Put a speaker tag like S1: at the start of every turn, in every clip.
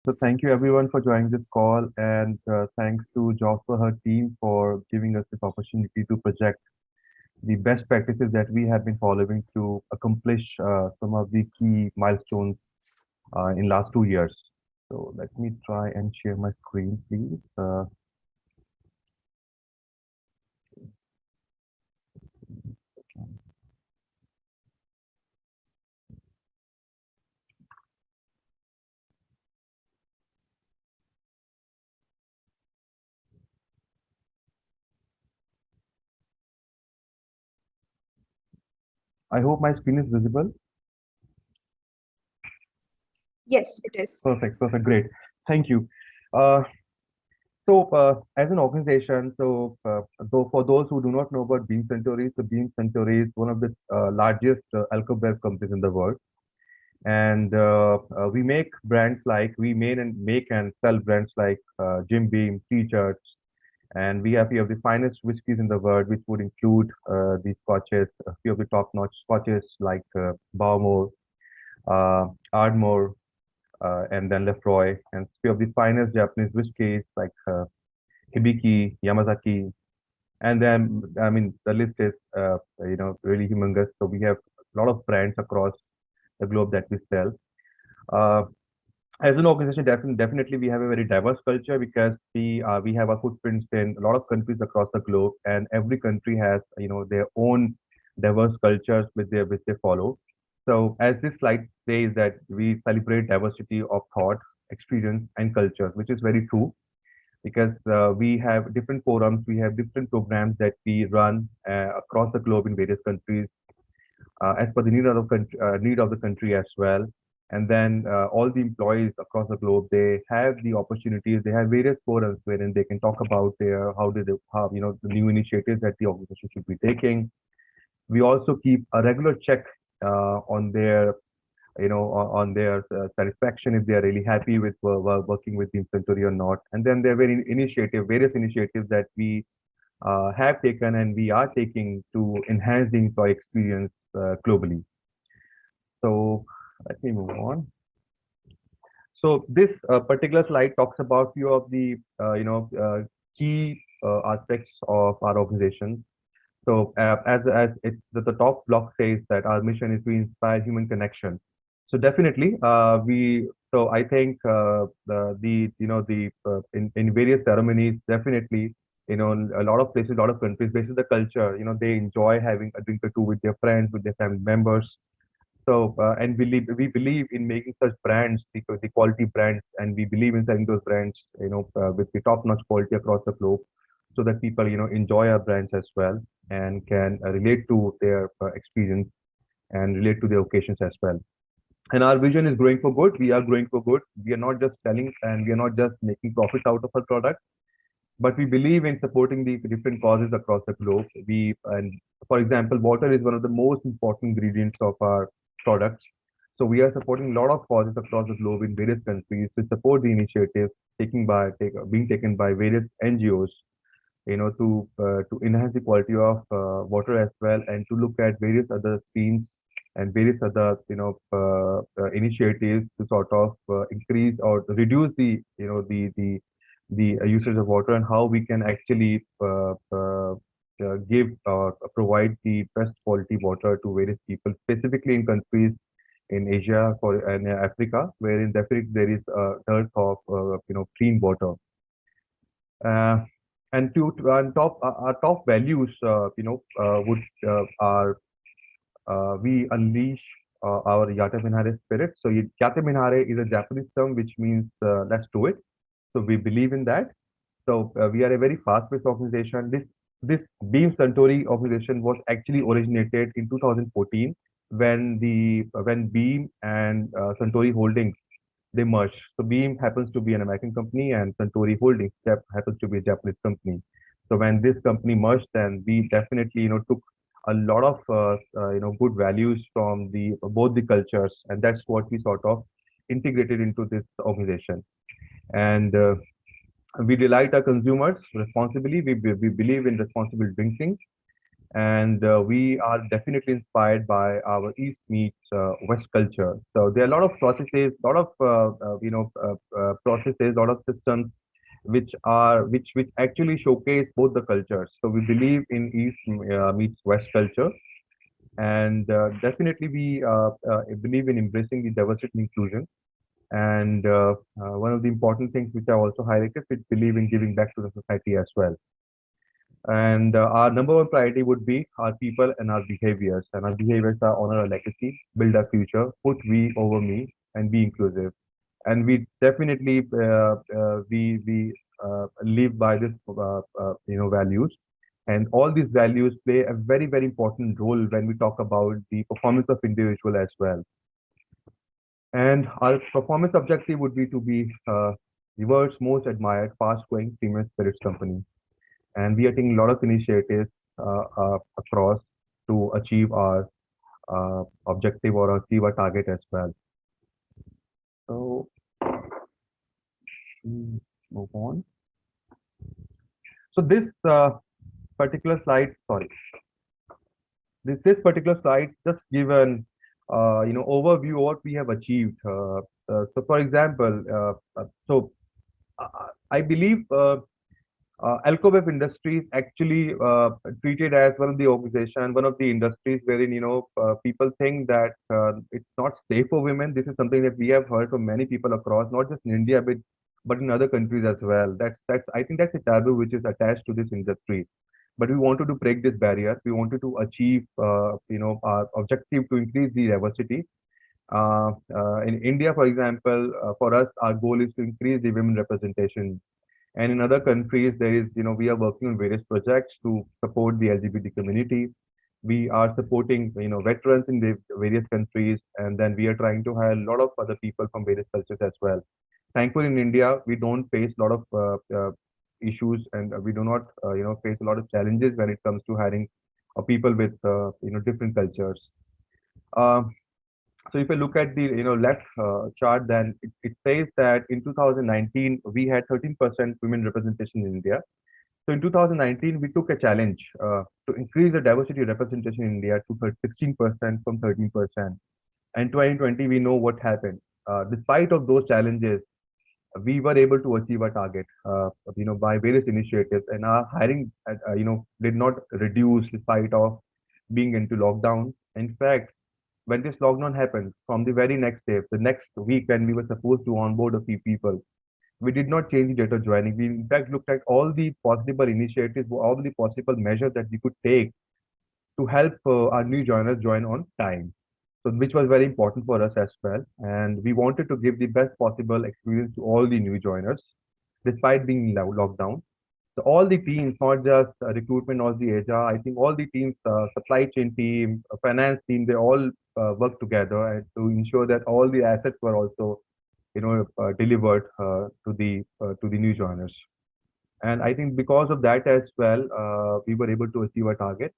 S1: So thank you everyone for joining this call, and thanks to Job for her team for giving us this opportunity to project the best practices that we have been following to accomplish some of the key milestones in last 2 years. So let me try and share my screen, please. I hope my screen is visible.
S2: Yes, it is.
S1: Perfect, perfect, great. Thank you. Uh, as an organization, though for those who do not know about Beam Suntory, so Beam Suntory is one of the largest alcohol beverage companies in the world, and we make brands like we make and sell brands like Jim Beam, T-shirts, and we have the finest whiskeys in the world, which would include the scotches, a few of the top-notch scotches like Bowmore, Ardmore, and then Lefroy, and few of the finest Japanese whiskeys like Hibiki, Yamazaki, and then I mean the list is really humongous. So we have a lot of brands across the globe that we sell. Uh, as an organization, definitely we have a very diverse culture because we have our footprints in a lot of countries across the globe, and every country has their own diverse cultures which they follow. So as this slide says that we celebrate diversity of thought, experience, and culture, which is very true because we have different forums, we have different programs that we run across the globe in various countries as per the need of the country as well. And then all the employees across the globe, they have the opportunities, they have various forums wherein they can talk about their how the new initiatives that the organization should be taking. We also keep a regular check on their on their satisfaction if they are really happy with working with the Century or not. And then there are various initiatives that we have taken and we are taking to enhance the employee experience globally. So let me move on. So this particular slide talks about few of the key aspects of our organization. So as it's the top block says that our mission is to inspire human connection. So definitely we so I think in various ceremonies definitely a lot of places, a lot of countries, based on the culture, they enjoy having a drink or two with their friends, with their family members. So, and we believe in making such brands, the quality brands, and we believe in selling those brands, with the top-notch quality across the globe, so that people, enjoy our brands as well and can relate to their experience and relate to their occasions as well. And our vision is growing for good. We are growing for good. We are not just selling and we are not just making profits out of our product, but we believe in supporting the different causes across the globe. And for example, water is one of the most important ingredients of our products. So we are supporting a lot of causes across the globe in various countries to support the initiative being taken by various NGOs, to enhance the quality of water as well, and to look at various other streams and various other initiatives to sort of increase or reduce the usage of water, and how we can actually give provide the best quality water to various people, specifically in countries in Asia and Africa, wherein definitely there is a dearth of clean water. And on top our top values, would are we unleash our Yata Minhare spirit. So Yata Minhare is a Japanese term which means let's do it. So we believe in that. So we are a very fast-paced organization. This Beam Suntory organization was actually originated in 2014 when Beam and Suntory Holdings they merged. So Beam happens to be an American company and Suntory Holdings happens to be a Japanese company. So when this company merged, then we definitely took a lot of good values from the both the cultures, and that's what we sort of integrated into this organization. And we delight our consumers responsibly. We believe in responsible drinking, And we are definitely inspired by our East meets West culture. So there are a lot of processes, lot of processes, lot of systems which actually showcase both the cultures. So we believe in East meets West culture, and definitely we believe in embracing the diversity and inclusion. And one of the important things which I also highlighted, we believe in giving back to the society as well. And our number one priority would be our people and our behaviors. And our behaviors are honor our legacy, build our future, put we over me, and be inclusive. And we definitely live by this values. And all these values play a very important role when we talk about the performance of individual as well. And our performance objective would be to be the world's most admired, fast-growing female spirits company. And we are taking a lot of initiatives across to achieve our objective or achieve our target as well. So move on. So this particular slide, sorry, this particular slide just give an overview of what we have achieved. So for example, I believe Alcobef Industries actually treated as one of the organization, one of the industries wherein people think that it's not safe for women. This is something that we have heard from many people across, not just in India but in other countries as well. That's I think that's a taboo which is attached to this industry. But we wanted to break this barrier. We wanted to achieve our objective to increase the diversity. In India, for example, for us, our goal is to increase the women representation, and in other countries, there is, we are working on various projects to support the LGBT community. We are supporting, veterans in the various countries, and then we are trying to hire a lot of other people from various cultures as well. Thankfully, in India, we don't face a lot of issues, and we do not, face a lot of challenges when it comes to hiring people with, different cultures. Um so if I look at the left chart, then it says that in 2019 we had 13% women representation in India. So in 2019 we took a challenge to increase the diversity representation in India to 16% from 13%. And 2020 we know what happened. Despite of those challenges, we were able to achieve our target, by various initiatives, and our hiring, did not reduce despite of being into lockdown. In fact, when this lockdown happened, from the very next day, the next week when we were supposed to onboard a few people, we did not change the date of joining. We in fact looked at all the possible initiatives, all the possible measures that we could take to help our new joiners join on time. So which was very important for us as well. And we wanted to give the best possible experience to all the new joiners, despite being locked down. So all the teams, not just recruitment or the HR, I think all the teams, supply chain team, finance team, they all work together and to ensure that all the assets were also, delivered to the new joiners. And I think because of that as well, we were able to achieve our target.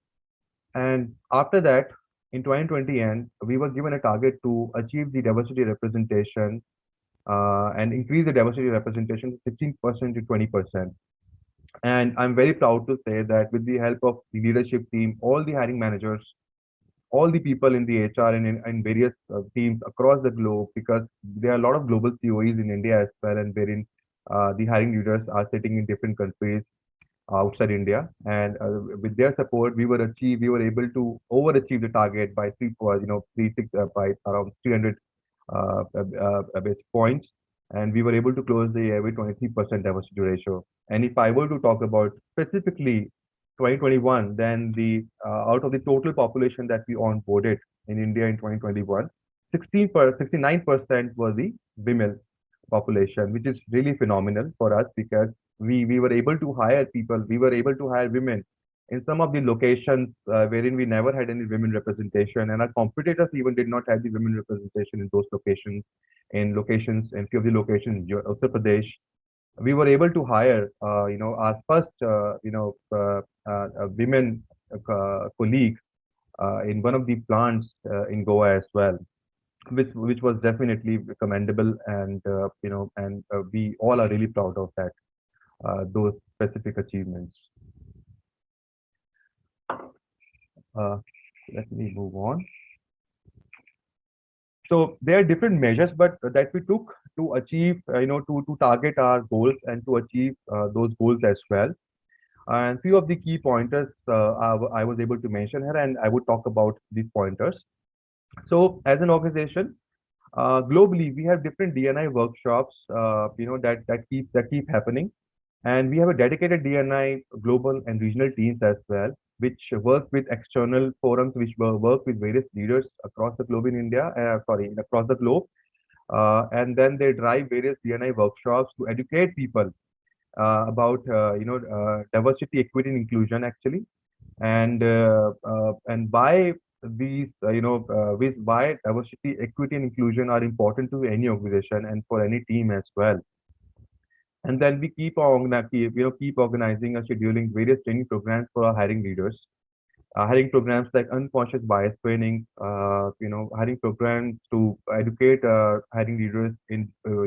S1: And after that, in 2020 end, we were given a target to achieve the diversity representation and increase the diversity representation to 16% to 20%. And I'm very proud to say that with the help of the leadership team, all the hiring managers, all the people in the HR and in various teams across the globe, because there are a lot of global COEs in India as well, and wherein the hiring leaders are sitting in different countries outside India. And with their support, we were able to overachieve the target by by around 300 basic points, and we were able to close the year with 23% diversity ratio. And if I were to talk about specifically 2021, then the out of the total population that we onboarded in India in 2021, 69% were the women population, which is really phenomenal for us because we were able to hire people, we were able to hire women in some of the locations wherein we never had any women representation, and our competitors even did not have the women representation in those locations. In few of the locations, in Uttar Pradesh, we were able to hire, our first, women colleague in one of the plants in Goa as well, which was definitely commendable, and we all are really proud of those specific achievements. Uh, Let me move on. So there are different measures, but that we took to achieve, to target our goals and to achieve those goals as well. And few of the key pointers I was able to mention here, and I would talk about these pointers. So as an organization, globally, we have different DNI workshops, that keep happening, and we have a dedicated DNI global and regional teams as well, which work with external forums, which work with various leaders across the globe in India, across the globe, and then they drive various DNI workshops to educate people about diversity, equity, and inclusion actually, and why these with why diversity, equity, and inclusion are important to any organization and for any team as well. And then we keep organizing and scheduling various training programs for our hiring leaders. Hiring programs like unconscious bias training, hiring programs to educate hiring leaders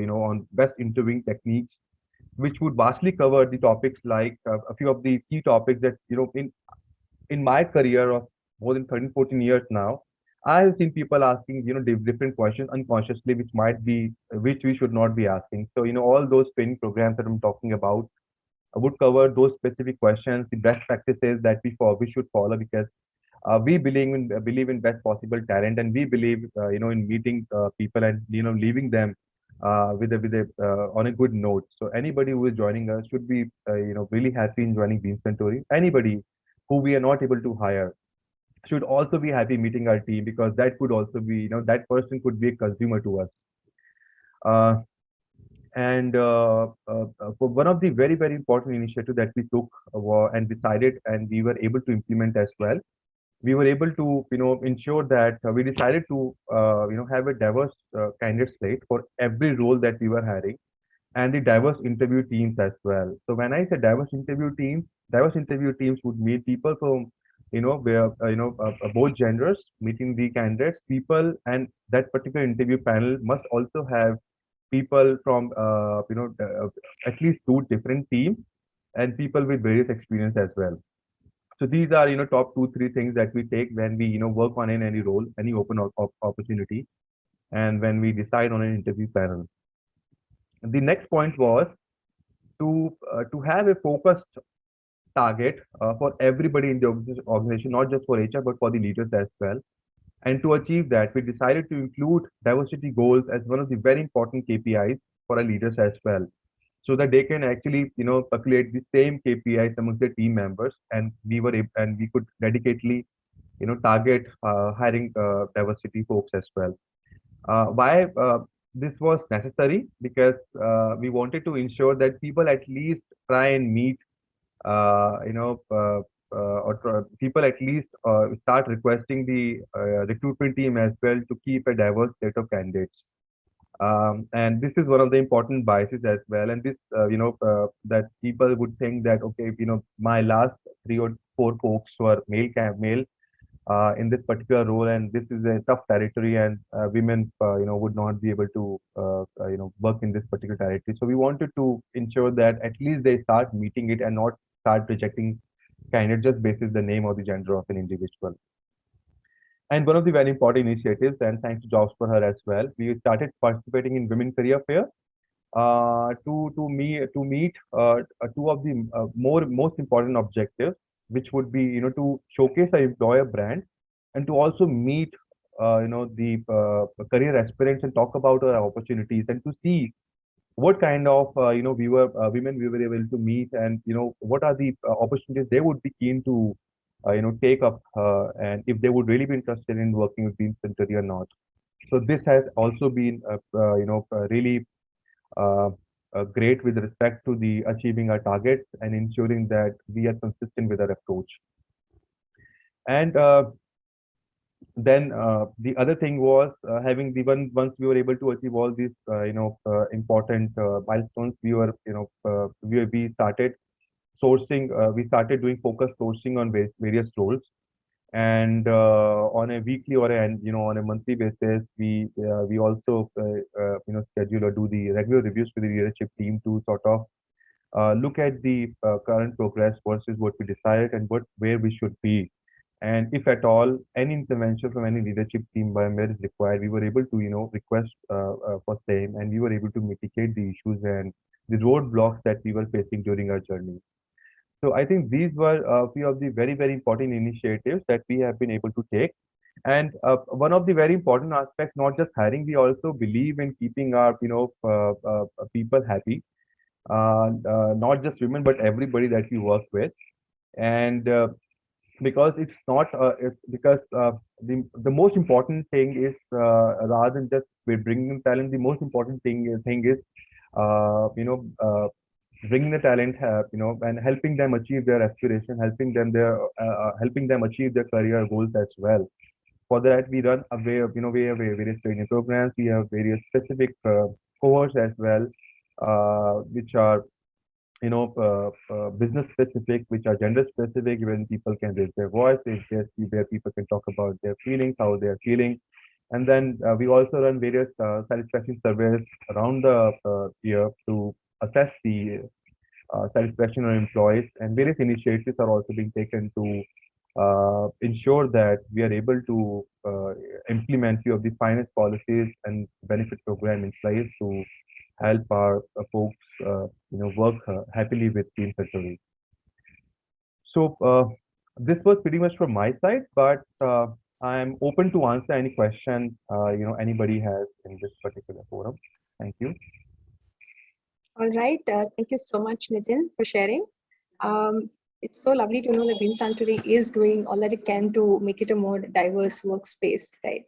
S1: on best interviewing techniques, which would vastly cover the topics like a few of the key topics that in my career of more than 13, 14 years now, I have seen people asking, different questions unconsciously, which we should not be asking. So, all those training programs that I'm talking about would cover those specific questions, the best practices that we should follow, because we believe in best possible talent, and we believe, in meeting people and leaving them with a on a good note. So anybody who is joining us should be really happy in joining Beam Suntory. Anybody who we are not able to hire should also be happy meeting our team, because that could also be, that person could be a consumer to us. Uh, and for one of the very, very important initiative that we took and decided and we were able to implement as well, we were able to ensure that we decided to have a diverse candidate slate for every role that we were hiring, and the diverse interview teams as well. So when I say diverse interview teams would meet people from, where both genders, meeting the candidates, people, and that particular interview panel must also have people from at least two different teams and people with various experience as well. So these are top two three things that we take when we work on in any role, any open opportunity, and when we decide on an interview panel. The next point was to have a focused target for everybody in the organization, not just for HR but for the leaders as well. And to achieve that, we decided to include diversity goals as one of the very important KPIs for our leaders as well, so that they can actually calculate the same KPIs amongst their team members, and we could dedicatedly target hiring diversity folks as well. Why this was necessary? Because we wanted to ensure that people at least try and meet, people at least start requesting the recruitment team as well to keep a diverse set of candidates. And this is one of the important biases as well. And this, that people would think that, okay, my last three or four folks were male in this particular role, and this is a tough territory, and women, would not be able to, work in this particular territory. So we wanted to ensure that at least they start meeting it and not start rejecting candidates just basis the name or the gender of an individual. And one of the very important initiatives, and thanks to Jobs for Her as well, we started participating in Women Career Fair to meet two of the most important objectives, which would be to showcase our employer brand, and to also meet the career aspirants and talk about our opportunities, and to see what kind of women we were able to meet, and what are the opportunities they would be keen to take up, and if they would really be interested in working with Beam Century or not. So this has also been really uh, great with respect to the achieving our targets and ensuring that we are consistent with our approach. And then the other thing was having the once we were able to achieve all these important milestones, we started sourcing. We started doing focused sourcing on various roles, and on a weekly or on a monthly basis, we also schedule or do the regular reviews with the leadership team to sort of look at the current progress versus what we decided and where we should be. And if at all any intervention from any leadership team member is required, we were able to, request for same, and we were able to mitigate the issues and the roadblocks that we were facing during our journey. So I think these were a few of the very, very important initiatives that we have been able to take. And one of the very important aspects, not just hiring, we also believe in keeping our, people happy, not just women, but everybody that we work with. And because it's not, it's because the most important thing is, rather than just bringing talent, the most important thing is, bringing the talent, and helping them achieve their aspiration, helping them achieve their career goals as well. For that, we run we have various training programs. We have various specific cohorts as well, which are, business specific, which are gender specific, when people can raise their voice, where people can talk about their feelings, how they are feeling. And then we also run various satisfaction surveys around the year to assess the satisfaction of employees, and various initiatives are also being taken to ensure that we are able to implement few of the finance policies and benefit program in place to help our folks, work happily with Team Suntory. So this was pretty much from my side, but I'm open to answer any question anybody has in this particular forum. Thank you.
S2: All right. Thank you so much, Nitin, for sharing. It's so lovely to know that Beam Sanctuary is doing all that it can to make it a more diverse workspace, right?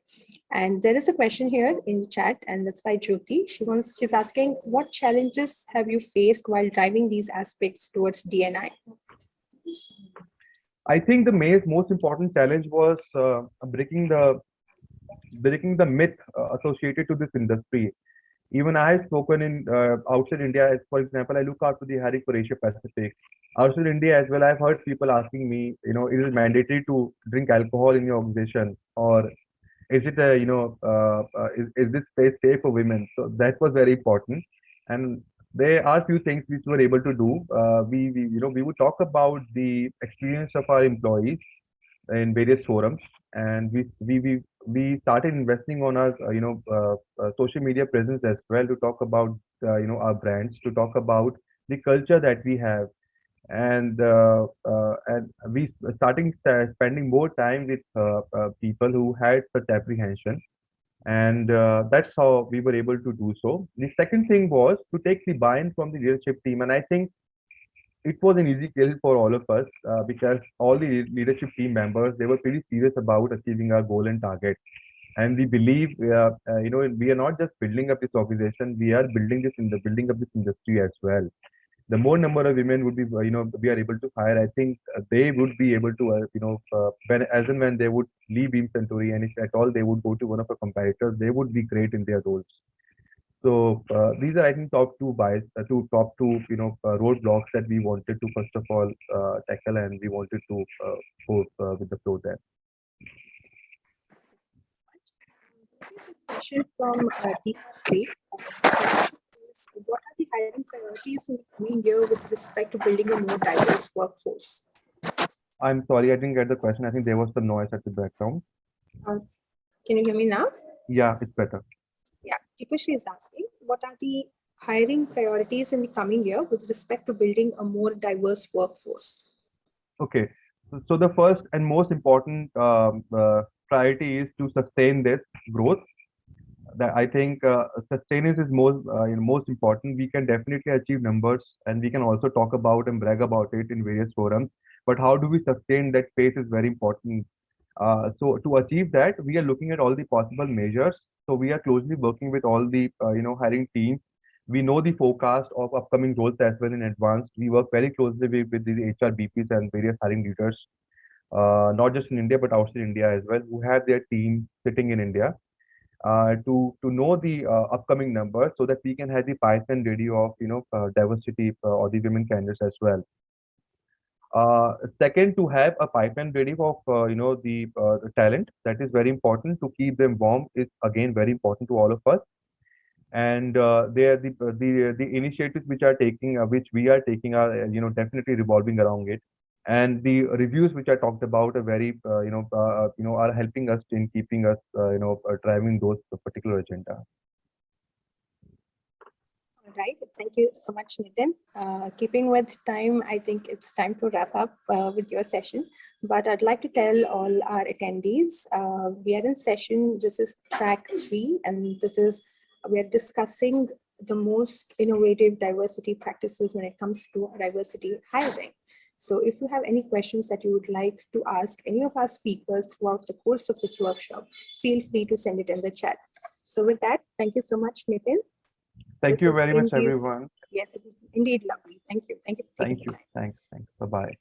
S2: And there is a question here in the chat, and that's by Jyoti. She's asking, what challenges have you faced while driving these aspects towards D&I?
S1: I think the most important challenge was breaking the myth associated to this industry. Even I have spoken in outside India, as for example, I look after the hiring for Asia Pacific. Outside India as well, I've heard people asking me, is it mandatory to drink alcohol in your organization, or is it a, is this space safe for women? So that was very important. And there are few things which we were able to do. We would talk about the experience of our employees in various forums, and we started investing on our social media presence as well, to talk about our brands, to talk about the culture that we have. And we starting spending more time with people who had such apprehension, and that's how we were able to do so. The second thing was to take the buy-in from the leadership team, and I think it was an easy kill for all of us, because all the leadership team members, they were pretty serious about achieving our goal and target. And we believe, we are not just building up this organization, we are building up this industry as well. The more number of women would be, we are able to hire, I think they would be able to, as and when they would leave Beam Suntory, and if at all they would go to one of our competitors, they would be great in their roles. So these are, I think, top two, roadblocks that we wanted to first of all tackle, and we wanted to go with the flow there.
S2: Question from DivHErSity. What are the hiring priorities in the coming year with respect to building a more diverse workforce?
S1: I'm sorry, I didn't get the question. I think there was some noise at the background.
S2: Can you hear me now?
S1: Yeah, it's better.
S2: Yeah, DivHErSity is asking, what are the hiring priorities in the coming year with respect to building a more diverse workforce?
S1: Okay, so the first and most important priority is to sustain this growth. That I think sustenance is most important. We can definitely achieve numbers, and we can also talk about and brag about it in various forums. But how do we sustain that pace is very important. So to achieve that, we are looking at all the possible measures. So we are closely working with all the hiring teams. We know the forecast of upcoming roles as well in advance. We work very closely with the HR BPs and various hiring leaders, not just in India but outside India as well, who have their team sitting in India, to know the upcoming numbers, so that we can have the pipeline ready of diversity or the women candidates as well. Second, to have a pipeline ready of the talent. That is very important. To keep them warm is again very important to all of us. And the initiatives which we are taking are definitely revolving around it. And the reviews which I talked about are very, are helping us in keeping us, driving those particular agenda.
S2: All right. Thank you so much, Nitin. Keeping with time, I think it's time to wrap up with your session. But I'd like to tell all our attendees, we are in session, this is track 3, and we are discussing the most innovative diversity practices when it comes to diversity hiring. So if you have any questions that you would like to ask any of our speakers throughout the course of this workshop, feel free to send it in the chat. So with that, thank you so much, Nitin.
S1: Thank
S2: This
S1: you
S2: is
S1: very much,
S2: indeed,
S1: everyone.
S2: yes, it is indeed lovely. Thank you. Thank you for taking
S1: Thank
S2: the
S1: you.
S2: time.
S1: Thanks. Bye-bye.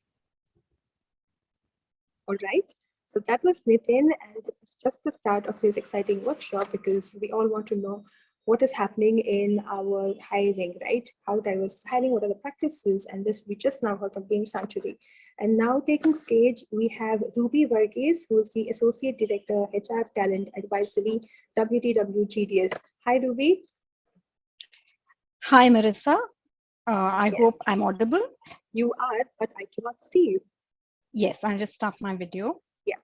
S2: All right. So that was Nitin, and this is just the start of this exciting workshop because we all want to know what is happening in our hiring, right? How diverse hiring, what are the practices? And this we just now heard from Beam Suntory. And now taking stage, we have Ruby Varghese, who is the Associate Director, HR Talent Advisory, WTW. Hi, Ruby.
S3: Hi, Marissa. I
S2: Yes,
S3: hope I'm audible.
S2: you are, but I cannot see you.
S3: Yes, I'll just stop my video.
S2: Yeah.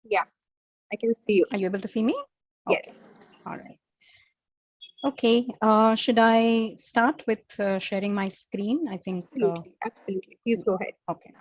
S2: Yeah, I can see you.
S3: Are you able to see me?
S2: Yes.
S3: Okay. All right. Okay. Should I start with sharing my screen? I think.
S2: Absolutely. Please go ahead.
S3: Okay.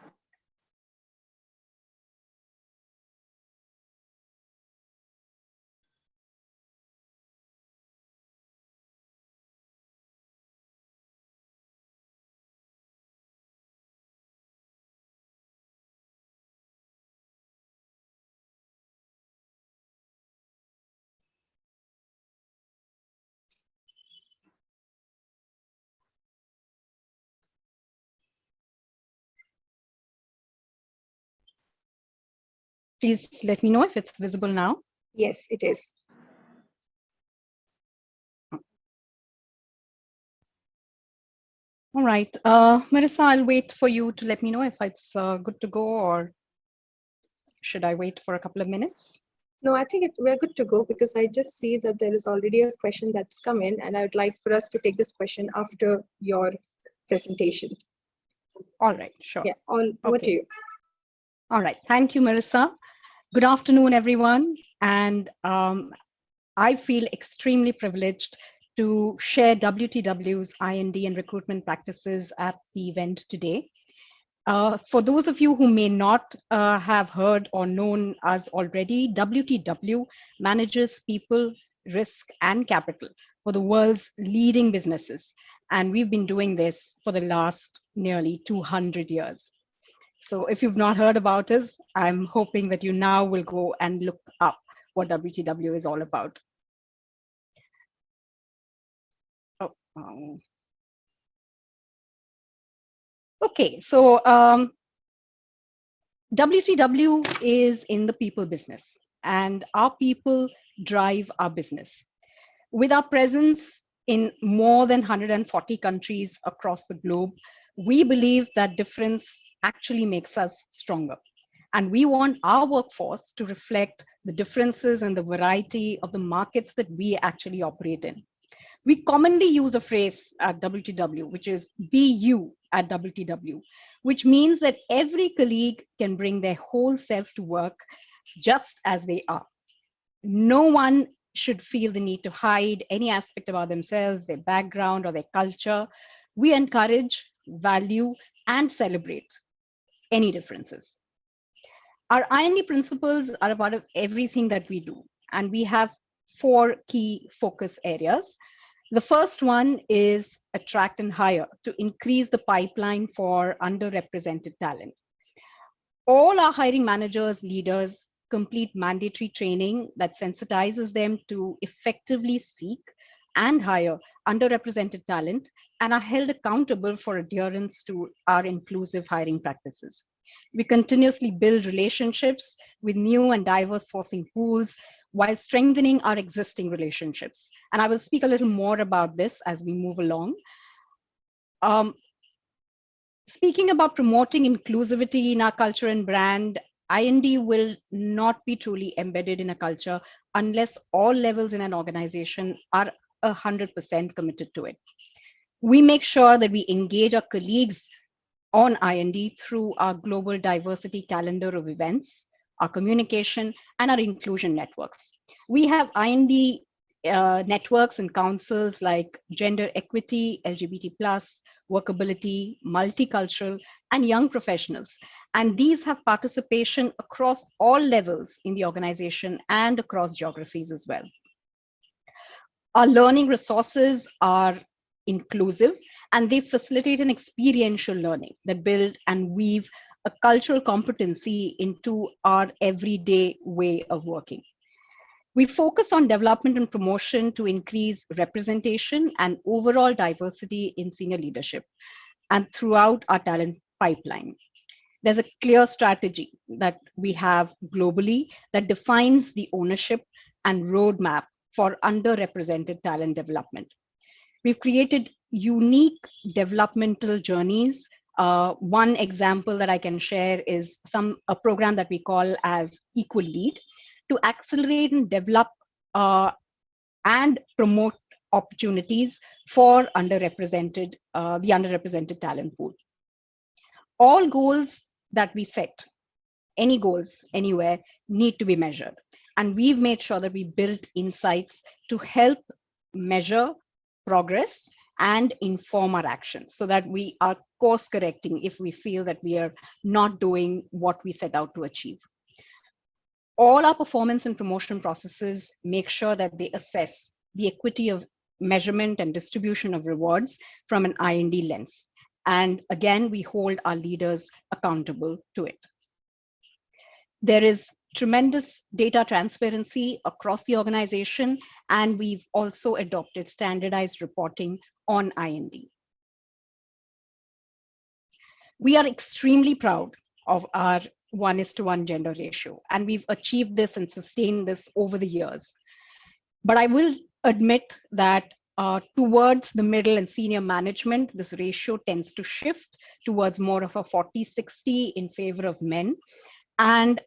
S3: Please let me know if it's visible now.
S2: Yes, it is.
S3: All right. Marissa, I'll wait for you to let me know if it's good to go, or should I wait for a couple of minutes?
S2: No, I think we're good to go because I just see that there is already a question that's come in, and I would like for us to take this question after your presentation.
S3: All right, sure.
S2: Yeah, over to you.
S3: All right. Thank you, Marissa. Good afternoon, everyone. And I feel extremely privileged to share WTW's IND and recruitment practices at the event today. For those of you who may not have heard or known us already, WTW manages people, risk, and capital for the world's leading businesses. And we've been doing this for the last nearly 200 years. So if you've not heard about us, I'm hoping that you now will go and look up what WTW is all about. Oh, okay, so WTW is in the people business, and our people drive our business. With our presence in more than 140 countries across the globe, we believe that difference actually makes us stronger. And we want our workforce to reflect the differences and the variety of the markets that we actually operate in. We commonly use a phrase at WTW, which is be you at WTW, which means that every colleague can bring their whole self to work just as they are. No one should feel the need to hide any aspect about themselves, their background, or their culture. We encourage, value, and celebrate any differences. Our IND principles are a part of everything that we do, and we have 4 key focus areas. The first one is attract and hire to increase the pipeline for underrepresented talent. All our hiring managers, leaders complete mandatory training that sensitizes them to effectively seek and hire underrepresented talent and are held accountable for adherence to our inclusive hiring practices. We continuously build relationships with new and diverse sourcing pools while strengthening our existing relationships. And I will speak a little more about this as we move along. Speaking about promoting inclusivity in our culture and brand, IND will not be truly embedded in a culture unless all levels in an organization are 100% committed to it. We make sure that we engage our colleagues on IND through our global diversity calendar of events, our communication, and our inclusion networks. We have IND networks and councils like gender equity, LGBT+, workability, multicultural, and young professionals. And these have participation across all levels in the organization and across geographies as well. Our learning resources are inclusive and they facilitate an experiential learning that build and weave a cultural competency into our everyday way of working. We focus on development and promotion to increase representation and overall diversity in senior leadership and throughout our talent pipeline. There's a clear strategy that we have globally that defines the ownership and roadmap for underrepresented talent development. We've created unique developmental journeys. One example that I can share is a program that we call as Equal Lead to accelerate and develop and promote opportunities for the underrepresented talent pool. All goals that we set, any goals anywhere, need to be measured. And we've made sure that we built insights to help measure progress and inform our actions so that we are course correcting if we feel that we are not doing what we set out to achieve. All our performance and promotion processes make sure that they assess the equity of measurement and distribution of rewards from an IND lens. And again, we hold our leaders accountable to it. There is tremendous data transparency across the organization, and we've also adopted standardized reporting on IND. We are extremely proud of our 1:1 gender ratio, and we've achieved this and sustained this over the years. But I will admit that towards the middle and senior management, this ratio tends to shift towards more of a 40-60 in favor of men. And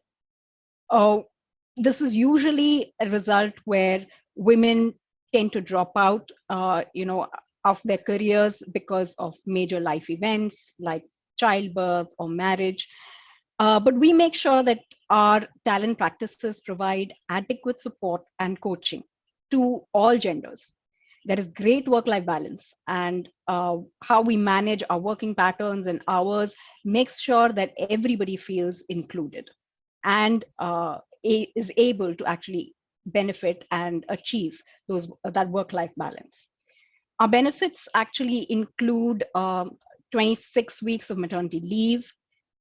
S3: this is usually a result where women tend to drop out of their careers because of major life events like childbirth or marriage. But we make sure that our talent practices provide adequate support and coaching to all genders. There is great work-life balance, and how we manage our working patterns and hours makes sure that everybody feels included and is able to actually benefit and achieve that work-life balance. Our benefits actually include 26 weeks of maternity leave,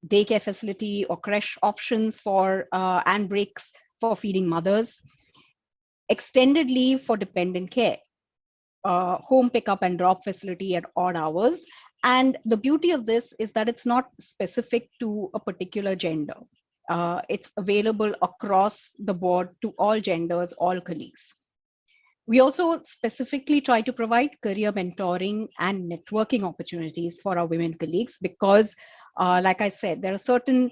S3: daycare facility or creche options for and breaks for feeding mothers, extended leave for dependent care, home pickup and drop facility at odd hours. And the beauty of this is that it's not specific to a particular gender. It's available across the board to all genders, all colleagues. We also specifically try to provide career mentoring and networking opportunities for our women colleagues because, like I said, there are certain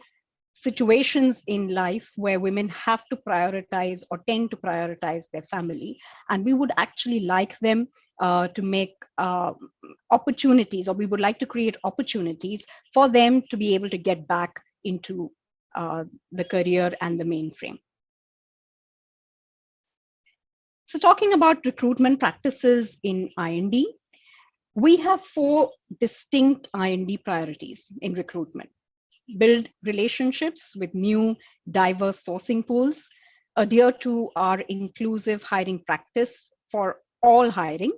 S3: situations in life where women have to prioritize or tend to prioritize their family. And we would actually like them to make opportunities, or we would like to create opportunities for them to be able to get back into the career and the mainframe. So talking about recruitment practices in IND, we have 4 distinct IND priorities in recruitment. Build relationships with new diverse sourcing pools, adhere to our inclusive hiring practice for all hiring,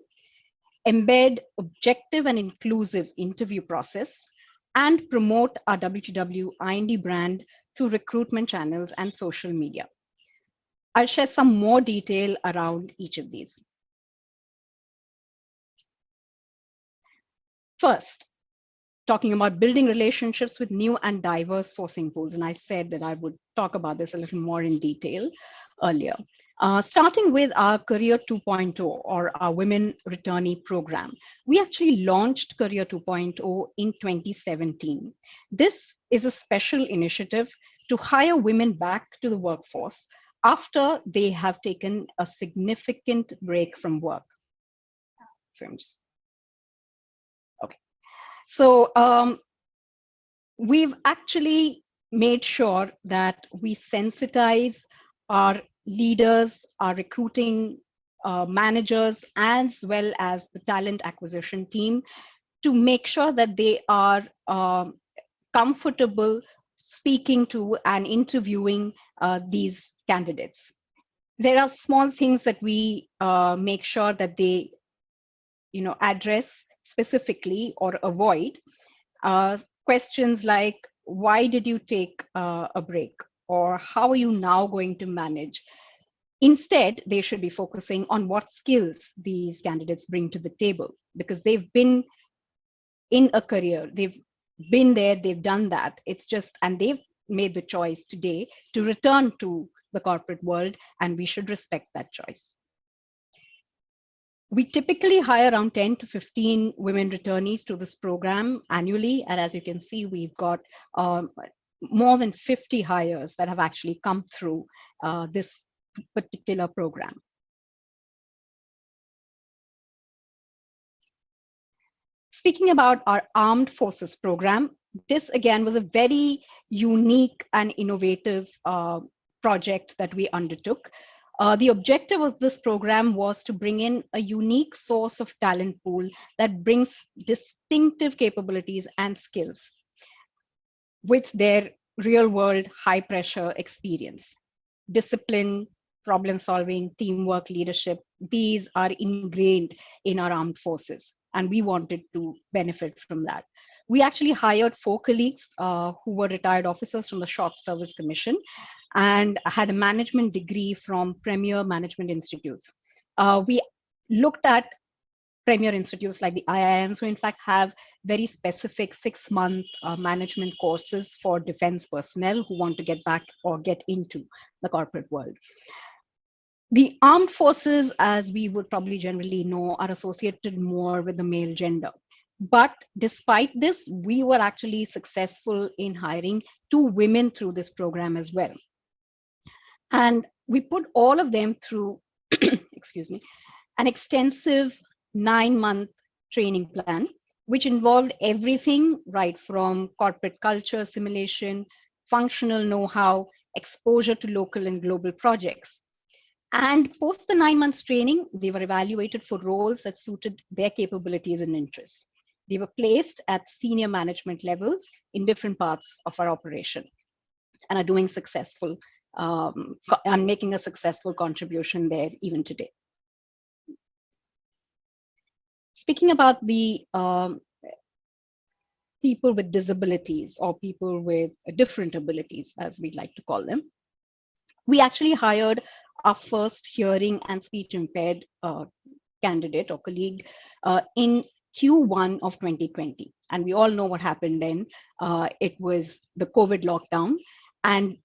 S3: embed objective and inclusive interview process, and promote our WTW IND brand through recruitment channels and social media. I'll share some more detail around each of these. First, talking about building relationships with new and diverse sourcing pools. And I said that I would talk about this a little more in detail earlier. Starting with our Career 2.0 or our Women Returnee program. We actually launched Career 2.0 in 2017. This is a special initiative to hire women back to the workforce after they have taken a significant break from work. So I'm just, okay. So we've actually made sure that we sensitize our leaders, our recruiting managers, as well as the talent acquisition team to make sure that they are comfortable speaking to and interviewing these candidates. There are small things that we make sure that they, address specifically or avoid. Questions like, why did you take a break? Or how are you now going to manage? Instead, they should be focusing on what skills these candidates bring to the table, because they've been in a career, they've been there, they've done that. It's just, and they've made the choice today to return to the corporate world, and we should respect that choice. We typically hire around 10 to 15 women returnees to this program annually. And as you can see, we've got more than 50 hires that have actually come through this particular program. Speaking about our Armed Forces program, this again was a very unique and innovative project that we undertook. The objective of this program was to bring in a unique source of talent pool that brings distinctive capabilities and skills with their real world high pressure experience. Discipline, problem solving, teamwork, leadership, these are ingrained in our armed forces, and we wanted to benefit from that. We actually hired 4 colleagues who were retired officers from the Short Service Commission and had a management degree from premier management institutes. We looked at premier institutes like the IIMs, who in fact have very specific 6-month management courses for defense personnel who want to get back or get into the corporate world. The armed forces, as we would probably generally know, are associated more with the male gender. But despite this, we were actually successful in hiring 2 women through this program as well. And we put all of them through, excuse me, an extensive 9-month training plan, which involved everything right from corporate culture simulation, functional know-how, exposure to local and global projects. And post the 9 months training, they were evaluated for roles that suited their capabilities and interests. They were placed at senior management levels in different parts of our operation and are doing successful and making a successful contribution there even today. Speaking about the people with disabilities or people with different abilities, as we like to call them, we actually hired our first hearing and speech impaired candidate or colleague in Q1 of 2020. And we all know what happened then. It was the COVID lockdown. And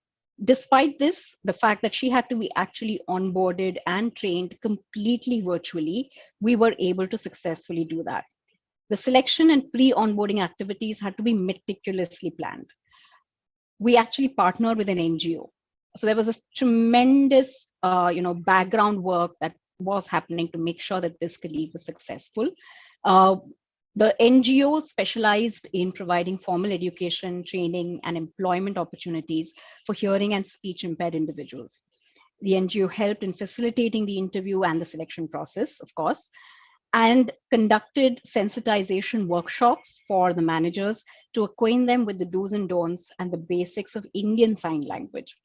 S3: despite this, the fact that she had to be actually onboarded and trained completely virtually, we were able to successfully do that. The selection and pre-onboarding activities had to be meticulously planned. We actually partnered with an NGO. So there was a tremendous background work that was happening to make sure that this colleague was successful. The NGO specialized in providing formal education, training, and employment opportunities for hearing and speech impaired individuals. The NGO helped in facilitating the interview and the selection process, of course, and conducted sensitization workshops for the managers to acquaint them with the do's and don'ts and the basics of Indian Sign Language.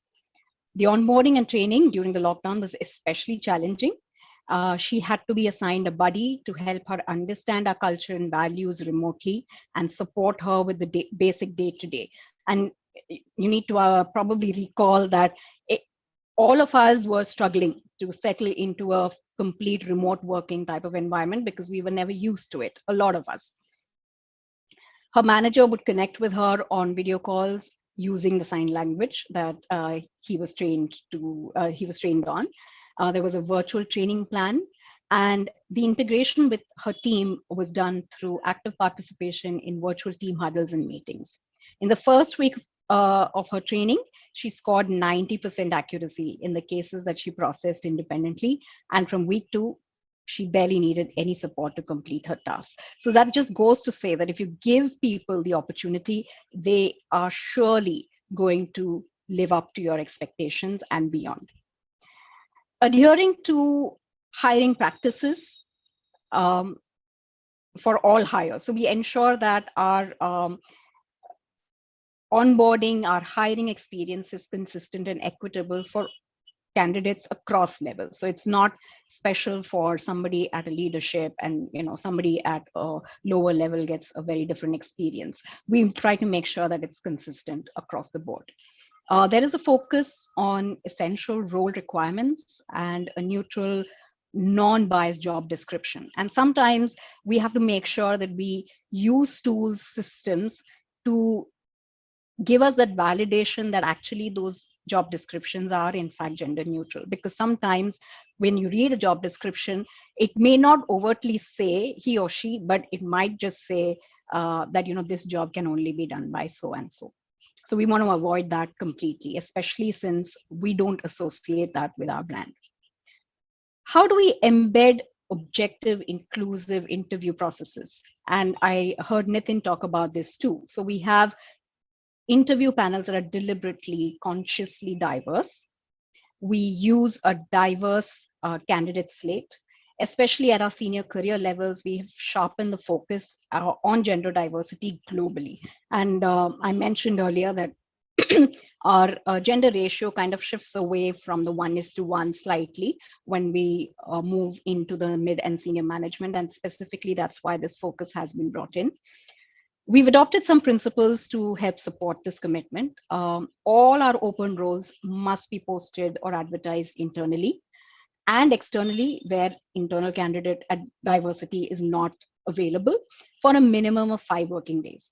S3: The onboarding and training during the lockdown was especially challenging. She had to be assigned a buddy to help her understand our culture and values remotely and support her with the basic day-to-day. And you need to probably recall that all of us were struggling to settle into a complete remote working type of environment because we were never used to it, a lot of us. Her manager would connect with her on video calls using the sign language that he was trained on. There was a virtual training plan, and the integration with her team was done through active participation in virtual team huddles and meetings. In the first week of her training, she scored 90% accuracy in the cases that she processed independently. And from week 2, she barely needed any support to complete her task. So that just goes to say that if you give people the opportunity, they are surely going to live up to your expectations and beyond. Adhering to hiring practices um, for all hires. So we ensure that our onboarding, our hiring experience is consistent and equitable for candidates across levels. So it's not special for somebody at a leadership and somebody at a lower level gets a very different experience. We try to make sure that it's consistent across the board. There is a focus on essential role requirements and a neutral, non-biased job description. And sometimes we have to make sure that we use tools, systems to give us that validation that actually those job descriptions are in fact gender neutral. Because sometimes when you read a job description, it may not overtly say he or she, but it might just say that this job can only be done by so and so. So we want to avoid that completely, especially since we don't associate that with our brand. How do we embed objective, inclusive interview processes? And I heard Nitin talk about this too. So we have interview panels that are deliberately, consciously diverse. We use a diverse candidate slate, especially at our senior career levels. We have sharpened the focus on gender diversity globally. And I mentioned earlier that our gender ratio kind of shifts away from the 1:1 slightly when we move into the mid and senior management. And specifically, that's why this focus has been brought in. We've adopted some principles to help support this commitment. All our open roles must be posted or advertised internally and externally where internal candidate diversity is not available for a minimum of 5 working days.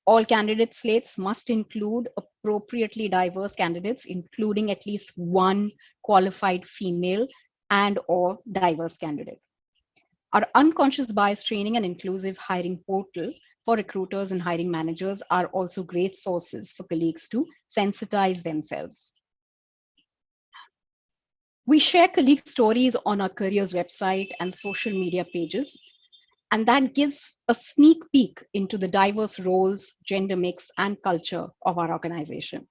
S3: All candidate slates must include appropriately diverse candidates, including at least one qualified female and or diverse candidate. Our unconscious bias training and inclusive hiring portal for recruiters and hiring managers are also great sources for colleagues to sensitize themselves. We share colleague stories on our careers website and social media pages, and that gives a sneak peek into the diverse roles, gender mix, and culture of our organization.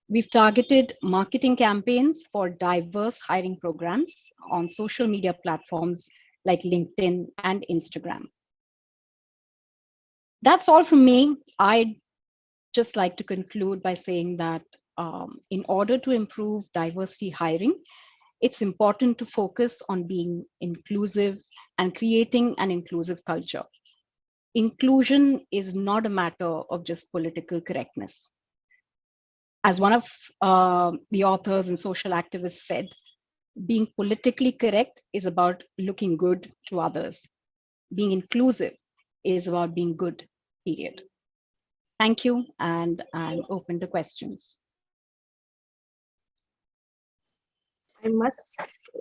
S3: We've targeted marketing campaigns for diverse hiring programs on social media platforms like LinkedIn and Instagram. That's all from me. I'd just like to conclude by saying that in order to improve diversity hiring, it's important to focus on being inclusive and creating an inclusive culture. Inclusion is not a matter of just political correctness. As one of the authors and social activists said, being politically correct is about looking good to others. Being inclusive is about being good, period. Thank you, and I'm open to questions.
S2: I must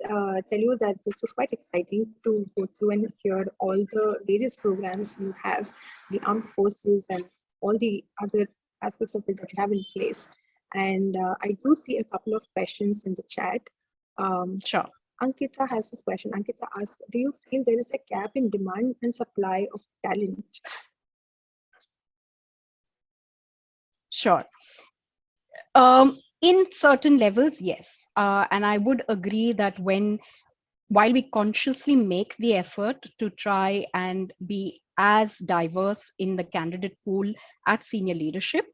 S2: tell you that this was quite exciting to go through and hear all the various programs you have, the armed forces and all the other aspects of it that you have in place. And I do see a couple of questions in the chat.
S3: Sure.
S2: Ankita has this question. Ankita asks, do you feel there is a gap in demand and supply of talent?
S3: Sure. In certain levels, yes. And I would agree that while we consciously make the effort to try and be as diverse in the candidate pool at senior leadership,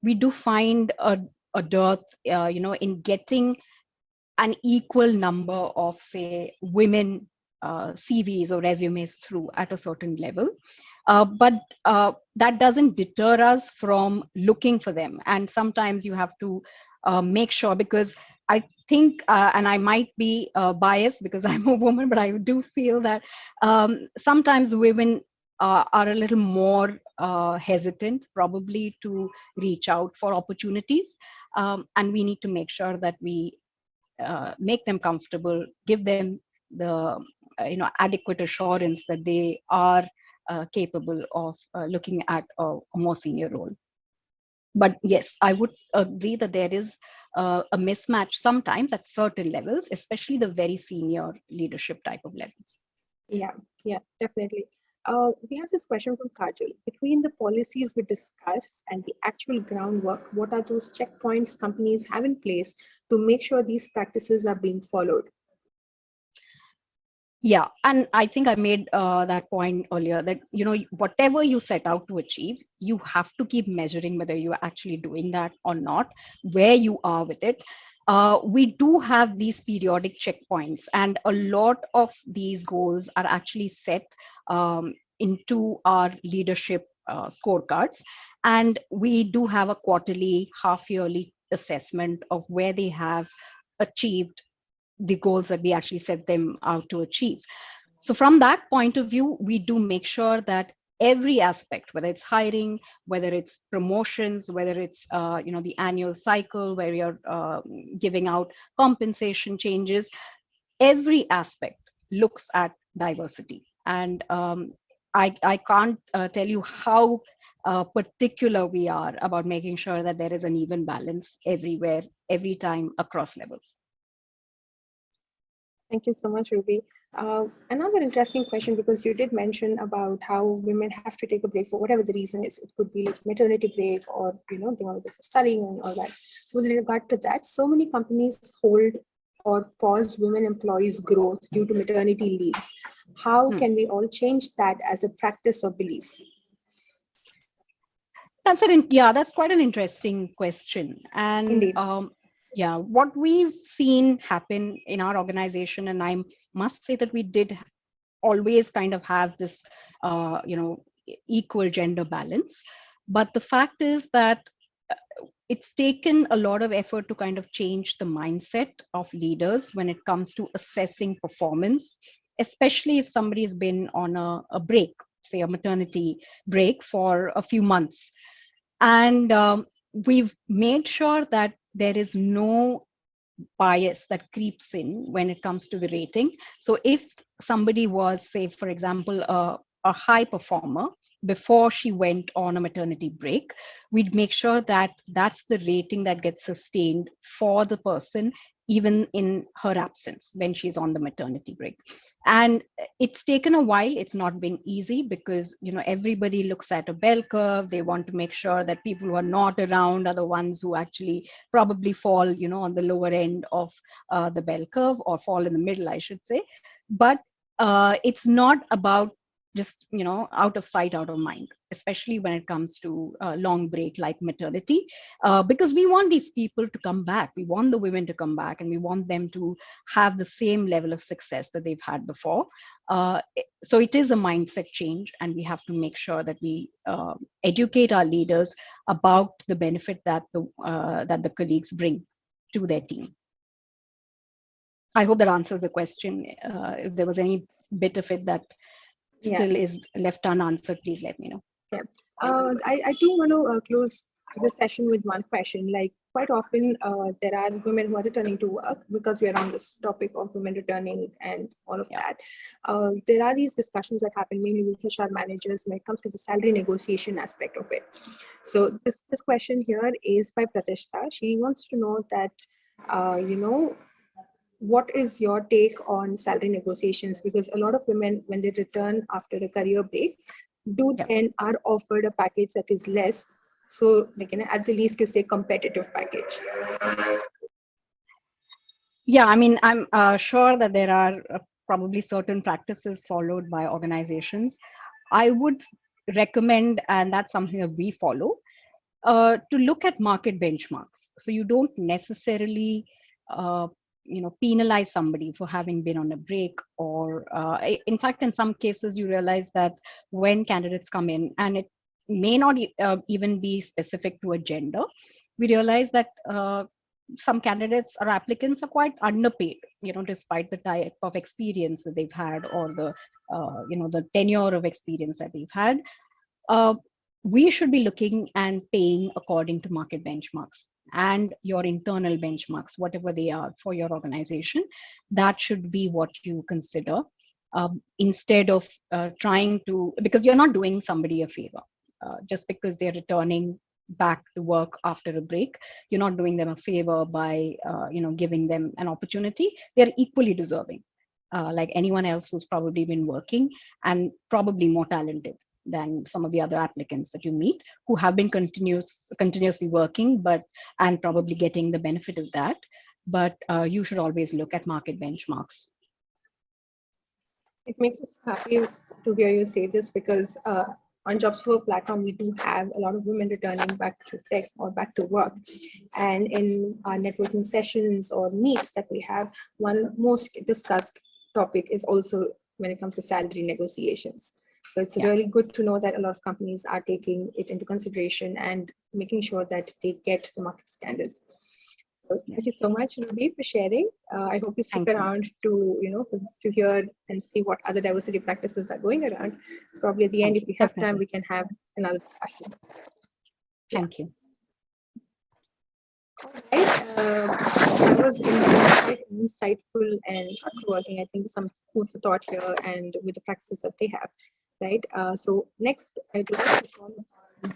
S3: we do find a dearth, in getting an equal number of, say, women CVs or resumes through at a certain level. But that doesn't deter us from looking for them. And sometimes you have to make sure, because I think, and I might be biased because I'm a woman, but I do feel that sometimes women are a little more hesitant probably to reach out for opportunities. And we need to make sure that we make them comfortable, give them the adequate assurance that they are capable of looking at a more senior role. But yes, I would agree that there is a mismatch sometimes at certain levels, especially the very senior leadership type of levels.
S2: Yeah, definitely. We have this question from Kajal. Between the policies we discuss and the actual groundwork, what are those checkpoints companies have in place to make sure these practices are being followed?
S3: Yeah, and I think I made that point earlier that whatever you set out to achieve, you have to keep measuring whether you are actually doing that or not, where you are with it. We do have these periodic checkpoints, and a lot of these goals are actually set into our leadership scorecards, and we do have a quarterly, half-yearly assessment of where they have achieved the goals that we actually set them out to achieve. So from that point of view, we do make sure that every aspect, whether it's hiring, whether it's promotions, whether it's the annual cycle where you're giving out compensation changes, every aspect looks at diversity. And I can't tell you how particular we are about making sure that there is an even balance everywhere, every time, across levels.
S2: Thank you so much, Ruby. Another interesting question, because you did mention about how women have to take a break for whatever the reason is. It could be like maternity break, or they want to go for studying and all that. With regard to that, so many companies hold or pause women employees' growth due to maternity leaves. How can we all change that as a practice or belief?
S3: That's quite an interesting question. And
S2: Indeed.
S3: yeah, what we've seen happen in our organization, and I must say that we did always kind of have this, equal gender balance. But the fact is that it's taken a lot of effort to kind of change the mindset of leaders when it comes to assessing performance, especially if somebody has been on a break, say a maternity break for a few months. And we've made sure that there is no bias that creeps in when it comes to the rating. So if somebody was, say, for example, a high performer before she went on a maternity break, we'd make sure that that's the rating that gets sustained for the person, even in her absence when she's on the maternity break. And it's taken a while. It's not been easy because everybody looks at a bell curve. They want to make sure that people who are not around are the ones who actually probably fall on the lower end of the bell curve, or fall in the middle, I should say. But it's not about just out of sight, out of mind, especially when it comes to a long break like maternity, because we want these people to come back. We want the women to come back, and we want them to have the same level of success that they've had before. So it is a mindset change, and we have to make sure that we educate our leaders about the benefit that the colleagues bring to their team. I hope that answers the question. If there was any bit of it that still is left unanswered, please let me know.
S2: Yeah. I do want to close the session with one question. Like, quite often there are women who are returning to work, because we are on this topic of women returning and all of that. There are these discussions that happen mainly with HR managers when it comes to the salary negotiation aspect of it. So this question here is by Pratishta. She wants to know that, what is your take on salary negotiations? Because a lot of women, when they return after a career break, and are offered a package that is less. So at the least, you say competitive package.
S3: Yeah, I mean, I'm sure that there are probably certain practices followed by organizations. I would recommend, and that's something that we follow, to look at market benchmarks. So you don't necessarily penalize somebody for having been on a break, or in fact, in some cases, you realize that when candidates come in, and it may not even be specific to a gender, we realize that some candidates or applicants are quite underpaid, despite the type of experience that they've had, or the tenure of experience that they've had. We should be looking and paying according to market benchmarks and your internal benchmarks, whatever they are for your organization. That should be what you consider, instead of trying to, because you're not doing somebody a favor. Just because they're returning back to work after a break, you're not doing them a favor by giving them an opportunity. They're equally deserving. like anyone else who's probably been working, and probably more talented than some of the other applicants that you meet who have been continuously working, and probably getting the benefit of that. But you should always look at market benchmarks.
S2: It makes us happy to hear you say this, because on Jobs for Work platform, we do have a lot of women returning back to tech or back to work. And in our networking sessions or meets that we have, one most discussed topic is also when it comes to salary negotiations. So it's really good to know that a lot of companies are taking it into consideration and making sure that they get the market standards. So thank you so much, Ruby, for sharing. I hope you stick around to to hear and see what other diversity practices are going around. Probably at the end, if we have time, we can have another discussion.
S3: Thank you.
S2: That was quite insightful and thought-provoking. I think some food for thought here, and with the practices that they have, right? So next, I'd like to call on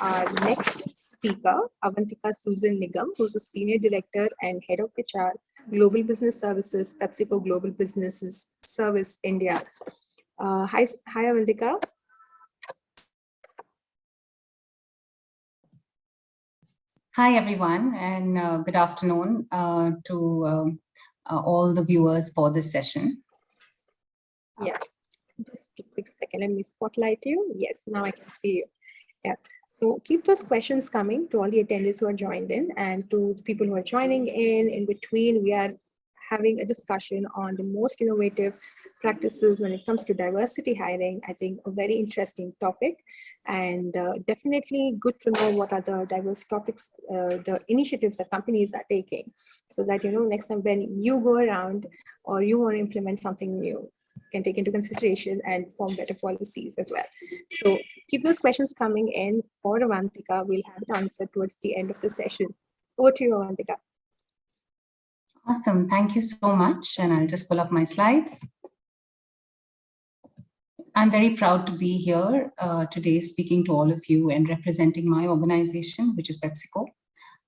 S2: our next speaker, Avantika Susan Nigam, who's a Senior Director and Head of HR, Global Business Services, PepsiCo Global Businesses Service, India. Hi, Avantika.
S4: Hi, everyone, and good afternoon to all the viewers for this session.
S2: Yeah, just a quick second. Let me spotlight you. Yes, now I can see you. Yeah, so keep those questions coming to all the attendees who are joined in, and to the people who are joining in. In between, we are having a discussion on the most innovative practices when it comes to diversity hiring. I think a very interesting topic, and definitely good to know what are the diverse topics, the initiatives that companies are taking, so that next time when you go around or you want to implement something new, can take into consideration and form better policies as well. So keep those questions coming in for Avantika. We'll have it answered towards the end of the session. Over to you, Avantika.
S4: Awesome. Thank you so much. And I'll just pull up my slides. I'm very proud to be here today speaking to all of you and representing my organization, which is PepsiCo.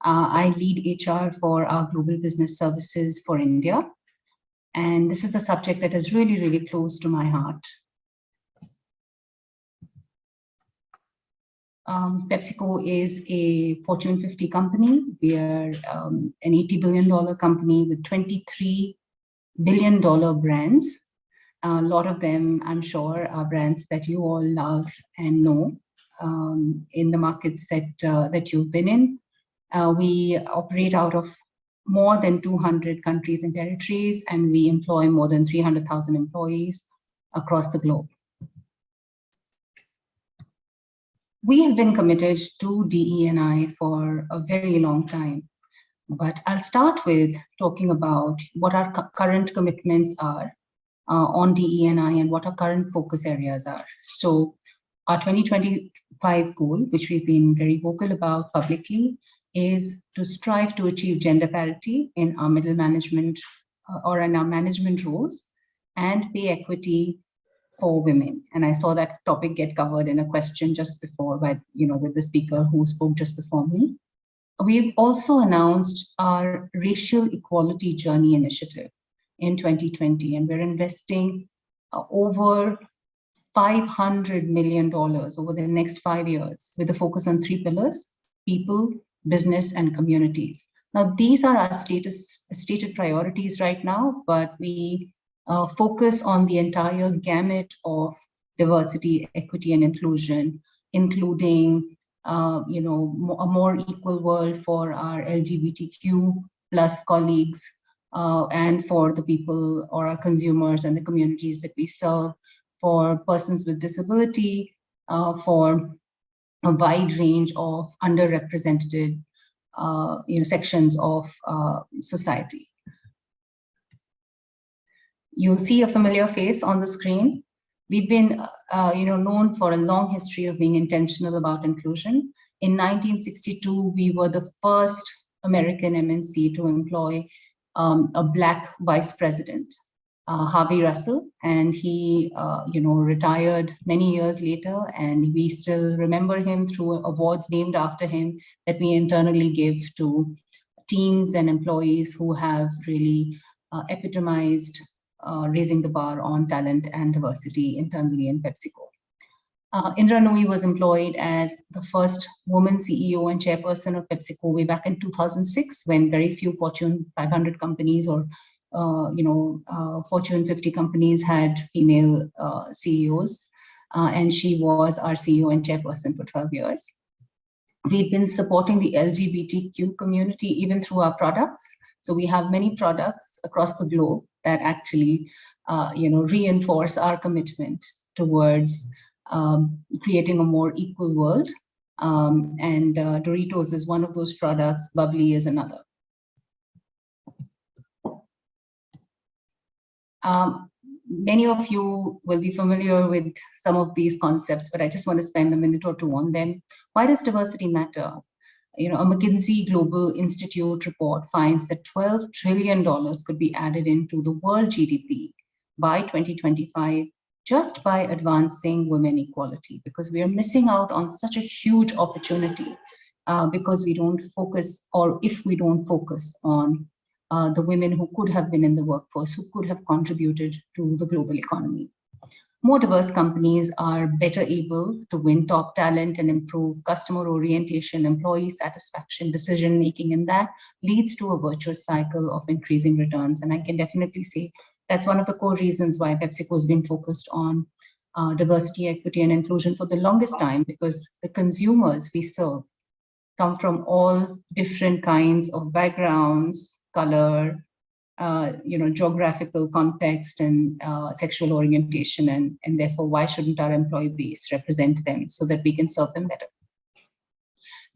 S4: I lead HR for our global business services for India. And this is a subject that is really, really close to my heart. PepsiCo is a Fortune 50 company. We are an $80 billion company with $23 billion brands. A lot of them, I'm sure, are brands that you all love and know in the markets that you've been in. We operate out of more than 200 countries and territories, and we employ more than 300,000 employees across the globe. We have been committed to DE&I for a very long time, but I'll start with talking about what our current commitments are on DE&I and what our current focus areas are. So our 2025 goal, which we've been very vocal about publicly, is to strive to achieve gender parity in our middle management or in our management roles, and pay equity for women. And I saw that topic get covered in a question just before by, with the speaker who spoke just before me. We've also announced our Racial Equality Journey Initiative in 2020, and we're investing over $500 million over the next 5 years with a focus on 3 pillars: people, business, and communities. Now, these are our stated priorities right now, but we focus on the entire gamut of diversity, equity, and inclusion, including a more equal world for our LGBTQ plus colleagues, and for the people or our consumers and the communities that we serve, for persons with disability, for a wide range of underrepresented sections of society. You'll see a familiar face on the screen. We've been known for a long history of being intentional about inclusion. In 1962, we were the first American MNC to employ a Black vice president, Harvey Russell, and he retired many years later, and we still remember him through awards named after him that we internally give to teams and employees who have really epitomized raising the bar on talent and diversity internally in PepsiCo. Indra Nooyi was employed as the first woman CEO and chairperson of PepsiCo way back in 2006, when very few Fortune 500 companies or Fortune 50 companies had female CEOs, and she was our CEO and chairperson for 12 years. We've been supporting the LGBTQ community even through our products. So we have many products across the globe that actually, reinforce our commitment towards creating a more equal world. And Doritos is one of those products. Bubbly is another. Many of you will be familiar with some of these concepts, but I just want to spend a minute or two on them. Why does diversity matter? A McKinsey Global Institute report finds that $12 trillion could be added into the world GDP by 2025 just by advancing women equality, because we are missing out on such a huge opportunity because we don't focus, or if we don't focus on the women who could have been in the workforce, who could have contributed to the global economy. More diverse companies are better able to win top talent and improve customer orientation, employee satisfaction, decision making, and that leads to a virtuous cycle of increasing returns. And I can definitely say that's one of the core reasons why PepsiCo has been focused on diversity, equity, and inclusion for the longest time, because the consumers we serve come from all different kinds of backgrounds, color, geographical context, and sexual orientation, and therefore why shouldn't our employee base represent them so that we can serve them better?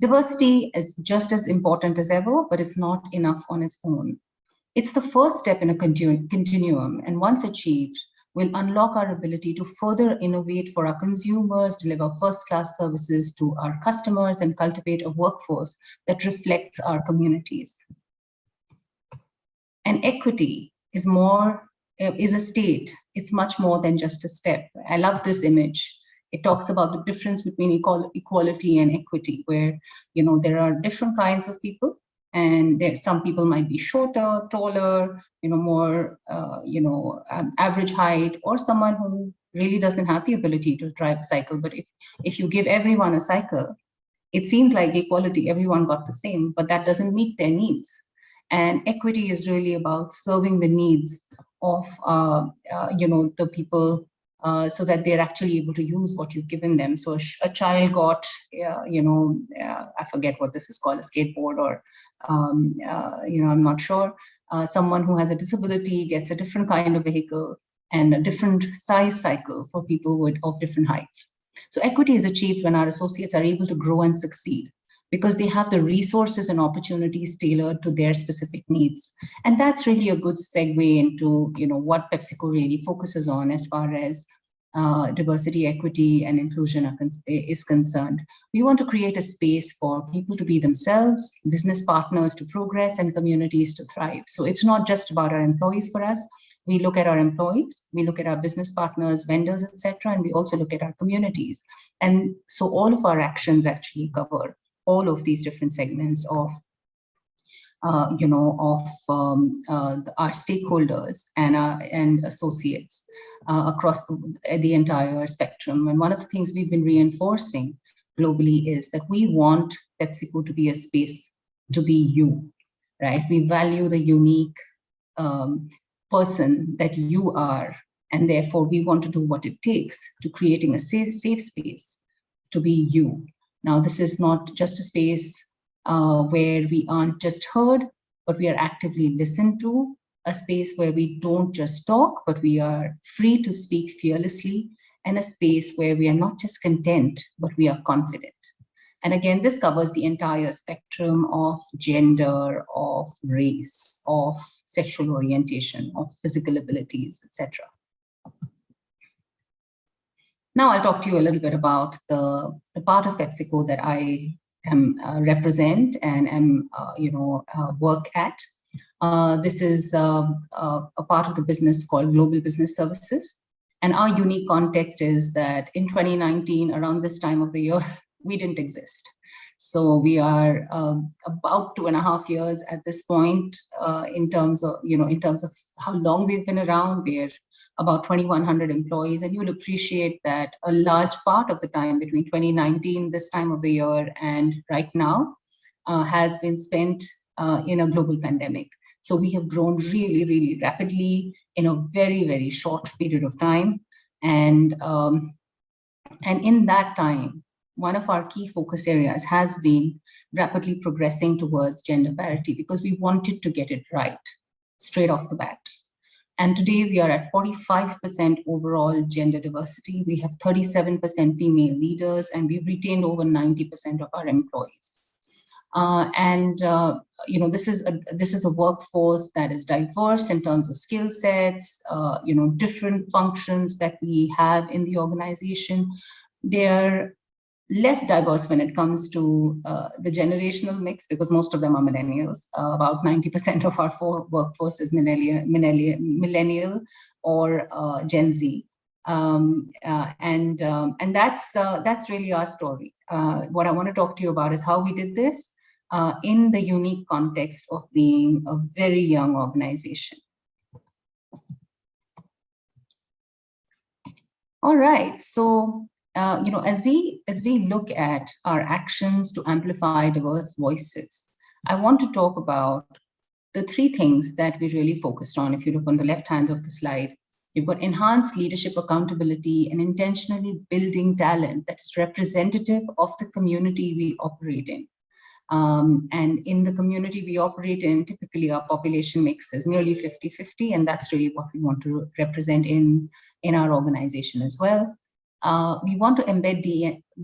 S4: Diversity is just as important as ever, but it's not enough on its own. It's the first step in a continuum, and once achieved, will unlock our ability to further innovate for our consumers, deliver first-class services to our customers, and cultivate a workforce that reflects our communities. And equity is a state. It's much more than just a step. I love this image. It talks about the difference between equality and equity, where there are different kinds of people, and some people might be shorter, taller, more average height, or someone who really doesn't have the ability to drive a cycle. But if you give everyone a cycle, it seems like equality, everyone got the same, but that doesn't meet their needs. And equity is really about serving the needs of the people so that they're actually able to use what you've given them. So a child got, I forget what this is called, a skateboard, or I'm not sure. Someone who has a disability gets a different kind of vehicle and a different size cycle for people of different heights. So equity is achieved when our associates are able to grow and succeed, because they have the resources and opportunities tailored to their specific needs. And that's really a good segue into what PepsiCo really focuses on as far as diversity, equity, and inclusion is concerned. We want to create a space for people to be themselves, business partners to progress, and communities to thrive. So it's not just about our employees for us. We look at our employees, we look at our business partners, vendors, etc., and we also look at our communities. And so all of our actions actually cover all of these different segments of our stakeholders and associates across the entire spectrum. And one of the things we've been reinforcing globally is that we want PepsiCo to be a space to be you, right? We value the unique person that you are, and therefore we want to do what it takes to creating a safe space to be you. Now, this is not just a space where we aren't just heard, but we are actively listened to, a space where we don't just talk, but we are free to speak fearlessly, and a space where we are not just content, but we are confident. And again, this covers the entire spectrum of gender, of race, of sexual orientation, of physical abilities, etc. Now I'll talk to you a little bit about the part of PepsiCo that I represent and am, work at. This is a part of the business called Global Business Services. And our unique context is that in 2019, around this time of the year, we didn't exist. So we are about 2.5 years at this point in terms of how long we've been around. We're about 2,100 employees, and you'll appreciate that a large part of the time between 2019, this time of the year, and right now has been spent in a global pandemic. So we have grown really, really rapidly in a very, very short period of time. And in that time, one of our key focus areas has been rapidly progressing towards gender parity, because we wanted to get it right straight off the bat. And today we are at 45% overall gender diversity. We have 37% female leaders, and we've retained over 90% of our employees. This is a workforce that is diverse in terms of skill sets, different functions that we have in the organization. They're less diverse when it comes to the generational mix, because most of them are millennials. About 90% of our workforce is millennial or Gen Z. And that's really our story. What I want to talk to you about is how we did this in the unique context of being a very young organization. All right, so as we look at our actions to amplify diverse voices, I want to talk about the three things that we really focused on. If you look on the left hand of the slide, you've got enhanced leadership accountability and intentionally building talent that is representative of the community we operate in. And in the community we operate in, typically our population mix is nearly 50-50, and that's really what we want to represent in our organization as well. We want to embed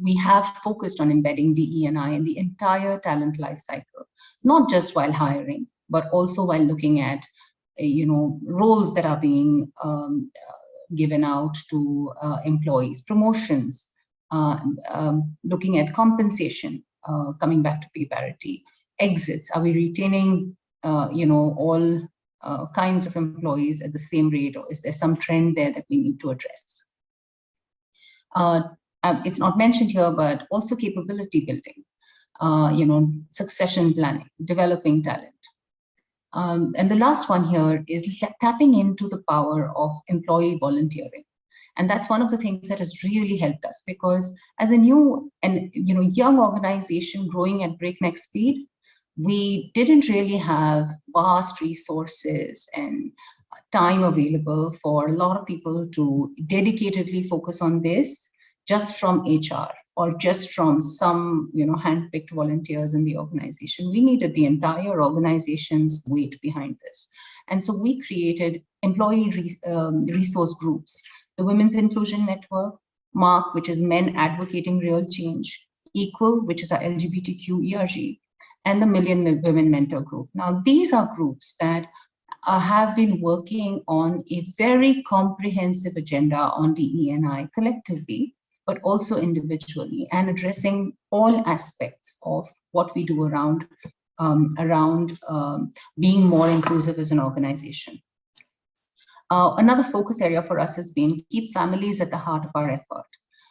S4: we have focused on embedding DE&I in the entire talent life cycle, not just while hiring, but also while looking at roles that are being given out to employees, promotions, looking at compensation, coming back to pay parity, exits. Are we retaining all kinds of employees at the same rate, or is there some trend there that we need to address? It's not mentioned here, but also capability building, succession planning, developing talent. And the last one here is tapping into the power of employee volunteering. And that's one of the things that has really helped us, because as a new and young organization growing at breakneck speed, we didn't really have vast resources and time available for a lot of people to dedicatedly focus on this just from HR or just from some hand-picked volunteers in the organization. We needed the entire organization's weight behind this. And so we created employee resource groups, the Women's Inclusion Network, MARC, which is Men Advocating Real Change, Equal, which is our LGBTQ ERG, and the Million Women Mentor Group. Now, these are groups that have been working on a very comprehensive agenda on DE&I collectively, but also individually, and addressing all aspects of what we do around being more inclusive as an organization. Another focus area for us has been keep families at the heart of our effort,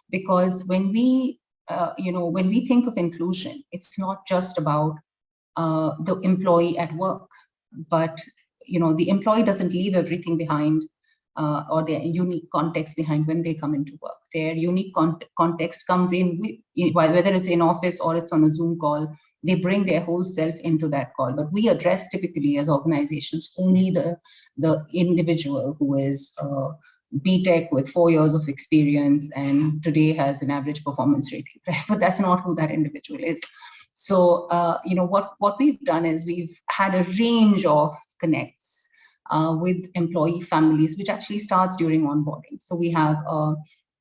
S4: because when we think of inclusion, it's not just about the employee at work, but the employee doesn't leave everything behind, or their unique context behind when they come into work. Their unique context comes in, whether it's in office or it's on a Zoom call, they bring their whole self into that call. But we address typically as organizations only the individual who is BTech with 4 years of experience and today has an average performance rating, right? But that's not who that individual is. So, what we've done is we've had a range of connects with employee families, which actually starts during onboarding. So we have,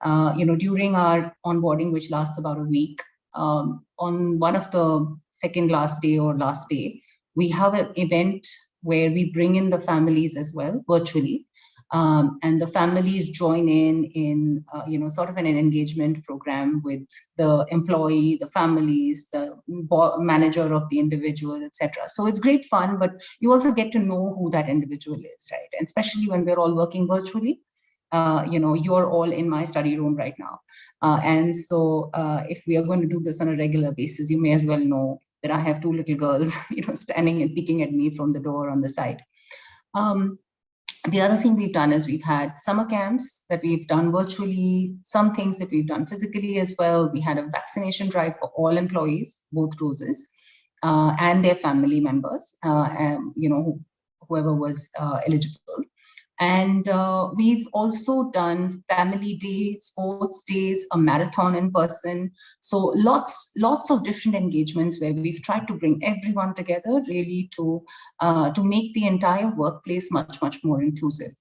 S4: during our onboarding, which lasts about a week, on one of the second last day or last day, we have an event where we bring in the families as well, virtually. And the families join in sort of an engagement program with the employee, the families, the manager of the individual, etc. So it's great fun, but you also get to know who that individual is, right? And especially when we're all working virtually, you're all in my study room right now. And so if we are going to do this on a regular basis, you may as well know that I have two little girls, standing and peeking at me from the door on the side. The other thing we've done is we've had summer camps that we've done virtually, some things that we've done physically as well. We had a vaccination drive for all employees, both doses, and their family members, whoever was eligible. And we've also done family days, sports days, a marathon in person. So lots of different engagements where we've tried to bring everyone together really to make the entire workplace much more inclusive.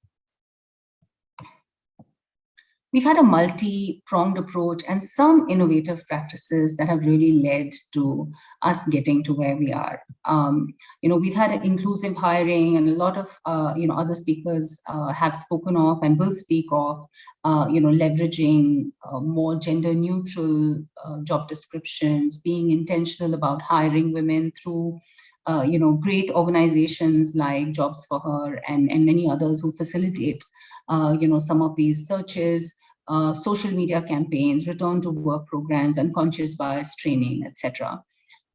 S4: We've had a multi-pronged approach and some innovative practices that have really led to us getting to where we are. We've had an inclusive hiring, and a lot of other speakers have spoken of and will speak of leveraging more gender-neutral job descriptions, being intentional about hiring women through great organizations like Jobs for Her and many others who facilitate some of these searches. Social media campaigns, return to work programs, unconscious bias training, etc.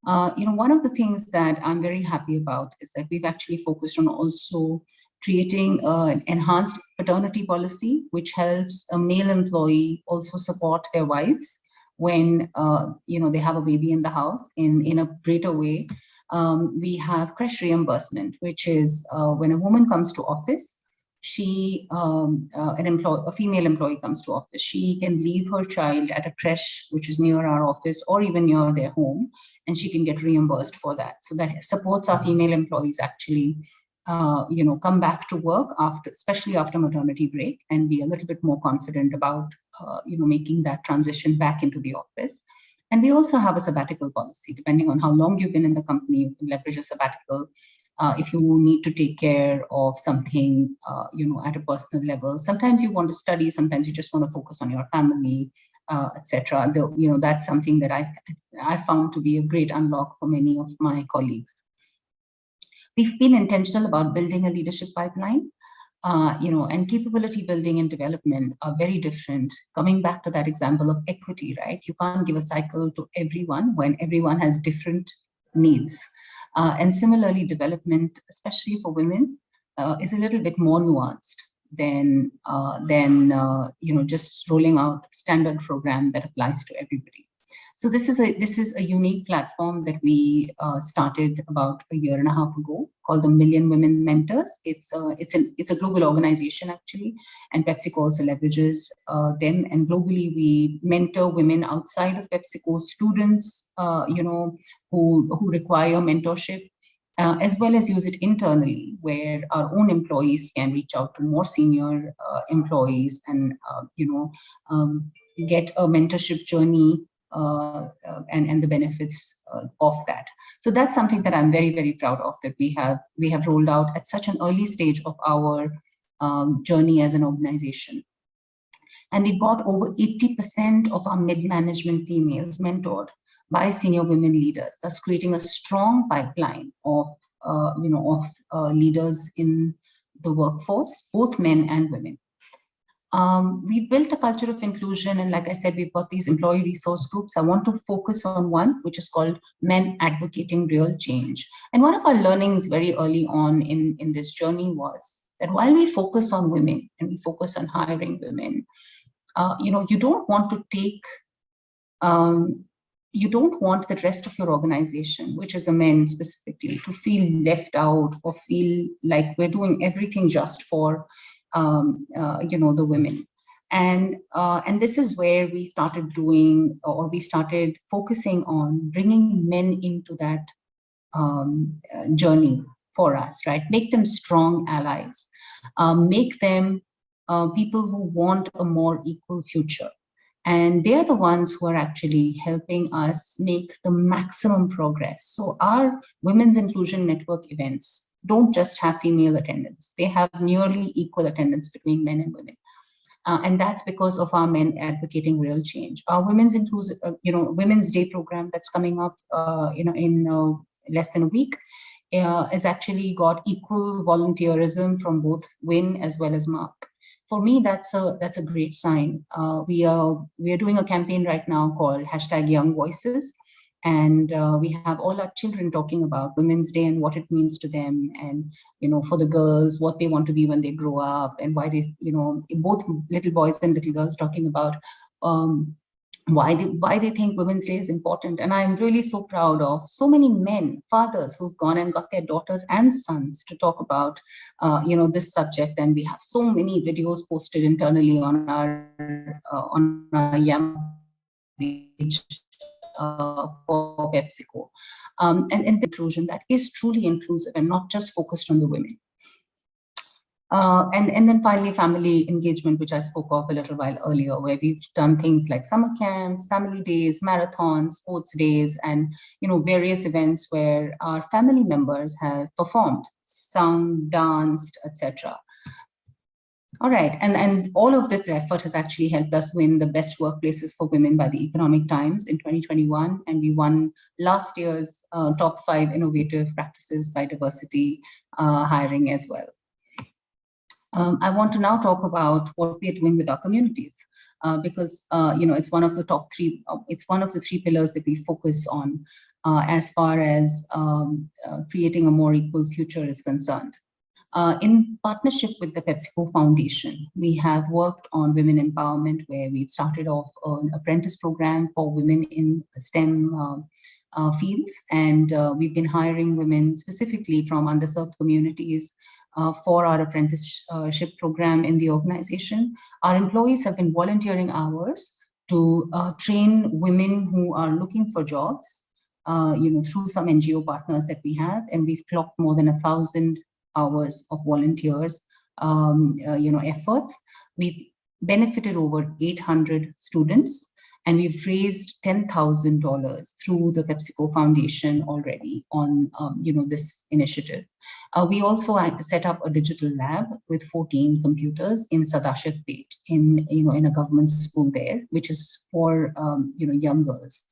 S4: One of the things that I'm very happy about is that we've actually focused on also creating an enhanced paternity policy, which helps a male employee also support their wives when they have a baby in the house in a greater way. We have creche reimbursement, which is when a woman comes to office, a female employee comes to office, she can leave her child at a creche which is near our office or even near their home, and she can get reimbursed for that. So that supports our female employees actually come back to work especially after maternity break, and be a little bit more confident about making that transition back into the office. And we also have a sabbatical policy. Depending on how long you've been in the company, you can leverage a sabbatical. If you need to take care of something, at a personal level. Sometimes you want to study, sometimes you just want to focus on your family, etc. That's something that I found to be a great unlock for many of my colleagues. We've been intentional about building a leadership pipeline, and capability building and development are very different. Coming back to that example of equity, right? You can't give a cycle to everyone when everyone has different needs. And similarly, development, especially for women, is a little bit more nuanced than just rolling out a standard program that applies to everybody. So this is a unique platform that we started about a year and a half ago, called the Million Women Mentors. It's a global organization actually, and PepsiCo also leverages them. And globally, we mentor women outside of PepsiCo, students who require mentorship, as well as use it internally, where our own employees can reach out to more senior employees and get a mentorship journey. And the benefits of that. So that's something that I'm very, very proud of, that we have rolled out at such an early stage of our journey as an organization. And we've got over 80% of our mid-management females mentored by senior women leaders, thus creating a strong pipeline of leaders in the workforce, both men and women. We've built a culture of inclusion, and like I said, we've got these employee resource groups. I want to focus on one, which is called Men Advocating Real Change. And one of our learnings very early on in this journey was that while we focus on women and we focus on hiring women, you don't want to take, you don't want the rest of your organization, which is the men specifically, to feel left out or feel like we're doing everything just for the women. And this is where we started doing, or we started focusing on bringing men into that journey for us, right? Make them strong allies, make them people who want a more equal future. And they're the ones who are actually helping us make the maximum progress. So our Women's Inclusion Network events don't just have female attendance. They have nearly equal attendance between men and women. And that's because of our Men Advocating Real Change. Our Women's Women's Day program that's coming up, in less than a week, has actually got equal volunteerism from both Win as well as Mark. for me, that's a great sign. We are doing a campaign right now called #YoungVoices, and we have all our children talking about Women's Day and what it means to them, and for the girls, what they want to be when they grow up, and why they, both little boys and little girls talking about why they think Women's Day is important. And I'm really so proud of so many men, fathers, who've gone and got their daughters and sons to talk about this subject. And we have so many videos posted internally on our Yammer page for PepsiCo, and the inclusion that is truly inclusive and not just focused on the women. And then finally, family engagement, which I spoke of a little while earlier, where we've done things like summer camps, family days, marathons, sports days, and various events where our family members have performed, sung, danced, etc. All right, and all of this effort has actually helped us win the Best Workplaces for Women by the Economic Times in 2021, and we won last year's top 5 innovative practices by DivHERsity Hiring as well. I want to now talk about what we are doing with our communities, because it's one of the top 3. It's one of the 3 pillars that we focus on as far as creating a more equal future is concerned. In partnership with the PepsiCo Foundation, we have worked on women empowerment, where we've started off an apprentice program for women in STEM fields, and we've been hiring women specifically from underserved communities for our apprenticeship program in the organization. Our employees have been volunteering hours to train women who are looking for jobs, through some NGO partners that we have, and we've clocked more than 1,000 hours of volunteers, efforts. We've benefited over 800 students, and we've raised $10,000 through the PepsiCo Foundation already on, this initiative. We also set up a digital lab with 14 computers in AccelHERate, in a government school there, which is for young girls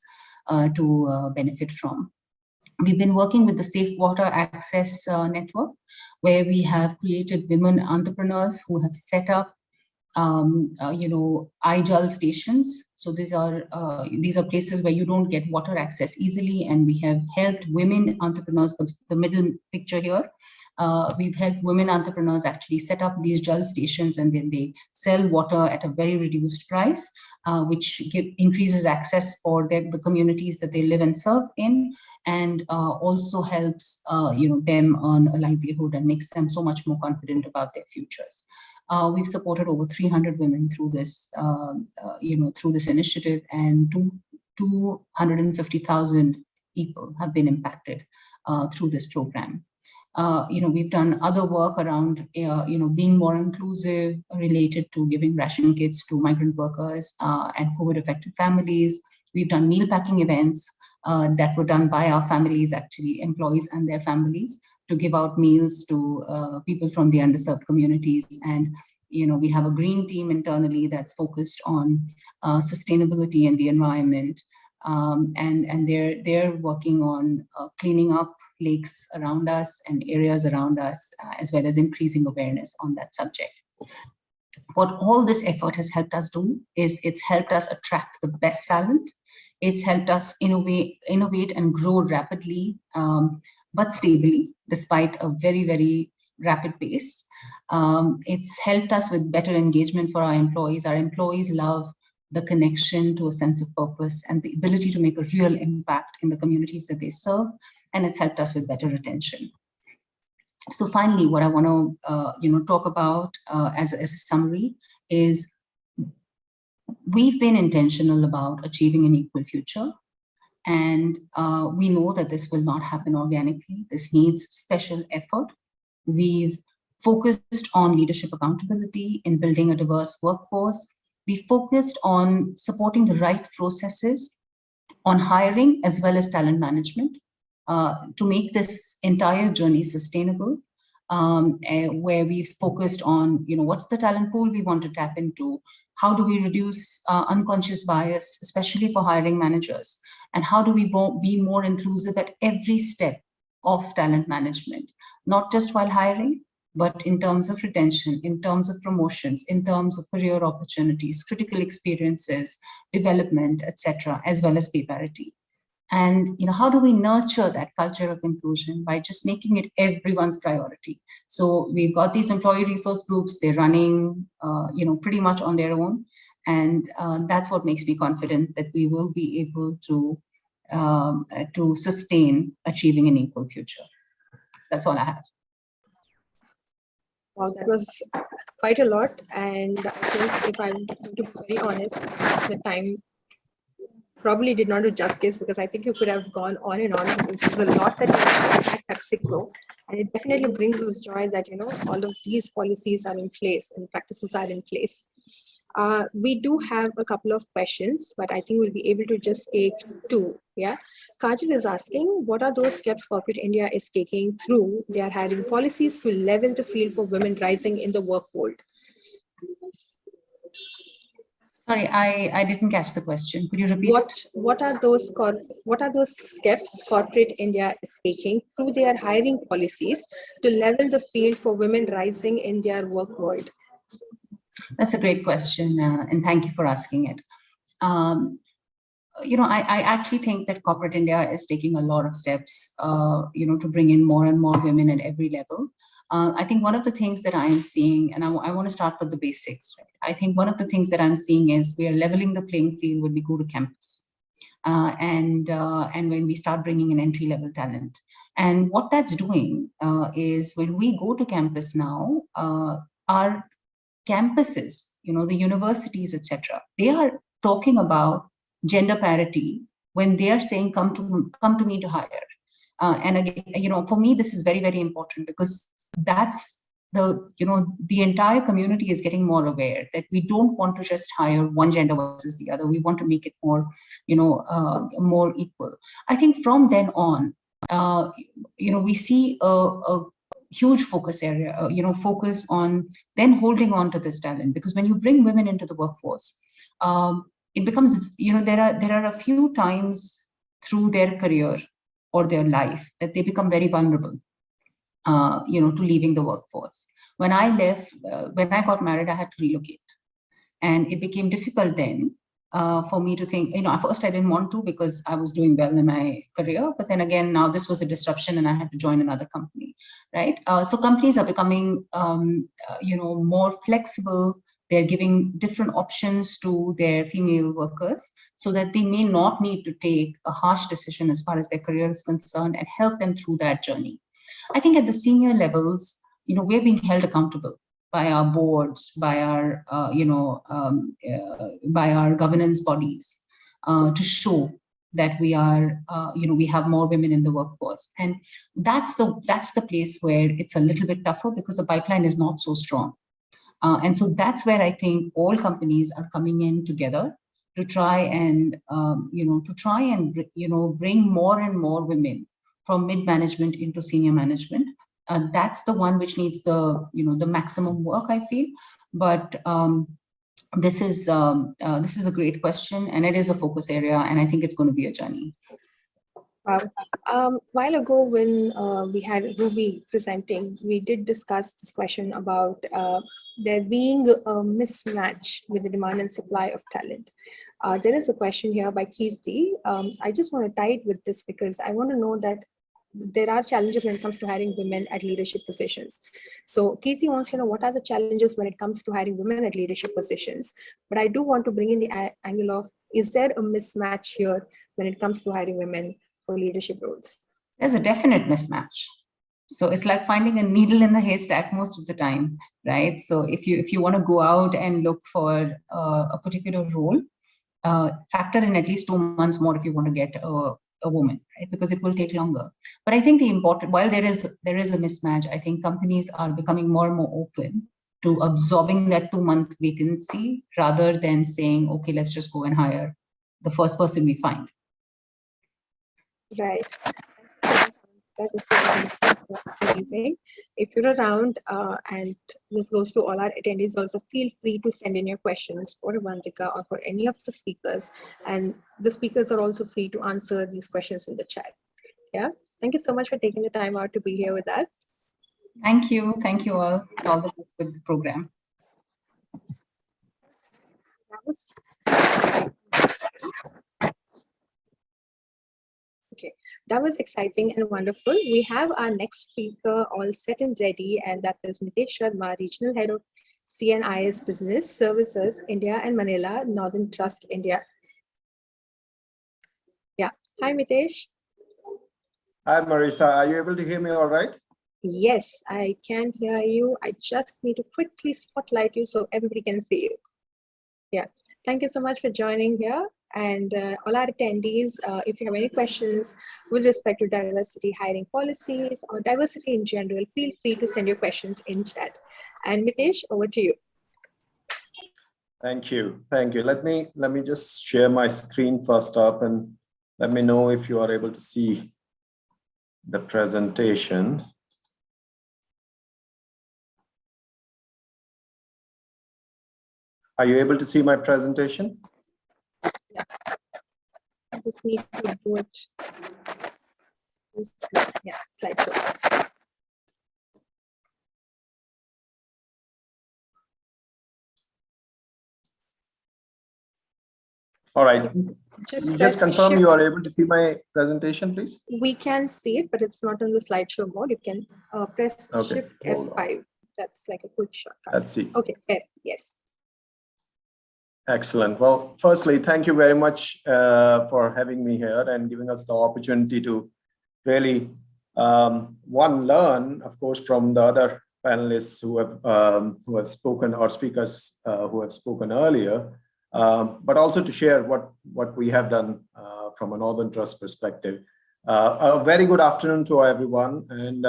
S4: to benefit from. We've been working with the Safe Water Access Network, where we have created women entrepreneurs who have set up iJal stations. So these are places where you don't get water access easily, and we have helped women entrepreneurs. The middle picture here, we've helped women entrepreneurs actually set up these Jal stations, and then they sell water at a very reduced price, which increases access for the communities that they live and serve in, and also helps them earn a livelihood and makes them so much more confident about their futures. We've supported over 300 women through this, through this initiative, and 250,000 people have been impacted through this program. We've done other work around, being more inclusive, related to giving ration kits to migrant workers and COVID-affected families. We've done meal packing events that were done by our families, actually, employees and their families, to give out meals to people from the underserved communities. And we have a green team internally that's focused on sustainability and the environment, and they're working on cleaning up lakes around us and areas around us, as well as increasing awareness on that subject. What all this effort has helped us do is it's helped us attract the best talent. It's helped us innovate and grow rapidly, but stably, despite a very, very rapid pace. It's helped us with better engagement for our employees. Our employees love the connection to a sense of purpose and the ability to make a real impact in the communities that they serve, and it's helped us with better retention. So finally, what I want to talk about as a summary is we've been intentional about achieving an equal future. And we know that this will not happen organically. This needs special effort. We've focused on leadership accountability in building a diverse workforce. We focused on supporting the right processes, on hiring as well as talent management, to make this entire journey sustainable, where we've focused on, what's the talent pool we want to tap into? How do we reduce unconscious bias, especially for hiring managers? And how do we be more inclusive at every step of talent management, not just while hiring, but in terms of retention, in terms of promotions, in terms of career opportunities, critical experiences, development, etc., as well as pay parity. And how do we nurture that culture of inclusion? By just making it everyone's priority. So we've got these employee resource groups, they're running pretty much on their own, and that's what makes me confident that we will be able to sustain achieving an equal future. That's all I have.
S2: Wow, that was quite a lot, and I think if I'm to be very honest, the time probably did not do justice, because I think you could have gone on and on. This is a lot that you have at PepsiCo, and it definitely brings us joy that all of these policies are in place and practices are in place. We do have a couple of questions, but I think we'll be able to just take two. Yeah, Kajal is asking, what are those steps corporate India is taking through their hiring policies to level the field for women rising in the work world?
S4: Sorry, I didn't catch the question. Could you repeat it?
S2: What are those steps corporate India is taking through their hiring policies to level the field for women rising in their work world?
S4: That's a great question, and thank you for asking it. I actually think that corporate India is taking a lot of steps, to bring in more and more women at every level. I think one of the things that I am seeing, and I want to start with the basics, right? I think one of the things that I'm seeing is we are leveling the playing field when we go to campus, and when we start bringing in entry-level talent. And what that's doing is when we go to campus now, our campuses, the universities, etc., they are talking about gender parity when they are saying, come to me to hire. And again, for me, this is very, very important, because that's the entire community is getting more aware that we don't want to just hire one gender versus the other. We want to make it more, more equal. I think from then on, we see a huge focus area, focus on then holding on to this talent, because when you bring women into the workforce, it becomes, there are a few times through their career or their life that they become very vulnerable, to leaving the workforce. When I left, when I got married, I had to relocate, and it became difficult then for me to think, at first I didn't want to, because I was doing well in my career, but then again, now this was a disruption and I had to join another company, right? So companies are becoming, more flexible. They're giving different options to their female workers so that they may not need to take a harsh decision as far as their career is concerned, and help them through that journey. I think at the senior levels, we're being held accountable by our boards, by our, by our governance bodies, to show that we are, we have more women in the workforce. And that's the place where it's a little bit tougher, because the pipeline is not so strong. And so that's where I think all companies are coming in together to try and, bring more and more women from mid-management into senior management. That's the one which needs the, the maximum work, I feel. But this is a great question, and it is a focus area, and I think it's going to be a journey.
S2: While ago, when we had Ruby presenting, we did discuss this question about there being a mismatch with the demand and supply of talent. There is a question here by Kirti. I just want to tie it with this, because I want to know that there are challenges when it comes to hiring women at leadership positions. So Kirti wants to know, what are the challenges when it comes to hiring women at leadership positions? But I do want to bring in the angle of, is there a mismatch here when it comes to hiring women for leadership roles?
S4: There's a definite mismatch. So it's like finding a needle in the haystack most of the time, right? So if you want to go out and look for a particular role, factor in at least 2 months more if you want to get a woman, right? Because it will take longer. But I think while there is a mismatch, I think companies are becoming more and more open to absorbing that 2-month vacancy, rather than saying, okay, let's just go and hire the first person we find.
S2: Right. That is amazing. If you're around, and this goes to all our attendees also, feel free to send in your questions for Avantika or for any of the speakers. And the speakers are also free to answer these questions in the chat. Yeah. Thank you so much for taking the time out to be here with us.
S4: Thank you. Thank you all. All the best with the program.
S2: That was okay. That was exciting and wonderful. We have our next speaker all set and ready, and that is Mitesh Sharma, Regional Head of C&IS Business Services, India and Manila, Northern Trust, India. Yeah. Hi, Mitesh.
S5: Hi, Marisa. Are you able to hear me all right?
S2: Yes, I can hear you. I just need to quickly spotlight you so everybody can see you. Yeah. Thank you so much for joining here. And all our attendees, if you have any questions with respect to diversity hiring policies or diversity in general, feel free to send your questions in chat. And Mitesh, over to you.
S5: Thank you. Thank you. Let me just share my screen first up and let me know if you are able to see the presentation. Are you able to see my presentation?
S2: Yeah. I just need to do it. Yeah, slideshow.
S5: All right. Just confirm
S2: shift.
S5: you are able to see my presentation, please.
S2: We can see it, but it's not on the slideshow mode. You can press Shift F5. That's like a quick shortcut.
S5: Let's see.
S2: Okay, there. Yes.
S5: Excellent. Well, firstly, thank you very much for having me here and giving us the opportunity to really, learn, of course, from the other panelists who have spoken, or speakers who have spoken earlier, but also to share what we have done from a Northern Trust perspective. A very good afternoon to everyone, and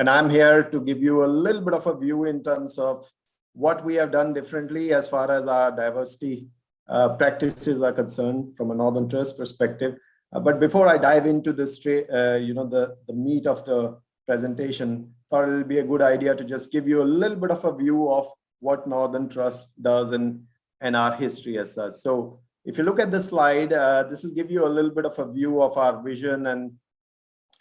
S5: I'm here to give you a little bit of a view in terms of what we have done differently as far as our diversity practices are concerned from a Northern Trust perspective. But before I dive into this, the meat of the presentation, I thought it would be a good idea to just give you a little bit of a view of what Northern Trust does and our history as such. So if you look at the slide, this will give you a little bit of a view of our vision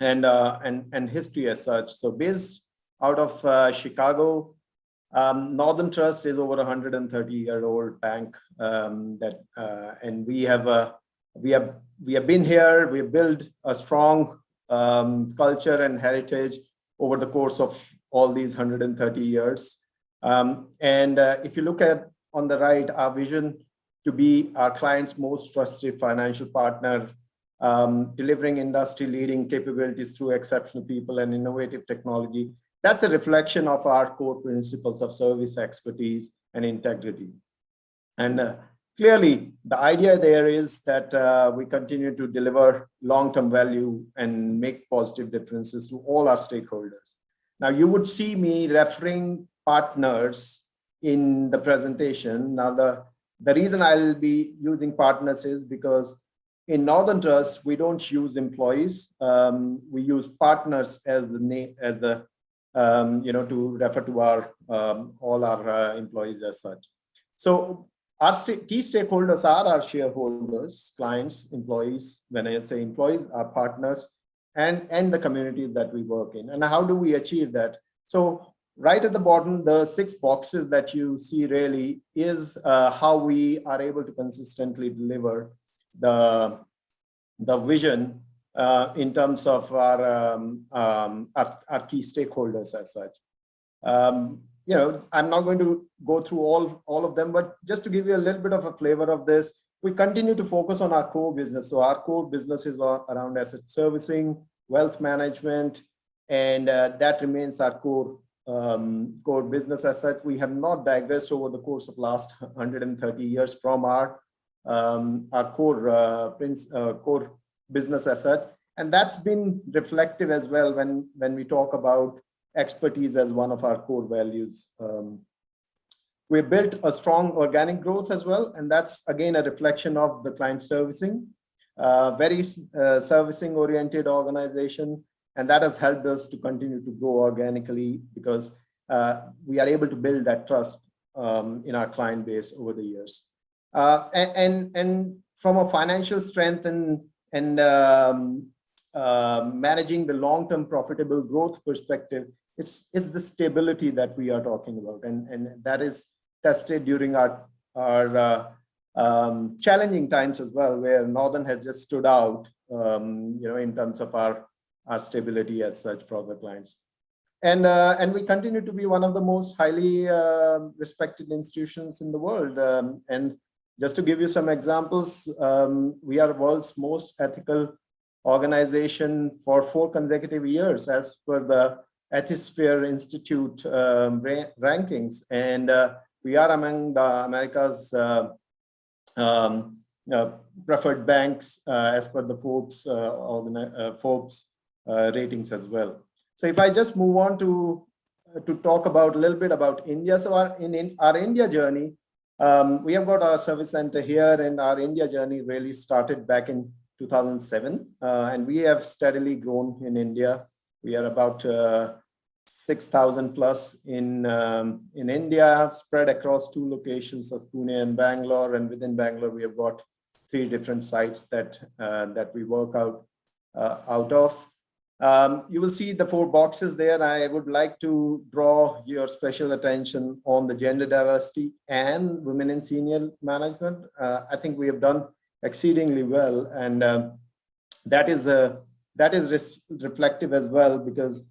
S5: and history as such. So based out of Chicago, Northern Trust is over 130-year-old bank, and we have been here. We have built a strong culture and heritage over the course of all these 130 years. If you look at on the right, our vision to be our clients' most trusted financial partner, delivering industry-leading capabilities through exceptional people and innovative technology. That's a reflection of our core principles of service, expertise, and integrity. And clearly, the idea there is that we continue to deliver long-term value and make positive differences to all our stakeholders. Now, you would see me referring partners in the presentation. Now, the reason I'll be using partners is because in Northern Trust, we don't use employees. We use partners as the name, as the to refer to our all our employees as such. So our key stakeholders are our shareholders, clients, employees. When I say employees, our partners, and the communities that we work in. And how do we achieve that? So right at the bottom, the 6 boxes that you see really is how we are able to consistently deliver the vision in terms of our key stakeholders as such. I'm not going to go through all of them, but just to give you a little bit of a flavor of this, we continue to focus on our core business. So our core business is around asset servicing, wealth management, and that remains our core business as such. We have not digressed over the course of last 130 years from our core business as such. And that's been reflective as well when we talk about expertise as one of our core values. We built a strong organic growth as well, and that's again a reflection of the client servicing, very servicing oriented organization, and that has helped us to continue to grow organically because we are able to build that trust in our client base over the years. And from a financial strength and managing the long-term profitable growth perspective, it's the stability that we are talking about, and that is tested during our challenging times as well, where Northern has just stood out, in terms of our stability as such for the clients. And we continue to be one of the most highly respected institutions in the world. And just to give you some examples, we are the world's most ethical organization for 4 consecutive years as per the Ethisphere Institute rankings. And we are among the America's preferred banks as per the Forbes ratings as well. So if I just move on to talk about a little bit about India. So in our India journey, we have got our service center here, and our India journey really started back in 2007, and we have steadily grown in India. We are about 6,000 plus in India, spread across 2 locations of Pune and Bangalore, and within Bangalore we have got 3 different sites that we work out of. You will see the 4 boxes there. I would like to draw your special attention on the gender diversity and women in senior management. I think we have done exceedingly well, and that is reflective as well, because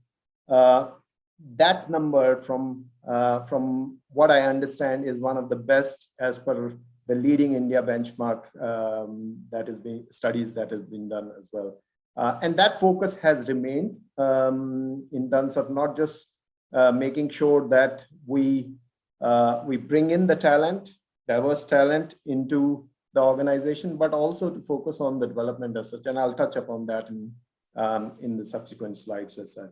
S5: that number, from what I understand, is one of the best as per the leading India benchmark studies that has been done as well. And that focus has remained in terms of not just making sure that we bring in the talent, diverse talent into the organization, but also to focus on the development as such. And I'll touch upon that in the subsequent slides as such.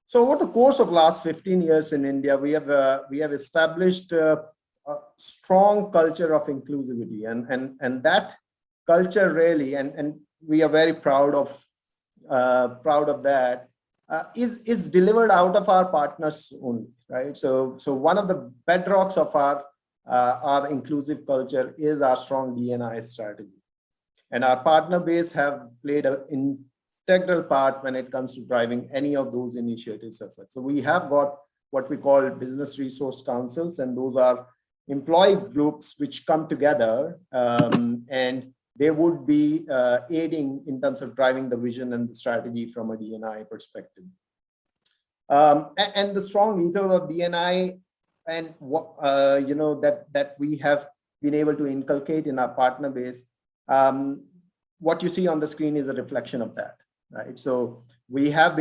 S5: So over the course of last 15 years in India, we have established a strong culture of inclusivity, and that culture really, and we are very proud of that, is delivered out of our partners only, right? So one of the bedrocks of our inclusive culture is our strong D&I strategy, and our partner base have played an integral part when it comes to driving any of those initiatives as such. So we have got what we call business resource councils, and those are employee groups which come together, and they would be aiding in terms of driving the vision and the strategy from a D&I perspective. And the strong ethos of D&I and what that we have been able to inculcate in our partner base. What you see on the screen is a reflection of that, right? So we have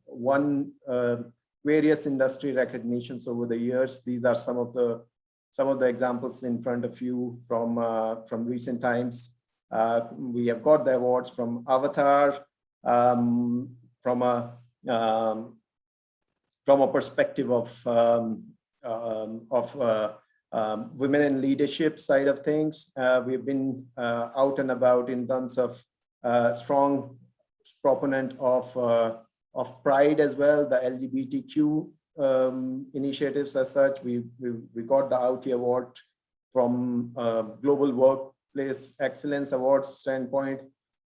S5: won various industry recognitions over the years. These are some of the examples in front of you from recent times. We have got the awards from Avatar, from a perspective of women in leadership side of things. We've been out and about in terms of strong proponent of pride as well, the LGBTQ initiatives as such. We got the Outie Award from Global Workplace Excellence Awards standpoint,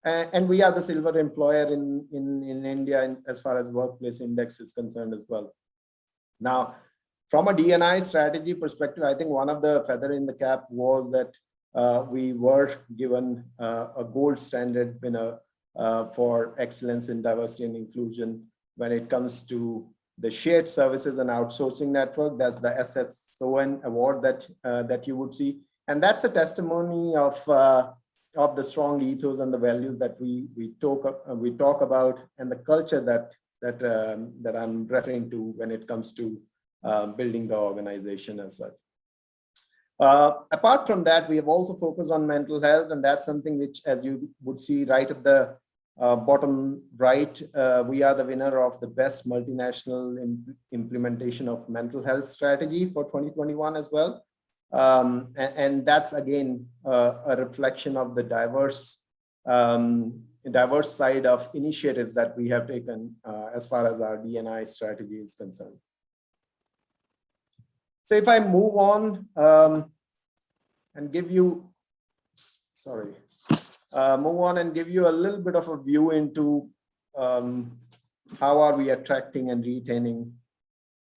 S5: and we are the silver employer in India as far as workplace index is concerned as well. Now, from a D&I strategy perspective, I think one of the feather in the cap was that we were given a gold standard winner for excellence in diversity and inclusion when it comes to the shared services and outsourcing network. That's the SSON award that you would see, and that's a testimony of the strong ethos and the values that we talk about, and the culture that I'm referring to when it comes to building the organization as such. Apart from that, we have also focused on mental health, and that's something which, as you would see right at the bottom right, we are the winner of the best multinational implementation of mental health strategy for 2021 as well. And that's again a reflection of the diverse side of initiatives that we have taken as far as our D&I strategy is concerned. So if I move on and give you, move on and give you a little bit of a view into how are we attracting and retaining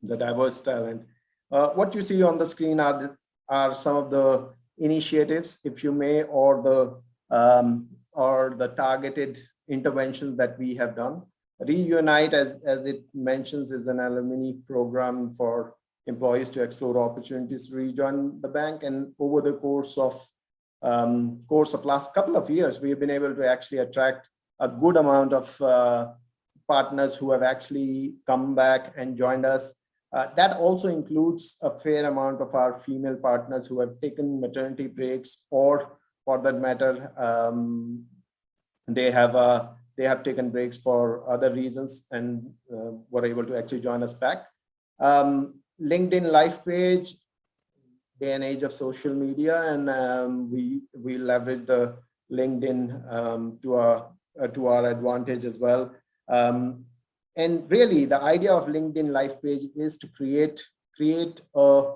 S5: the diverse talent. What you see on the screen are some of the initiatives, if you may, or the targeted interventions that we have done. Reunite, as it mentions, is an alumni program for employees to explore opportunities to rejoin the bank. And over the course of last couple of years, we have been able to actually attract a good amount of partners who have actually come back and joined us. That also includes a fair amount of our female partners who have taken maternity breaks, or for that matter, they have taken breaks for other reasons and were able to actually join us back. LinkedIn live page, day and age of social media, and we leverage the LinkedIn to our advantage as well. And really, the idea of LinkedIn live page is to create a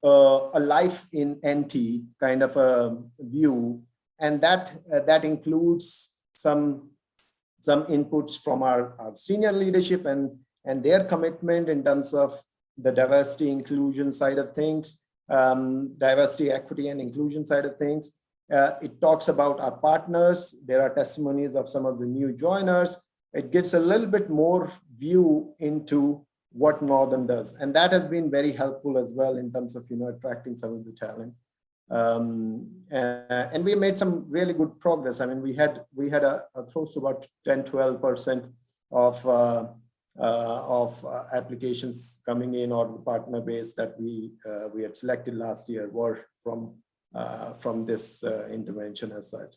S5: life in NT kind of a view, and that includes some inputs from our senior leadership and their commitment in terms of the diversity inclusion side of things, diversity, equity, and inclusion side of things. It talks about our partners. There are testimonies of some of the new joiners. It gives a little bit more view into what Northern does, and that has been very helpful as well in terms of attracting some of the talent. And we made some really good progress. I mean, we had a close to about 10-12% of applications coming in, or the partner base that we had selected last year were from this intervention as such.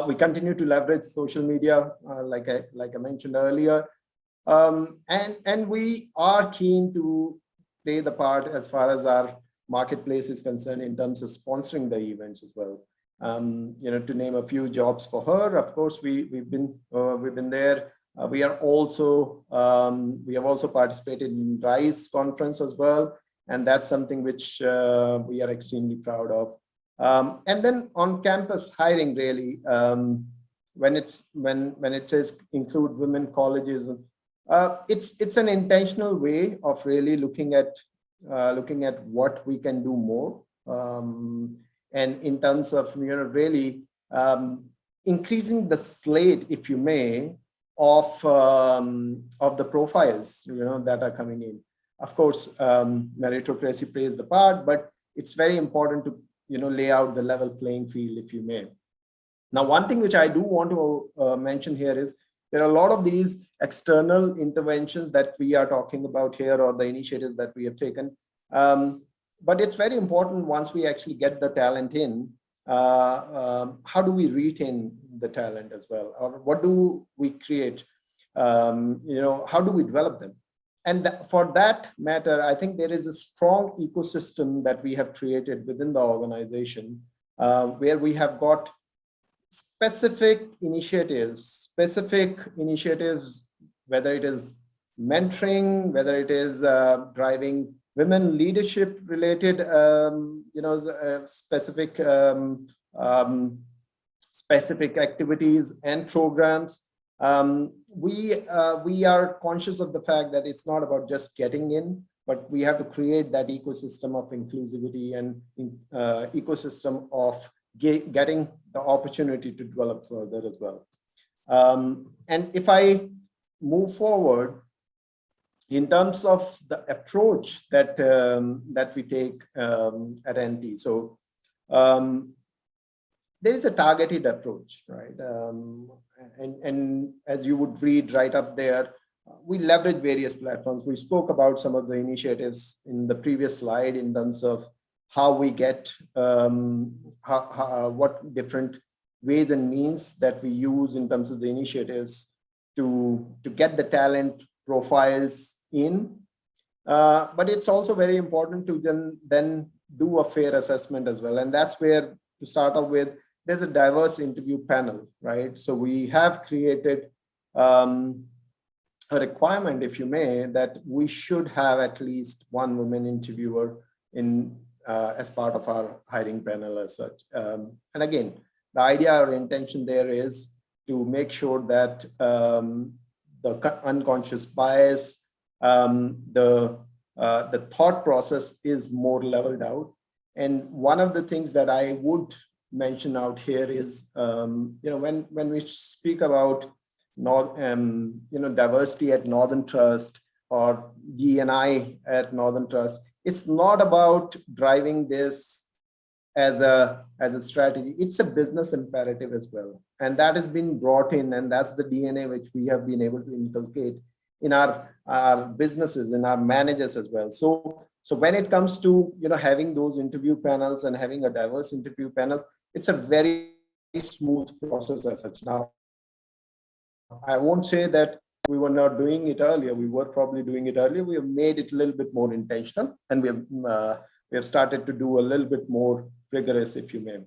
S5: We continue to leverage social media, like I mentioned earlier, and we are keen to play the part as far as our marketplace is concerned in terms of sponsoring the events as well. To name a few jobs for her, of course, we've been there. We have also participated in RISE conference as well, and that's something which we are extremely proud of. And then on campus hiring, really, when it says include women colleges, it's an intentional way of really looking at what we can do more, and in terms of really increasing the slate, if you may, of the profiles that are coming in. Of course, meritocracy plays the part, but it's very important to lay out the level playing field, if you may. Now, one thing which I do want to mention here is there are a lot of these external interventions that we are talking about here, or the initiatives that we have taken. But it's very important, once we actually get the talent in, how do we retain the talent as well? Or what do we create? How do we develop them? And for that matter, I think there is a strong ecosystem that we have created within the organization, where we have got specific initiatives, whether it is mentoring, whether it is driving women leadership related, specific activities and programs. We are conscious of the fact that it's not about just getting in, but we have to create that ecosystem of inclusivity and ecosystem of getting the opportunity to develop further as well. And if I move forward in terms of the approach that we take at NT, so there is a targeted approach, right? And as you would read right up there, we leverage various platforms. We spoke about some of the initiatives in the previous slide in terms of how we get, what different ways and means that we use in terms of the initiatives to get the talent profiles in. But it's also very important to then do a fair assessment as well. And that's where, to start off with, there's a diverse interview panel, right? So we have created a requirement, if you may, that we should have at least one woman interviewer in as part of our hiring panel as such. And again, the idea or intention there is to make sure that the unconscious bias, the thought process is more leveled out. And one of the things that I would mention out here is, when we speak about diversity at Northern Trust or D&I at Northern Trust, it's not about driving this as a strategy. It's a business imperative as well, and that has been brought in, and that's the DNA which we have been able to inculcate in our businesses, in our managers as well. So when it comes to having those interview panels and having a diverse interview panels, it's a very smooth process as such. Now, I won't say that we were not doing it earlier. We were probably doing it earlier. We have made it a little bit more intentional, and we have started to do a little bit more rigorous, if you may.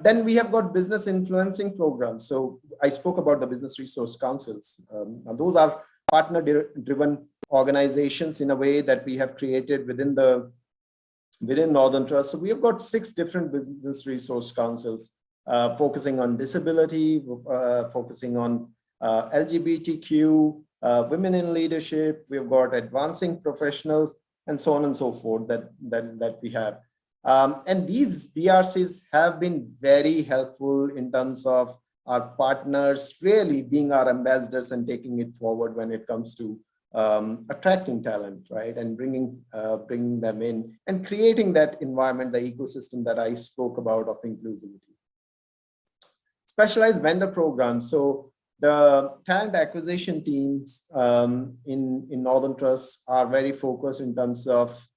S5: Then we have got business influencing programs. So I spoke about the business resource councils. Those are partner-driven organizations in a way that we have created within Northern Trust. So we have got 6 different business resource councils focusing on disability, focusing on LGBTQ, women in leadership. We've got advancing professionals, and so on and so forth that we have. And these BRCs have been very helpful in terms of our partners really being our ambassadors and taking it forward when it comes to attracting talent, right, and bringing them in and creating that environment, the ecosystem that I spoke about of inclusivity. Specialized vendor programs. So the talent acquisition teams in Northern Trust are very focused in terms of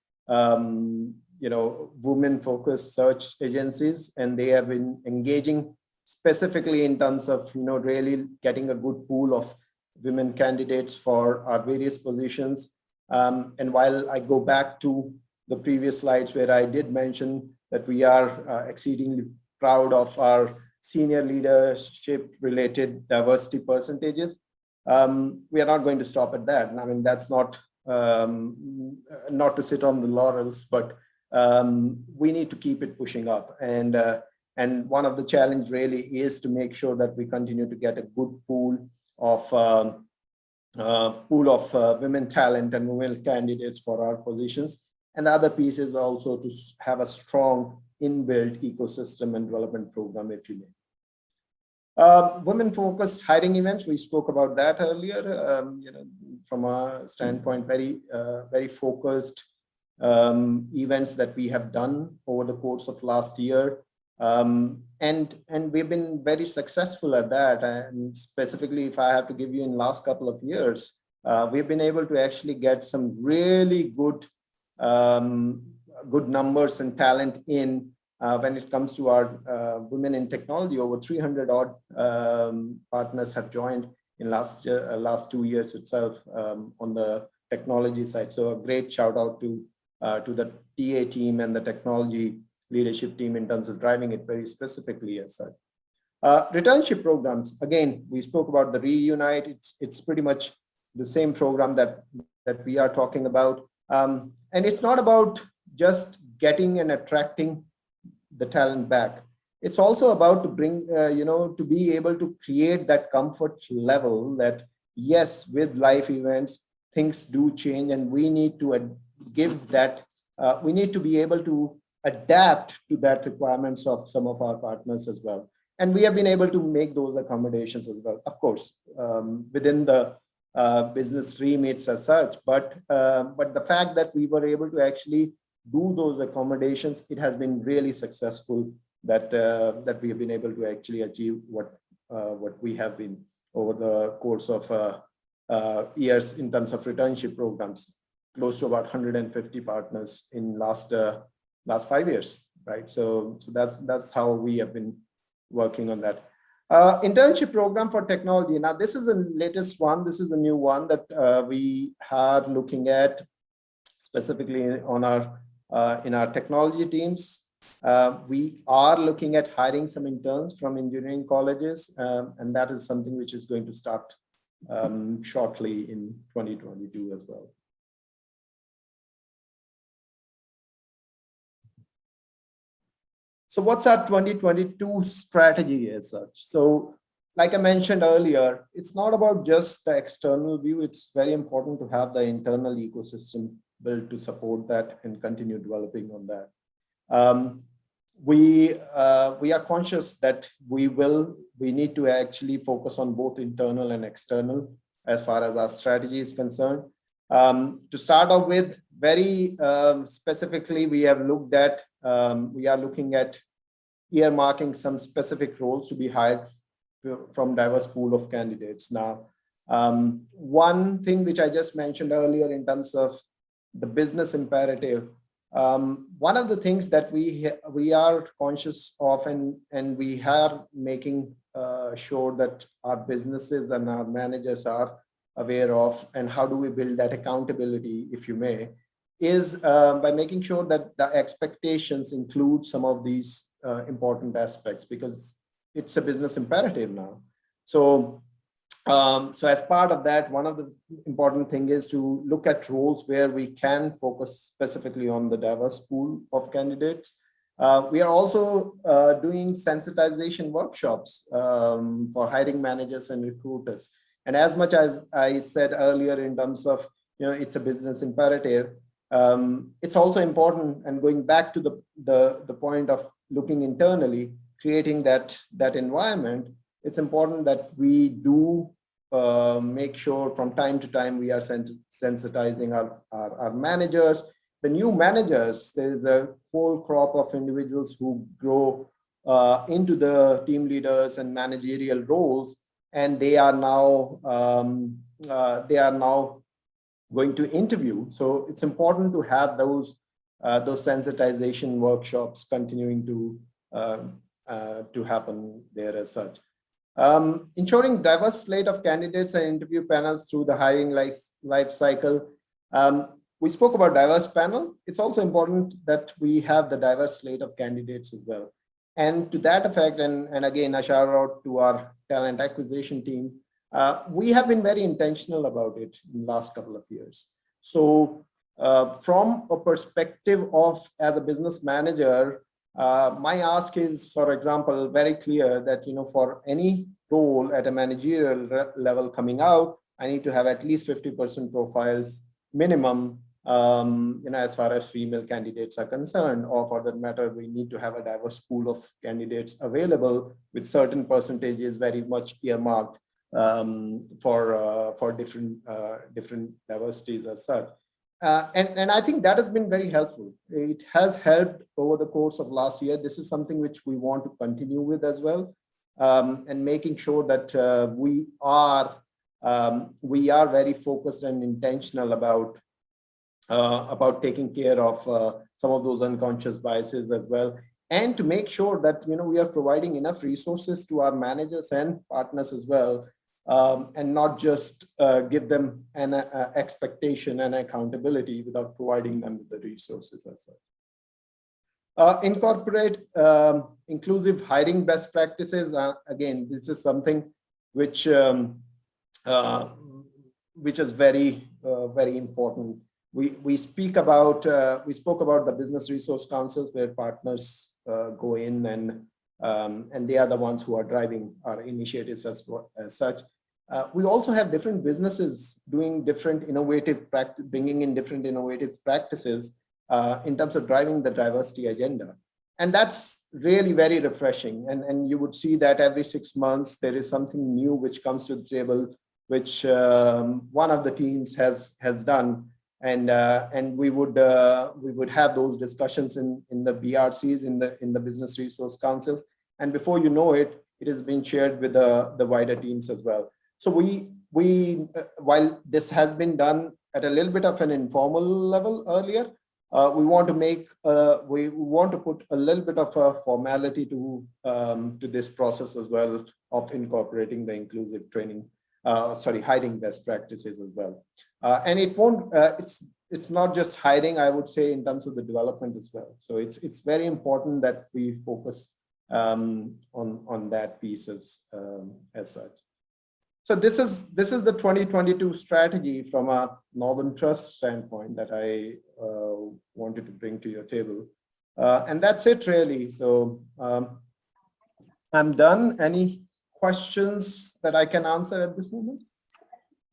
S5: women-focused search agencies, and they have been engaging specifically in terms of really getting a good pool of women candidates for our various positions. And while I go back to the previous slides where I did mention that we are exceedingly proud of our senior leadership related diversity percentages, we are not going to stop at that. And I mean, that's not to sit on the laurels, but we need to keep it pushing up. And one of the challenge really is to make sure that we continue to get a good pool of women talent and women candidates for our positions. And the other piece is also to have a strong inbuilt ecosystem and development program, if you may. Women-focused hiring events, we spoke about that earlier. From a standpoint, very focused events that we have done over the course of last year. And we've been very successful at that. And specifically, if I have to give you in last couple of years, we've been able to actually get some really good numbers and talent in when it comes to our women in technology. Over 300 odd partners have joined in last 2 years itself on the technology side. So a great shout out to the TA team and the technology leadership team in terms of driving it very specifically as such. Returnship programs, again, we spoke about the Reunite. It's pretty much the same program that we are talking about. And it's not about just getting and attracting the talent back. It's also about to bring, to be able to create that comfort level that, yes, with life events, things do change, and we need to give that, we need to be able to adapt to that requirements of some of our partners as well. And we have been able to make those accommodations as well, of course, within the business remits as such. But the fact that we were able to actually do those accommodations, it has been really successful that we have been able to actually achieve what we have been over the course of years in terms of returnship programs, close to about 150 partners in last 5 years, right? So that's how we have been working on that. Internship program for technology. Now, this is the latest one. This is the new one that we are looking at specifically on our in our technology teams. We are looking at hiring some interns from engineering colleges, and that is something which is going to start shortly in 2022 as well. So what's our 2022 strategy as such? So like I mentioned earlier, it's not about just the external view. It's very important to have the internal ecosystem built to support that and continue developing on that. We are conscious that we need to actually focus on both internal and external as far as our strategy is concerned. To start off with, very specifically, we are looking at earmarking some specific roles to be hired from diverse pool of candidates. Now, one thing which I just mentioned earlier in terms of the business imperative, one of the things that we are conscious of and we are making sure that our businesses and our managers are aware of, and how do we build that accountability, if you may, is by making sure that the expectations include some of these important aspects, because it's a business imperative now. So as part of that, one of the important thing is to look at roles where we can focus specifically on the diverse pool of candidates. We are also doing sensitization workshops for hiring managers and recruiters. And as much as I said earlier in terms of, it's a business imperative, it's also important, and going back to the point of looking internally, creating that environment, it's important that we do make sure from time to time we are sensitizing our managers. The new managers, there's a whole crop of individuals who grow into the team leaders and managerial roles, and they are now going to interview. So it's important to have those sensitization workshops continuing to happen there as such. Ensuring diverse slate of candidates and interview panels through the hiring life cycle. We spoke about diverse panel. It's also important that we have the diverse slate of candidates as well. And to that effect, and again, a shout out to our talent acquisition team, we have been very intentional about it in the last couple of years. So from a perspective of, as a business manager, my ask is, for example, very clear that, for any role at a managerial level coming out, I need to have at least 50% profiles minimum, as far as female candidates are concerned, or for that matter, we need to have a diverse pool of candidates available with certain percentages very much earmarked for different diversities as such. And I think that has been very helpful. It has helped over the course of last year. This is something which we want to continue with as well, and making sure that we are very focused and intentional about taking care of some of those unconscious biases as well, and to make sure that we are providing enough resources to our managers and partners as well, and not just give them an expectation and accountability without providing them with the resources as such. Incorporate inclusive hiring best practices. Again, this is something which is very important. We spoke about the business resource councils, where partners go in and they are the ones who are driving our initiatives as such. We also have different businesses doing different innovative practice, bringing in different innovative practices in terms of driving the diversity agenda. And that's really very refreshing. And you would see that every 6 months, there is something new which comes to the table, which one of the teams has done. And we would have those discussions in the BRCs, in the business resource councils, and before you know it, it has been shared with the wider teams as well. So we while this has been done at a little bit of an informal level earlier, we want to put a little bit of a formality to this process as well, of incorporating the inclusive training, hiring best practices as well. And it won't, it's not just hiring, I would say, in terms of the development as well. So it's very important that we focus on that piece as such. So this is the 2022 strategy from a Northern Trust standpoint that I wanted to bring to your table. And that's it really. So I'm done. Any questions that I can answer at this moment?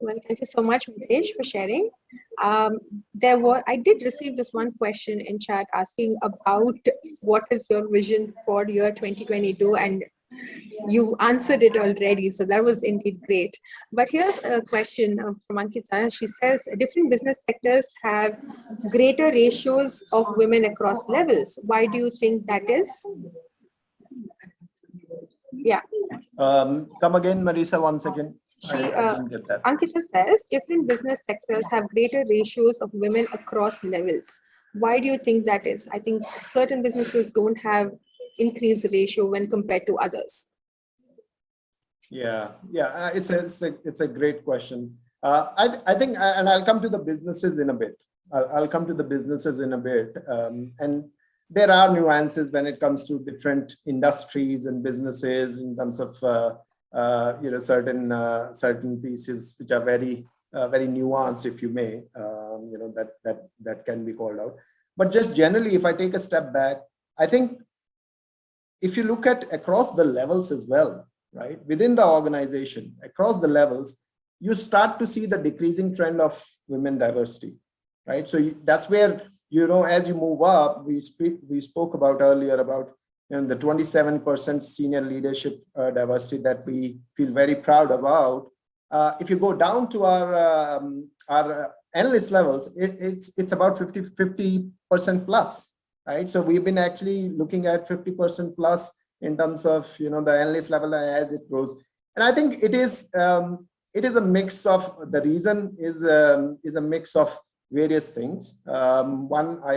S2: Well, thank you so much, Mitesh, for sharing. I did receive this one question in chat asking about what is your vision for year 2022, and you answered it already, so that was indeed great. But here's a question from Ankita. She says different business sectors have greater ratios of women across levels. Why do you think that is? Yeah.
S5: Come again, Marisa, once again. I didn't get that.
S2: Ankita says different business sectors have greater ratios of women across levels. Why do you think that is? I think certain businesses don't have increased ratio when compared to others.
S5: Yeah, it's a great question. I think, and I'll come to the businesses in a bit. I'll come to the businesses in a bit. And there are nuances when it comes to different industries and businesses in terms of certain pieces which are very nuanced, if you may, that can be called out. But just generally, if I take a step back, I think if you look at across the levels as well, right, within the organization, across the levels, you start to see the decreasing trend of women diversity, right? So that's where, as you move up, we spoke about earlier about the 27% senior leadership diversity that we feel very proud about. If you go down to our analyst levels, it's about 50% plus, right? So we've been actually looking at 50% plus in terms of the analyst level as it grows. And I think it is a mix of, the reason is a mix of various things. One, I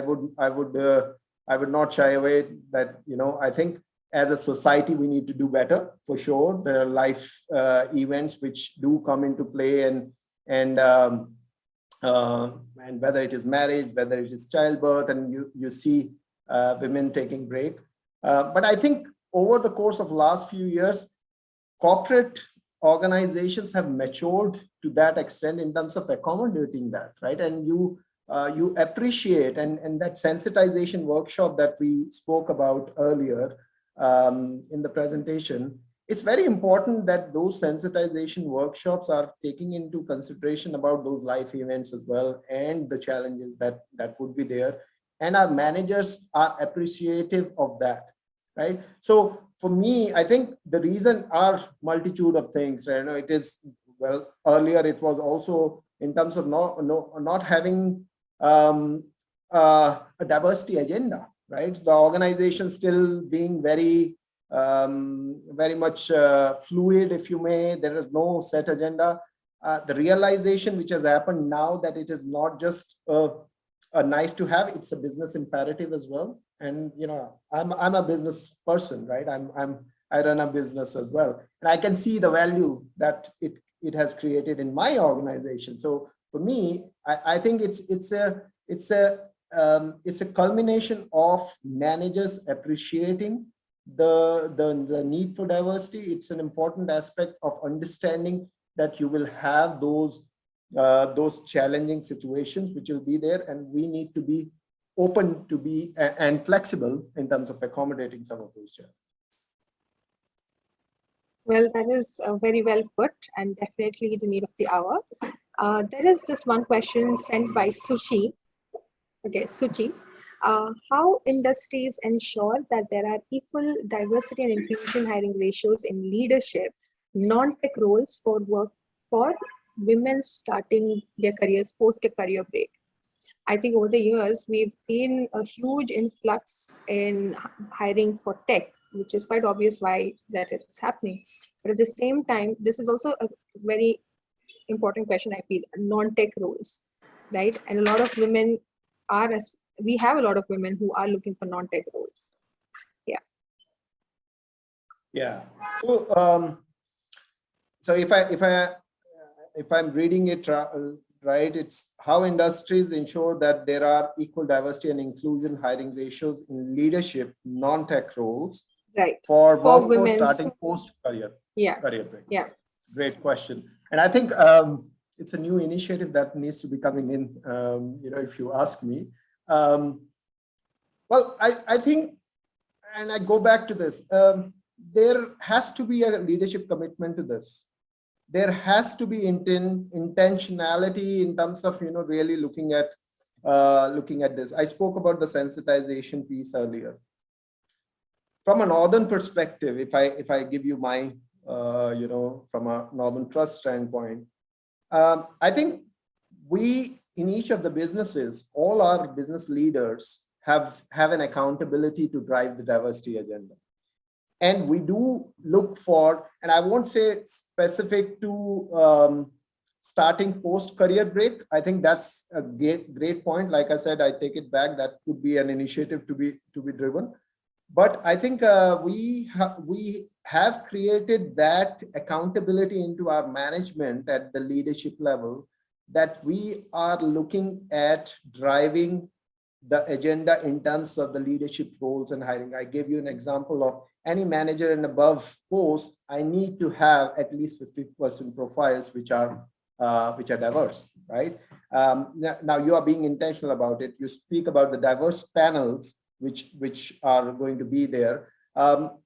S5: would not shy away that I think as a society we need to do better for sure. There are life events which do come into play, and whether it is marriage, whether it is childbirth, and you see women taking break. But I think over the course of last few years, corporate organizations have matured to that extent in terms of accommodating that, right? And you appreciate, and that sensitization workshop that we spoke about earlier in the presentation, it's very important that those sensitization workshops are taking into consideration about those life events as well, and the challenges that would be there, and our managers are appreciative of that, right? So for me, I think the reason are multitude of things, right? It is, well, earlier it was also in terms of not having a diversity agenda, right? The organization still being very much fluid, if you may. There is no set agenda. The realization which has happened now that it is not just a nice to have, it's a business imperative as well. And I'm a business person, right? I run a business as well, and I can see the value that it has created in my organization. So for me, I think it's a culmination of managers appreciating the need for diversity. It's an important aspect of understanding that you will have those challenging situations which will be there, and we need to be open to be and flexible in terms of accommodating some of those challenges.
S2: Well, that is very well put, and definitely the need of the hour. There is this one question sent by Suchi. Okay, Suchi. How industries ensure that there are equal diversity and inclusion hiring ratios in leadership, non-tech roles for women starting their careers post a career break? I think over the years, we've seen a huge influx in hiring for tech, which is quite obvious why that is happening. But at the same time, this is also a very important question, I feel, non-tech roles, right? And a lot of women we have a lot of women who are looking for non-tech roles. Yeah.
S5: Yeah. So if I'm reading it right, it's how industries ensure that there are equal diversity and inclusion hiring ratios in leadership, non-tech roles,
S2: right,
S5: for workforce starting post-career career break.
S2: Yeah.
S5: Great question. And I think it's a new initiative that needs to be coming in, if you ask me. Well, I think, and I go back to this, there has to be a leadership commitment to this. There has to be intentionality in terms of, really looking at this. I spoke about the sensitization piece earlier. From a northern perspective, if I give you my, from a Northern Trust standpoint, I think we, in each of the businesses, all our business leaders have an accountability to drive the diversity agenda. And we do look for, and I won't say specific to starting post-career break. I think that's a great point. Like I said, I take it back. That could be an initiative to be driven. But I think we have created that accountability into our management at the leadership level, that we are looking at driving the agenda in terms of the leadership roles and hiring. I gave you an example of any manager and above post. I need to have at least 50% profiles which are diverse, right? Now you are being intentional about it. You speak about the diverse panels which are going to be there,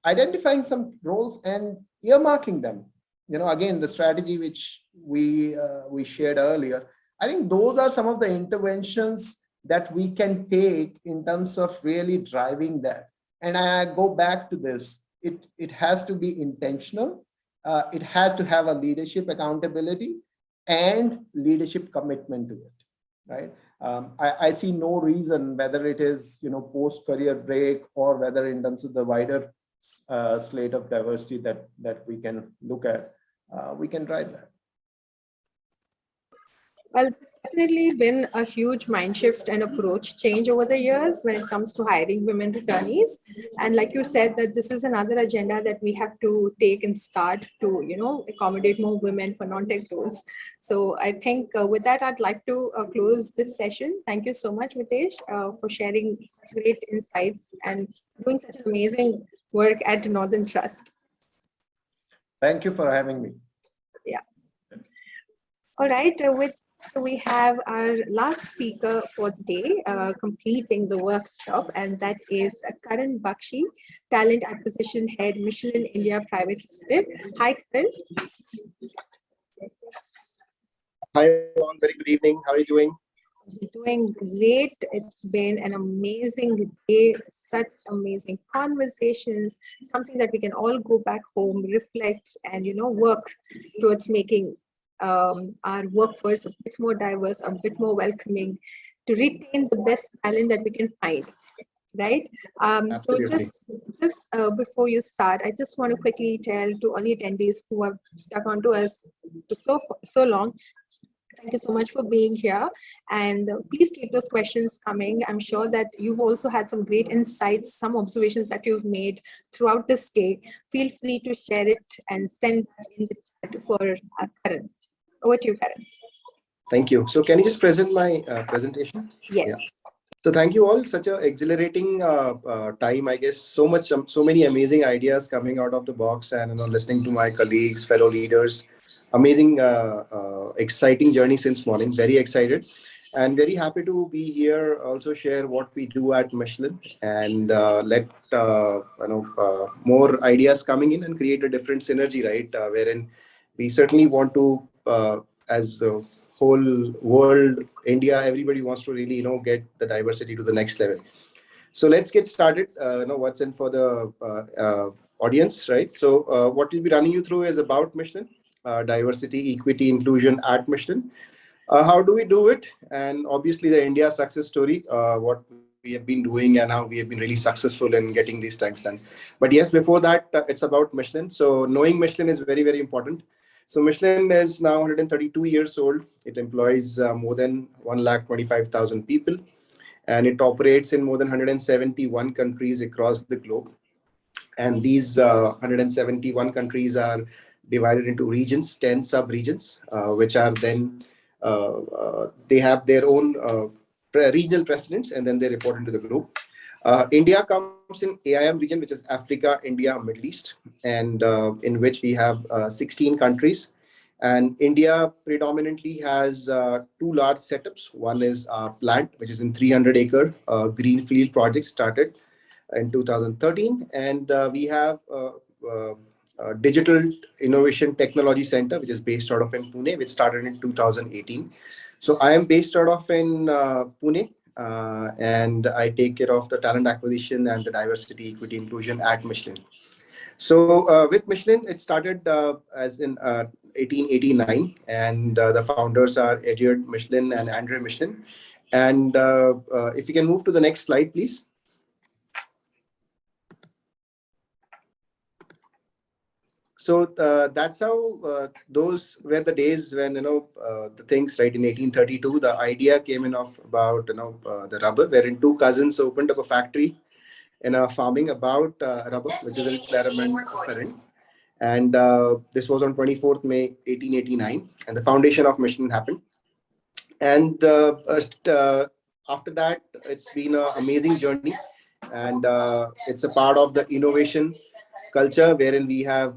S5: identifying some roles and earmarking them. Again, the strategy which we shared earlier. I think those are some of the interventions that we can take in terms of really driving that. And I go back to this. It has to be intentional. It has to have a leadership accountability and leadership commitment to it, right? I see no reason, whether it is post-career break or whether in terms of the wider slate of diversity that we can look at, we can drive that.
S2: Well, it's definitely been a huge mind shift and approach change over the years when it comes to hiring women returnees. And like you said, that this is another agenda that we have to take and start to, accommodate more women for non-tech roles. So I think with that, I'd like to close this session. Thank you so much, Mitesh, for sharing great insights and doing such amazing work at Northern Trust.
S5: Thank you for having me.
S2: Yeah. All right. We have our last speaker for the day, completing the workshop, and that is Karan Bakshi, Talent Acquisition Head, Michelin India Private Limited. Hi, Karan.
S6: Hi, all. Very good evening. How are you doing?
S2: Doing great. It's been an amazing day, such amazing conversations, something that we can all go back home, reflect, and work towards making our workforce a bit more diverse, a bit more welcoming, to retain the best talent that we can find, right? So just before you start, I just want to quickly tell to all the attendees who have stuck onto us for so long, thank you so much for being here, and please keep those questions coming. I'm sure that you've also had some great insights, some observations that you've made throughout this day. Feel free to share it and send that in the chat for Karan. Over to you, Karan.
S6: Thank you. So can you just present my presentation?
S2: Yes.
S6: Yeah. So thank you all. Such an exhilarating time, I guess. So many amazing ideas coming out of the box, and listening to my colleagues, fellow leaders. Amazing, exciting journey since morning. Very excited, and very happy to be here. Also share what we do at Michelin, and let more ideas coming in and create a different synergy, right? Wherein we certainly want to, as the whole world, India, everybody wants to really, get the diversity to the next level. So let's get started. What's in for the audience, right? So what we'll be running you through is about Michelin, diversity, equity, inclusion at Michelin. How do we do it? And obviously the India success story, what we have been doing and how we have been really successful in getting these things done. But yes, before that, it's about Michelin. So knowing Michelin is very, very important. So Michelin is now 132 years old. It employs more than 125,000 people, and it operates in more than 171 countries across the globe. And these 171 countries are divided into regions, 10 sub-regions, which are then, they have their own regional presidents, and then they report into the group. India comes in AIM region, which is Africa, India, Middle East, and in which we have 16 countries. And India predominantly has two large setups. One is our plant, which is in 300-acre greenfield project started in 2013. And we have a digital innovation technology center, which is based out of in Pune, which started in 2018. So I am based out of in Pune, and I take care of the talent acquisition and the diversity, equity, inclusion at Michelin. So with Michelin, it started as in 1889, and the founders are Edward Michelin and Andre Michelin. And if you can move to the next slide, please. So that's how those were the days when the things, right, in 1832 the idea came in of about the rubber, wherein two cousins opened up a factory in a farming about rubber, which is a requirement of. And this was on 24th May 1889, and the foundation of Michelin happened. And after that, it's been an amazing journey, and it's a part of the innovation culture wherein we have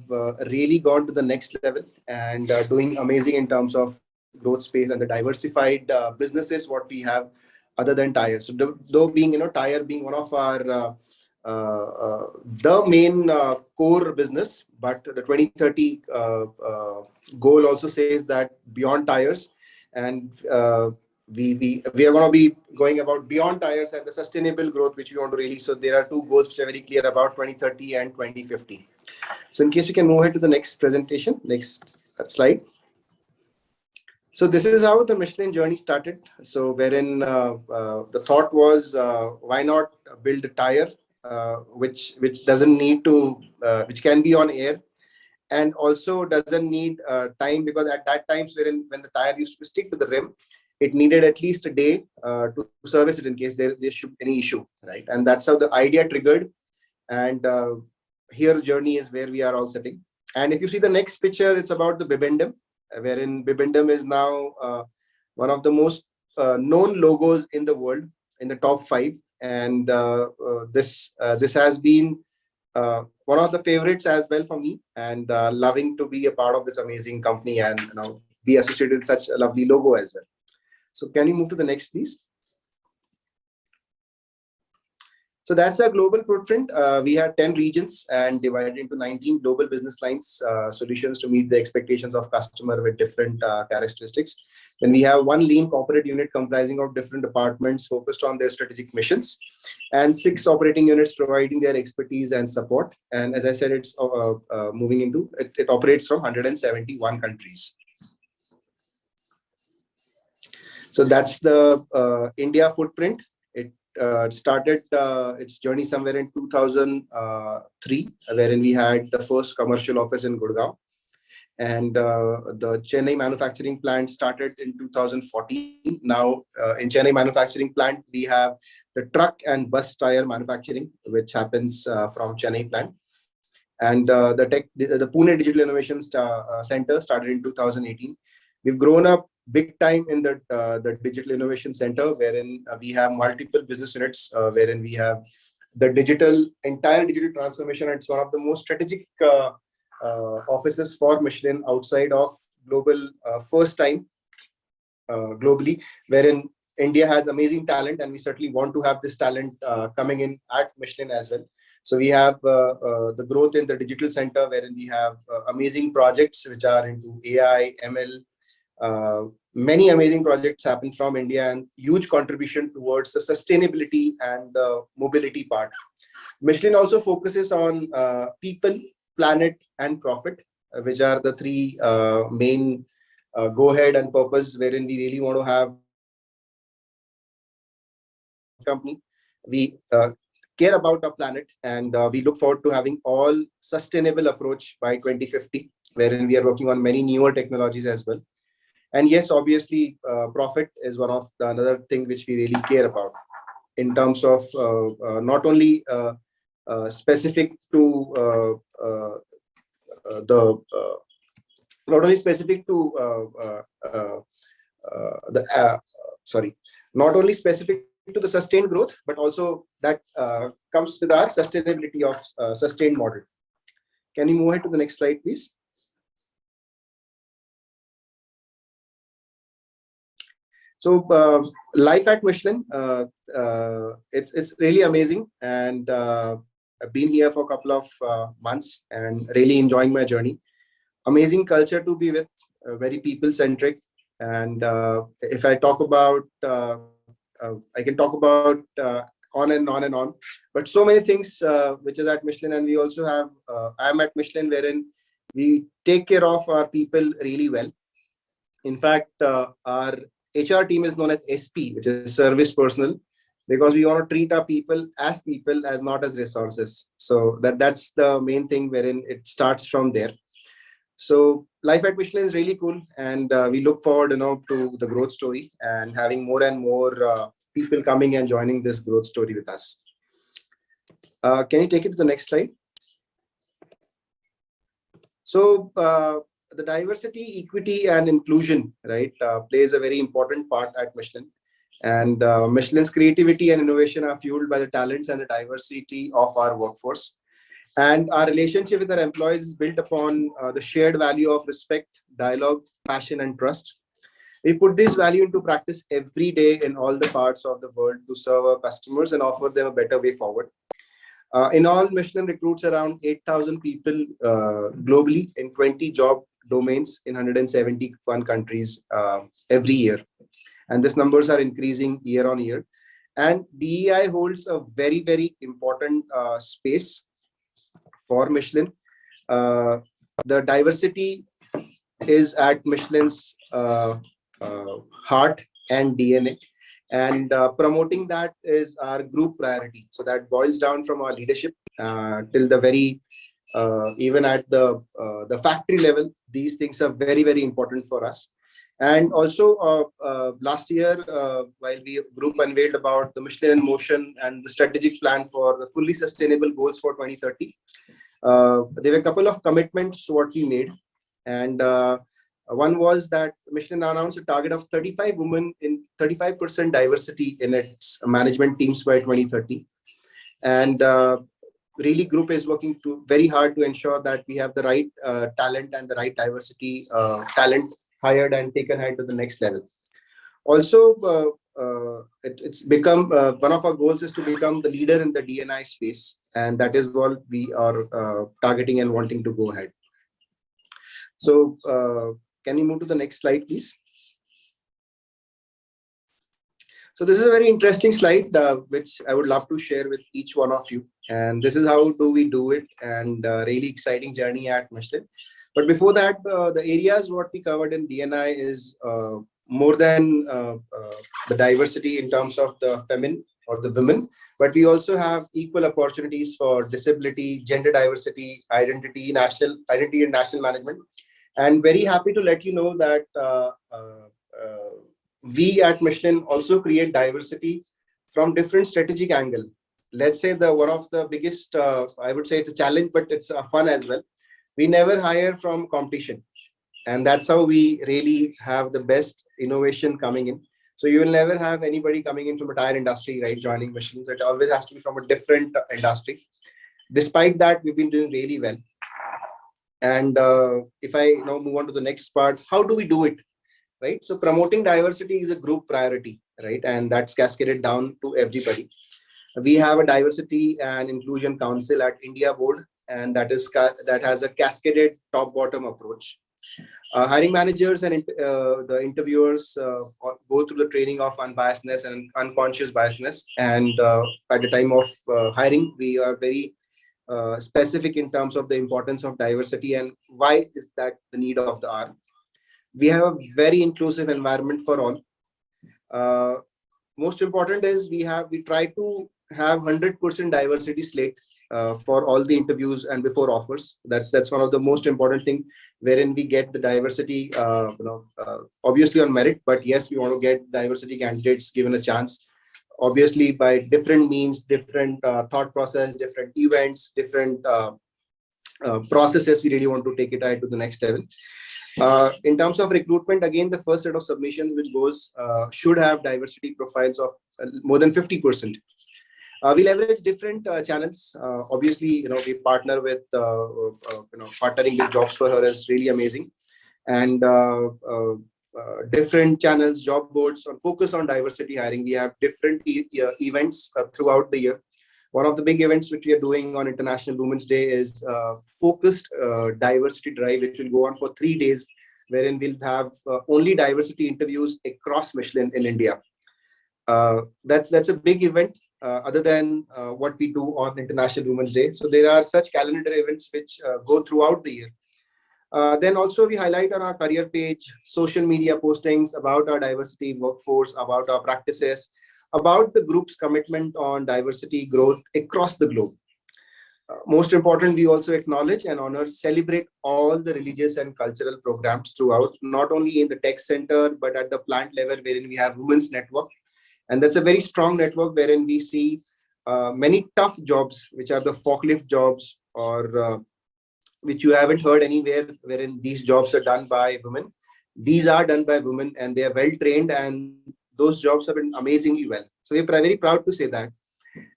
S6: really gone to the next level and doing amazing in terms of growth space and the diversified businesses what we have other than tires. So though being tire being one of our the main core business, but the 2030 goal also says that beyond tires, and we are going to be going about beyond tires and the sustainable growth which we want to really. So there are two goals which are very clear about 2030 and 2050. So in case you can move ahead to the next presentation, next slide. So this is how the Michelin journey started. So wherein the thought was, why not build a tire which doesn't need to, which can be on air, and also doesn't need time, because at that times when the tire used to stick to the rim, it needed at least a day to service it in case there should be any issue, right? And that's how the idea triggered. And here journey is where we are all sitting. And if you see the next picture, it's about the Bibendum, wherein Bibendum is now one of the most known logos in the world, in the top 5. And this has been one of the favorites as well for me, and loving to be a part of this amazing company and be associated with such a lovely logo as well. So can you move to the next, please? So that's a global footprint. We had 10 regions and divided into 19 global business lines, solutions to meet the expectations of customer with different characteristics. Then we have one lean corporate unit comprising of different departments focused on their strategic missions, and 6 operating units providing their expertise and support. And as I said, it's moving into, it operates from 171 countries. So that's the India footprint. It started its journey somewhere in 2003, wherein we had the first commercial office in Gurgaon. And the Chennai manufacturing plant started in 2014. Now, in Chennai manufacturing plant, we have the truck and bus tire manufacturing, which happens from Chennai plant. And the Pune Digital Innovation Center started in 2018. We've grown up big time in the Digital Innovation Center, wherein we have multiple business units, wherein we have the entire digital transformation. It's one of the most strategic offices for Michelin outside of global, first time globally, wherein India has amazing talent, and we certainly want to have this talent coming in at Michelin as well. So we have the growth in the digital center, wherein we have amazing projects which are into AI, ML. Many amazing projects happen from India, and huge contribution towards the sustainability and the mobility part. Michelin also focuses on people, planet, and profit, which are the 3 main go ahead and purpose, wherein we really want to have company. We care about our planet, and we look forward to having all sustainable approach by 2050, wherein we are working on many newer technologies as well. And yes, obviously, profit is one of the another thing which we really care about, in terms of not only specific to not only specific to not only specific to the sustained growth, but also that comes with our sustainability of sustained model. Can you move ahead to the next slide, please? So life at Michelin, it's really amazing, and I've been here for a couple of months and really enjoying my journey. Amazing culture to be with, very people centric, and if I talk about, I can talk about on and on and on, but so many things which is at Michelin, and we also have. I'm at Michelin, wherein we take care of our people really well. In fact, our HR team is known as SP, which is service personnel, because we want to treat our people, as not as resources. So that's the main thing, wherein it starts from there. So life at Michelin is really cool, and we look forward, to the growth story and having more and more people coming and joining this growth story with us. Can you take it to the next slide? So the diversity, equity, and inclusion, right, plays a very important part at Michelin. And Michelin's creativity and innovation are fueled by the talents and the diversity of our workforce. And our relationship with our employees is built upon the shared value of respect, dialogue, passion, and trust. We put this value into practice every day in all the parts of the world to serve our customers and offer them a better way forward. In all, Michelin recruits around 8,000 people globally in 20 job domains in 171 countries every year. And these numbers are increasing year on year. And DEI holds a very, very important space for Michelin. The diversity is at Michelin's heart and DNA. And promoting that is our group priority. So that boils down from our leadership till the very, even at the factory level, these things are very, very important for us. And also last year, while we group unveiled about the Michelin in Motion and the strategic plan for the fully sustainable goals for 2030, there were a couple of commitments what we made. And one was that Michelin announced a target of 35 women in 35% diversity in its management teams by 2030. And really group is working very hard to ensure that we have the right talent and the right diversity talent hired and taken ahead to the next level. Also, it's become one of our goals is to become the leader in the D&I space. And that is what we are targeting and wanting to go ahead. So can you move to the next slide, please? So this is a very interesting slide, which I would love to share with each one of you. And this is how do we do it, and really exciting journey at Michelin. But before that, the areas what we covered in D&I is more than the diversity in terms of the feminine or the women, but we also have equal opportunities for disability, gender diversity, identity, national identity, and national management. And very happy to let you know that we at Michelin also create diversity from different strategic angle. Let's say one of the biggest, I would say it's a challenge, but it's fun as well. We never hire from competition. And that's how we really have the best innovation coming in. So you will never have anybody coming in from a tire industry, right, joining Michelin. So it always has to be from a different industry. Despite that, we've been doing really well. And if I now move on to the next part, how do we do it, right? So promoting diversity is a group priority, right? And that's cascaded down to everybody. We have a diversity and inclusion council at India board, and that has a cascaded top-bottom approach. Hiring managers and the interviewers go through the training of unbiasedness and unconscious biasness. And at the time of hiring, we are very specific in terms of the importance of diversity and why is that the need of the hour. We have a very inclusive environment for all. Most important is we try to have 100% diversity slate for all the interviews and before offers. That's one of the most important thing, wherein we get the diversity, obviously on merit, but yes, we want to get diversity candidates given a chance. Obviously, by different means, different thought process, different events, different processes, we really want to take it ahead to the next level. In terms of recruitment, again, the first set of submissions which goes should have diversity profiles of more than 50%. We leverage different channels. Obviously, we partner with, partnering with Jobs for Her is really amazing. And different channels, job boards on focus on diversity hiring. We have different events throughout the year. One of the big events which we are doing on International Women's Day is focused diversity drive, which will go on for 3 days, wherein we'll have only diversity interviews across Michelin in India. That's a big event other than what we do on International Women's Day. So there are such calendar events which go throughout the year. Then also we highlight on our career page, social media postings about our diversity workforce, about our practices, about the group's commitment on diversity growth across the globe. Most important, we also acknowledge and honor, celebrate all the religious and cultural programs throughout, not only in the tech center, but at the plant level, wherein we have women's network. And that's a very strong network wherein we see many tough jobs, which are the forklift jobs, or which you haven't heard anywhere, wherein these jobs are done by women. These are done by women and they are well trained, and those jobs have been amazingly well. So we're very proud to say that.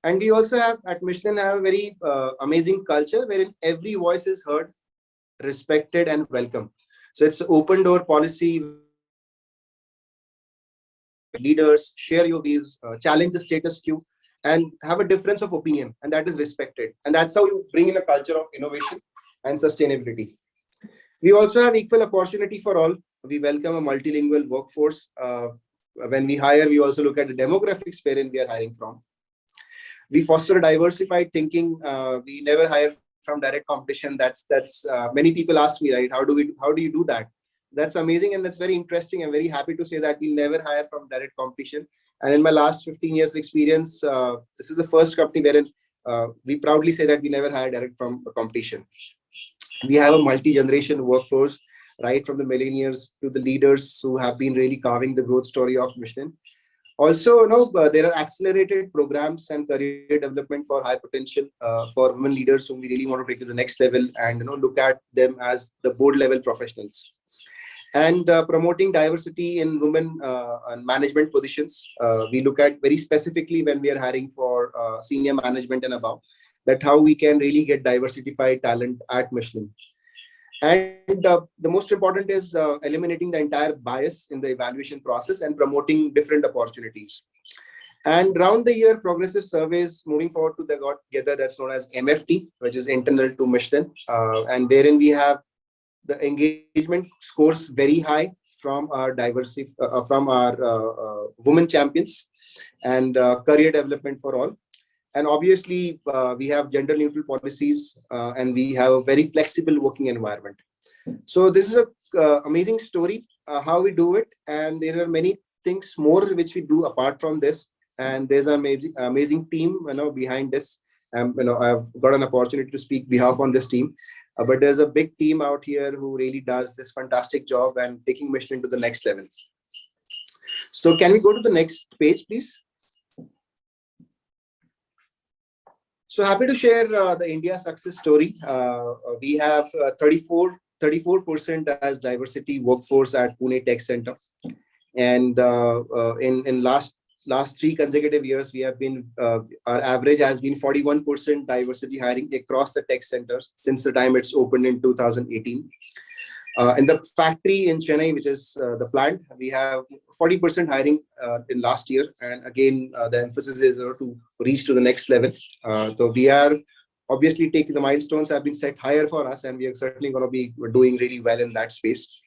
S6: And we also have at Michelin have a very amazing culture wherein every voice is heard, respected, and welcome. So it's an open door policy. Leaders share your views, challenge the status quo, and have a difference of opinion, and that is respected. And that's how you bring in a culture of innovation and sustainability. We also have equal opportunity for all. We welcome a multilingual workforce. When we hire, we also look at the demographics wherein we are hiring from. We foster a diversified thinking. We never hire from direct competition. That's many people ask me, right? How do you do that? That's amazing, and that's very interesting. I'm very happy to say that we never hire from direct competition. And in my last 15 years of experience, this is the first company wherein we proudly say that we never hire direct from a competition. We have a multi-generation workforce, right from the millennials to the leaders who have been really carving the growth story of Michelin. Also, there are accelerated programs and career development for high potential for women leaders whom we really want to take to the next level, and look at them as the board level professionals. And promoting diversity in women and management positions. We look at very specifically when we are hiring for senior management and above, that how we can really get diversified talent at Michelin. And the most important is eliminating the entire bias in the evaluation process and promoting different opportunities. And round the year progressive surveys moving forward to the got together, that's known as MFT, which is internal to Michelin, and wherein we have the engagement scores very high from our women champions, and career development for all. And obviously, we have gender neutral policies, and we have a very flexible working environment. So this is a amazing story, how we do it. And there are many things more which we do apart from this. And there's an amazing team, behind this. I've got an opportunity to speak behalf on this team. But there's a big team out here who really does this fantastic job and taking Michelin to the next level. So can we go to the next page, please? So happy to share the India success story. We have 34% as diversity workforce at Pune Tech Center. And in last 3 consecutive years, we have been, our average has been 41% diversity hiring across the tech centers since the time it's opened in 2018. In the factory in Chennai, which is the plant, we have 40% hiring in last year. And again, the emphasis is to reach to the next level. So we are obviously taking the milestones have been set higher for us, and we are certainly going to be doing really well in that space.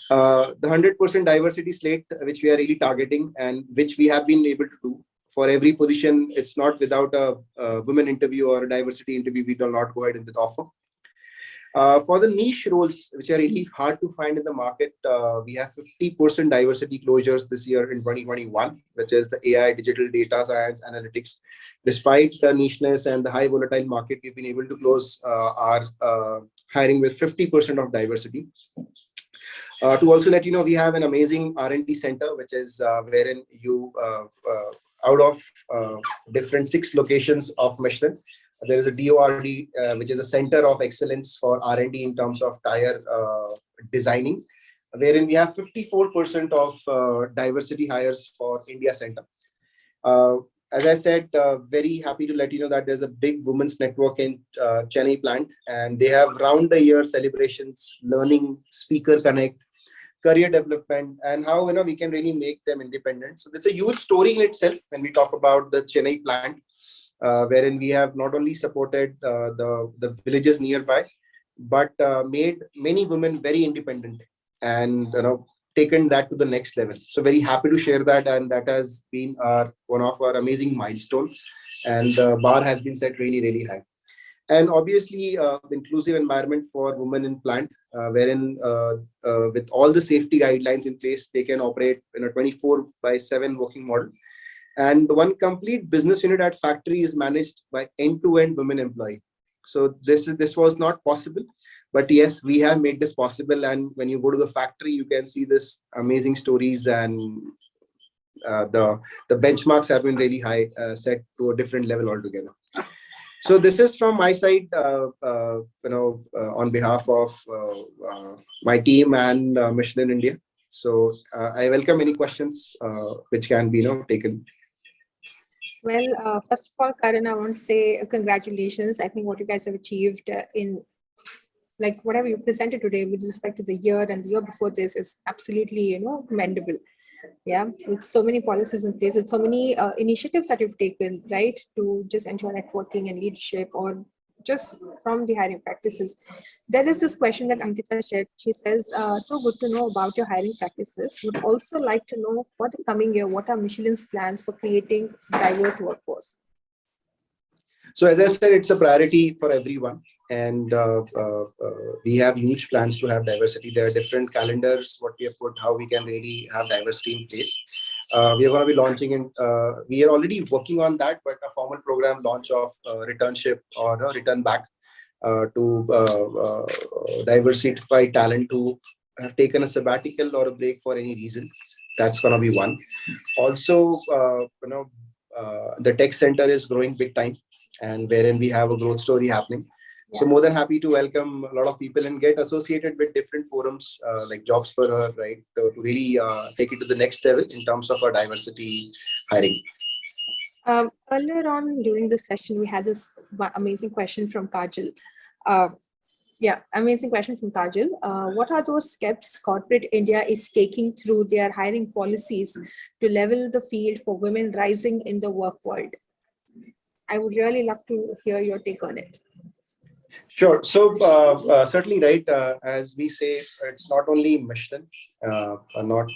S6: The 100% diversity slate, which we are really targeting and which we have been able to do for every position. It's not without a women interview or a diversity interview. We do not go ahead in the offer. For the niche roles, which are really hard to find in the market, we have 50% diversity closures this year in 2021, which is the AI, digital data science, analytics. Despite the nicheness and the high volatile market, we've been able to close our hiring with 50% of diversity. To also let you know, we have an amazing R&D center, which is wherein you, out of different 6 locations of Michelin, there is a DORD, which is a center of excellence for R&D in terms of tire designing, wherein we have 54% of diversity hires for India Center. As I said, very happy to let you know that there's a big women's network in Chennai plant, and they have round the year celebrations, learning, speaker connect, career development, and how we can really make them independent. So it's a huge story in itself when we talk about the Chennai plant, wherein we have not only supported the villages nearby, but made many women very independent, and taken that to the next level. So very happy to share that, and that has been one of our amazing milestones, and the bar has been set really, really high. And obviously, inclusive environment for women in plant, wherein with all the safety guidelines in place, they can operate in a 24/7 working model. And one complete business unit at factory is managed by end-to-end women employee. So this was not possible, but yes, we have made this possible. And when you go to the factory, you can see this amazing stories, and the benchmarks have been really high, set to a different level altogether. So this is from my side, on behalf of my team and Michelin India. So I welcome any questions which can be taken.
S2: Well, first of all, Karan, I want to say congratulations. I think what you guys have achieved in like whatever you presented today with respect to the year and the year before this is absolutely, commendable. Yeah, with so many policies in place, with so many initiatives that you've taken, right, to just ensure networking and leadership, or just from the hiring practices. There is this question that Ankita shared. She says, so good to know about your hiring practices. Would also like to know for the coming year, what are Michelin's plans for creating diverse workforce?
S6: So as I said, it's a priority for everyone. And we have huge plans to have diversity. There are different calendars, what we have put, how we can really have diversity in place. We are going to be launching, and we are already working on that, but a formal program launch of returnship or return back to diversify talent who have taken a sabbatical or a break for any reason. That's going to be one. Also, the tech center is growing big time, and wherein we have a growth story happening. So more than happy to welcome a lot of people and get associated with different forums like Jobs for Her, right, to really take it to the next level in terms of our diversity hiring.
S2: Earlier on during the session, we had this amazing question from Kajal. Amazing question from Kajal. What are those steps corporate India is taking through their hiring policies to level the field for women rising in the work world? I would really love to hear your take on it.
S6: Sure. So certainly, right, as we say, it's not only Michelin, not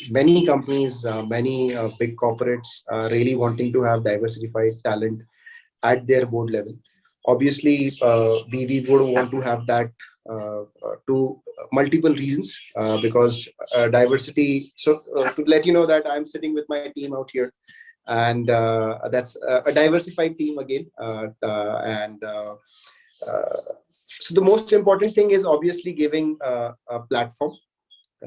S6: many companies, many big corporates are really wanting to have diversified talent at their board level. Obviously, we would want to have that to multiple reasons, because diversity. So to let you know that I'm sitting with my team out here, and that's a diversified team again. So the most important thing is obviously giving a platform,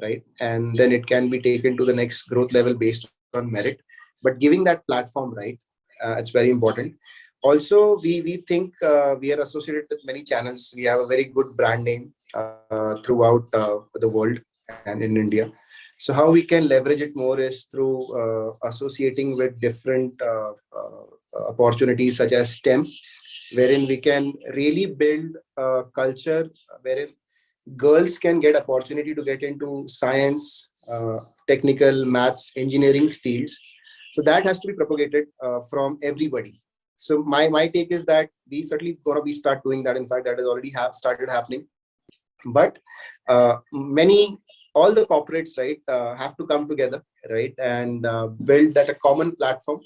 S6: right? And then it can be taken to the next growth level based on merit. But giving that platform, right, it's very important. Also, we think we are associated with many channels. We have a very good brand name throughout the world and in India. So how we can leverage it more is through associating with different opportunities such as STEM, wherein we can really build a culture wherein girls can get opportunity to get into science, technical, maths, engineering fields. So that has to be propagated from everybody. So my take is that we certainly gonna be start doing that. In fact, that has already started happening. But all the corporates, right, have to come together, right, and build that a common platform.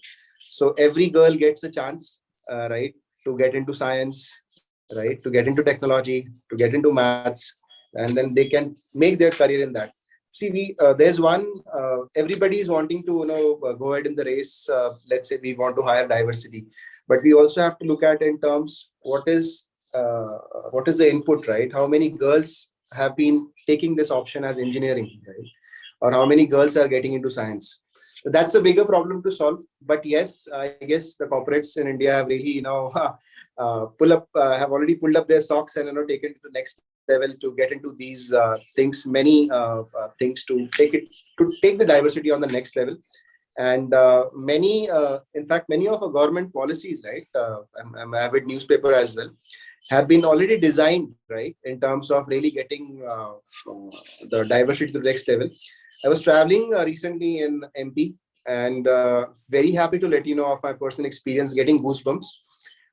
S6: So every girl gets a chance, right, to get into science, right, to get into technology, to get into maths, and then they can make their career in that. See, there's one, everybody is wanting to, go ahead in the race. Let's say we want to hire diversity, but we also have to look at in terms, what is the input, right? How many girls have been taking this option as engineering, right? Or how many girls are getting into science? So that's a bigger problem to solve. But yes, I guess the corporates in India have really, have already pulled up their socks and taken it to the next level to get into these things, many things to take the diversity on the next level. And many, in fact, many of our government policies, right, I'm avid newspaper as well, have been already designed, right, in terms of really getting the diversity to the next level. I was traveling recently in MP, and very happy to let you know of my personal experience getting goosebumps.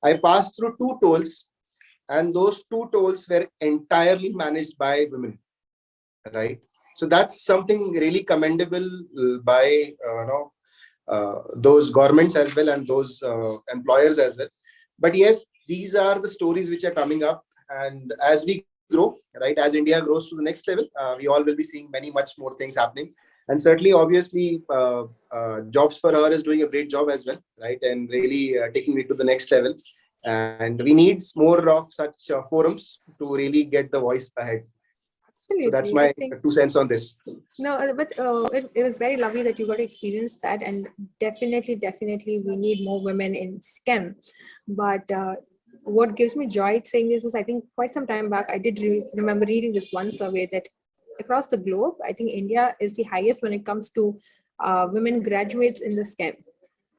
S6: I passed through 2 tolls, and those 2 tolls were entirely managed by women, right? So that's something really commendable by those governments as well, and those employers as well. But yes, these are the stories which are coming up, and as we grow, right, as India grows to the next level, we all will be seeing many much more things happening. And certainly, obviously, Jobs for Her is doing a great job as well, right, and really taking it to the next level. And we need more of such forums to really get the voice ahead. So that's
S2: Absolutely.
S6: my
S2: I think
S6: 2 cents on this.
S2: no, but it was very lovely that you got to experience that, and definitely, we need more women in STEM. But what gives me joy saying this is, I think quite some time back, I did remember reading this one survey that across the globe, I think India is the highest when it comes to women graduates in the STEM.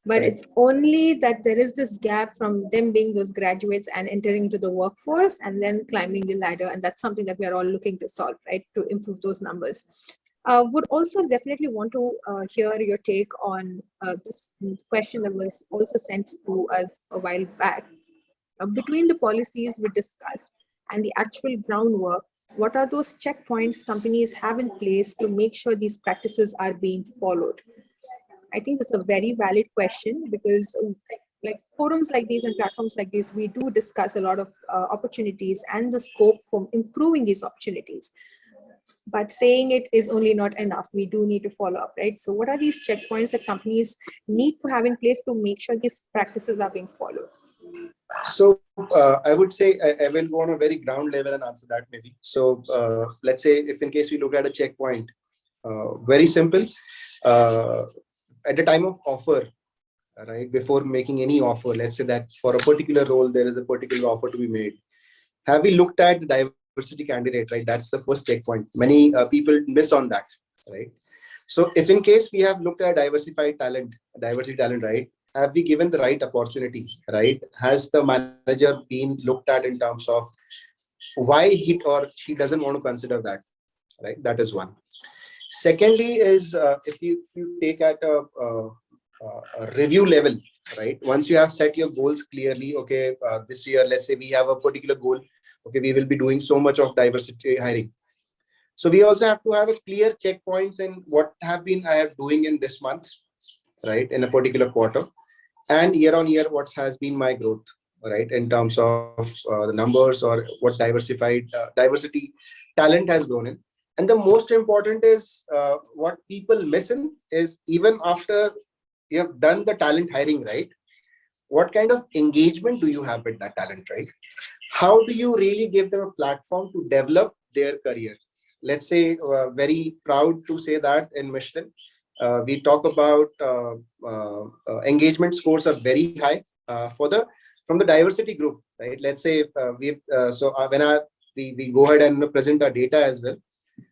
S2: But
S6: Correct.
S2: it's only that there is this gap from them being those graduates and entering into the workforce and then climbing the ladder. And that's something that we are all looking to solve, right, to improve those numbers. Would also definitely want to hear your take on this question that was also sent to us a while back. Between the policies we discussed and the actual groundwork, what are those checkpoints companies have in place to make sure these practices are being followed? I think it's a very valid question, because like forums like these and platforms like these, we do discuss a lot of opportunities and the scope for improving these opportunities. But saying it is only not enough. We do need to follow up, right? So what are these checkpoints that companies need to have in place to make sure these practices are being followed?
S6: So I would say I will go on a very ground level and answer that maybe. So let's say if in case we look at a checkpoint, very simple. At the time of offer, right, before making any offer, let's say that for a particular role, there is a particular offer to be made. Have we looked at the diversity candidate, right? That's the first checkpoint. Many people miss on that, right? So if in case we have looked at diversity talent, right? Have we given the right opportunity, right? Has the manager been looked at in terms of why he or she doesn't want to consider that, right? That is one. Secondly is if you take at a review level, right? Once you have set your goals clearly, okay, this year, let's say we have a particular goal, okay, we will be doing so much of diversity hiring. So we also have to have a clear checkpoints in what have been I am doing in this month, right, in a particular quarter, and year on year, what has been my growth, right, in terms of the numbers or what diversity talent has grown in. And the most important is what people miss in is, even after you have done the talent hiring, right, what kind of engagement do you have with that talent, right? How do you really give them a platform to develop their career? Let's say, very proud to say that in Michelin, we talk about engagement scores are very high from the diversity group, right? Let's say we go ahead and present our data as well.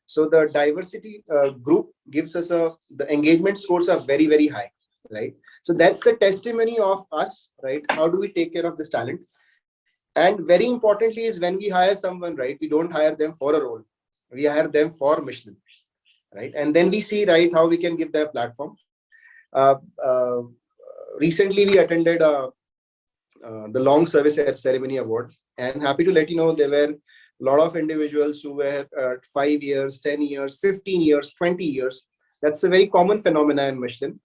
S6: So the diversity group gives us the engagement scores are very, very high, right? So that's the testimony of us, right? How do we take care of this talent? And very importantly is, when we hire someone, right, we don't hire them for a role. We hire them for Michelin, right? And then we see, right, how we can give them a platform. Recently, we attended the Long Service Ceremony Award, and happy to let you know there were a lot of individuals who were 5 years, 10 years, 15 years, 20 years. That's a very common phenomenon in Michelin.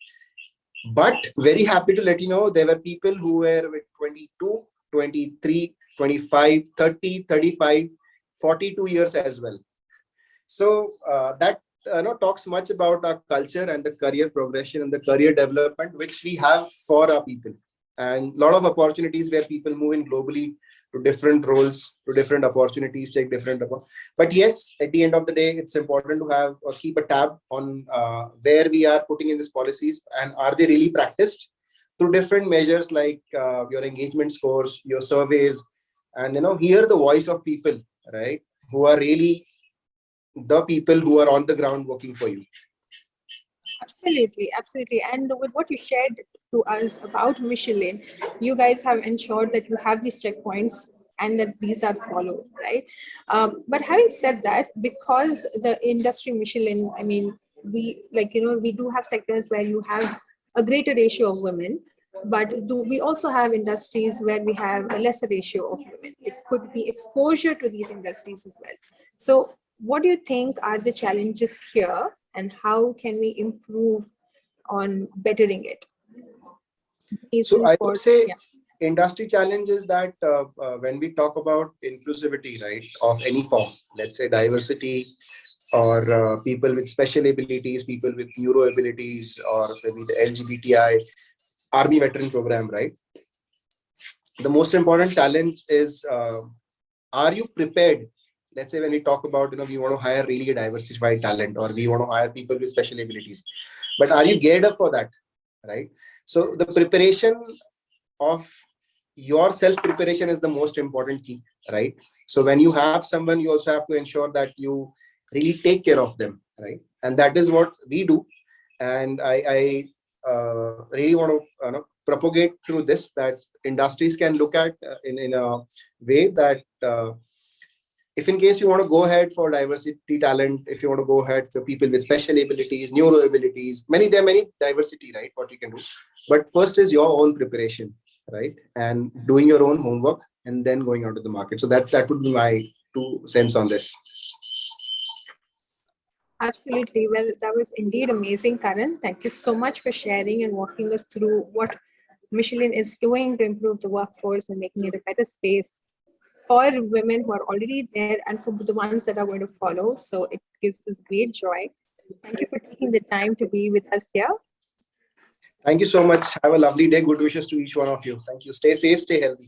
S6: But very happy to let you know there were people who were with 22, 23, 25, 30, 35, 42 years as well. So that talks much about our culture and the career progression and the career development which we have for our people, and a lot of opportunities where people move in globally to different roles, to different opportunities, take different. But yes, at the end of the day, it's important to have or keep a tab on where we are putting in these policies, and are they really practiced through different measures like your engagement scores, your surveys, and hear the voice of people, right, who are really the people who are on the ground working for you.
S2: Absolutely, absolutely. And with what you shared to us about Michelin, you guys have ensured that you have these checkpoints and that these are followed, right? But having said that, because the industry Michelin, I mean, we like, we do have sectors where you have a greater ratio of women, but we also have industries where we have a lesser ratio of women. It could be exposure to these industries as well. So what do you think are the challenges here, and how can we improve on bettering it?
S6: So
S2: Reason
S6: I would
S2: for,
S6: say
S2: yeah.
S6: industry challenge is that when we talk about inclusivity, right, of any form, let's say diversity or people with special abilities, people with neuro abilities, or maybe the LGBTI army veteran program, right? The most important challenge is, are you prepared? Let's say when we talk about, we want to hire really diversified talent, or we want to hire people with special abilities, but are you geared up for that, right? So the preparation of your self preparation is the most important key, right? So when you have someone, you also have to ensure that you really take care of them, right? And that is what we do. And I really want to propagate through this, that industries can look at in a way that if in case you want to go ahead for diversity talent, if you want to go ahead for people with special abilities, neuro abilities, there are many diversity, right? What you can do. But first is your own preparation, right? And doing your own homework and then going out to the market. So that would be my 2 cents on this.
S2: Absolutely. Well, that was indeed amazing, Karan. Thank you so much for sharing and walking us through what Michelin is doing to improve the workforce and making it a better space for women who are already there and for the ones that are going to follow. So it gives us great joy. Thank you for taking the time to be with us here.
S6: Thank you so much. Have a lovely day. Good wishes to each one of you. Thank you. Stay safe, stay healthy.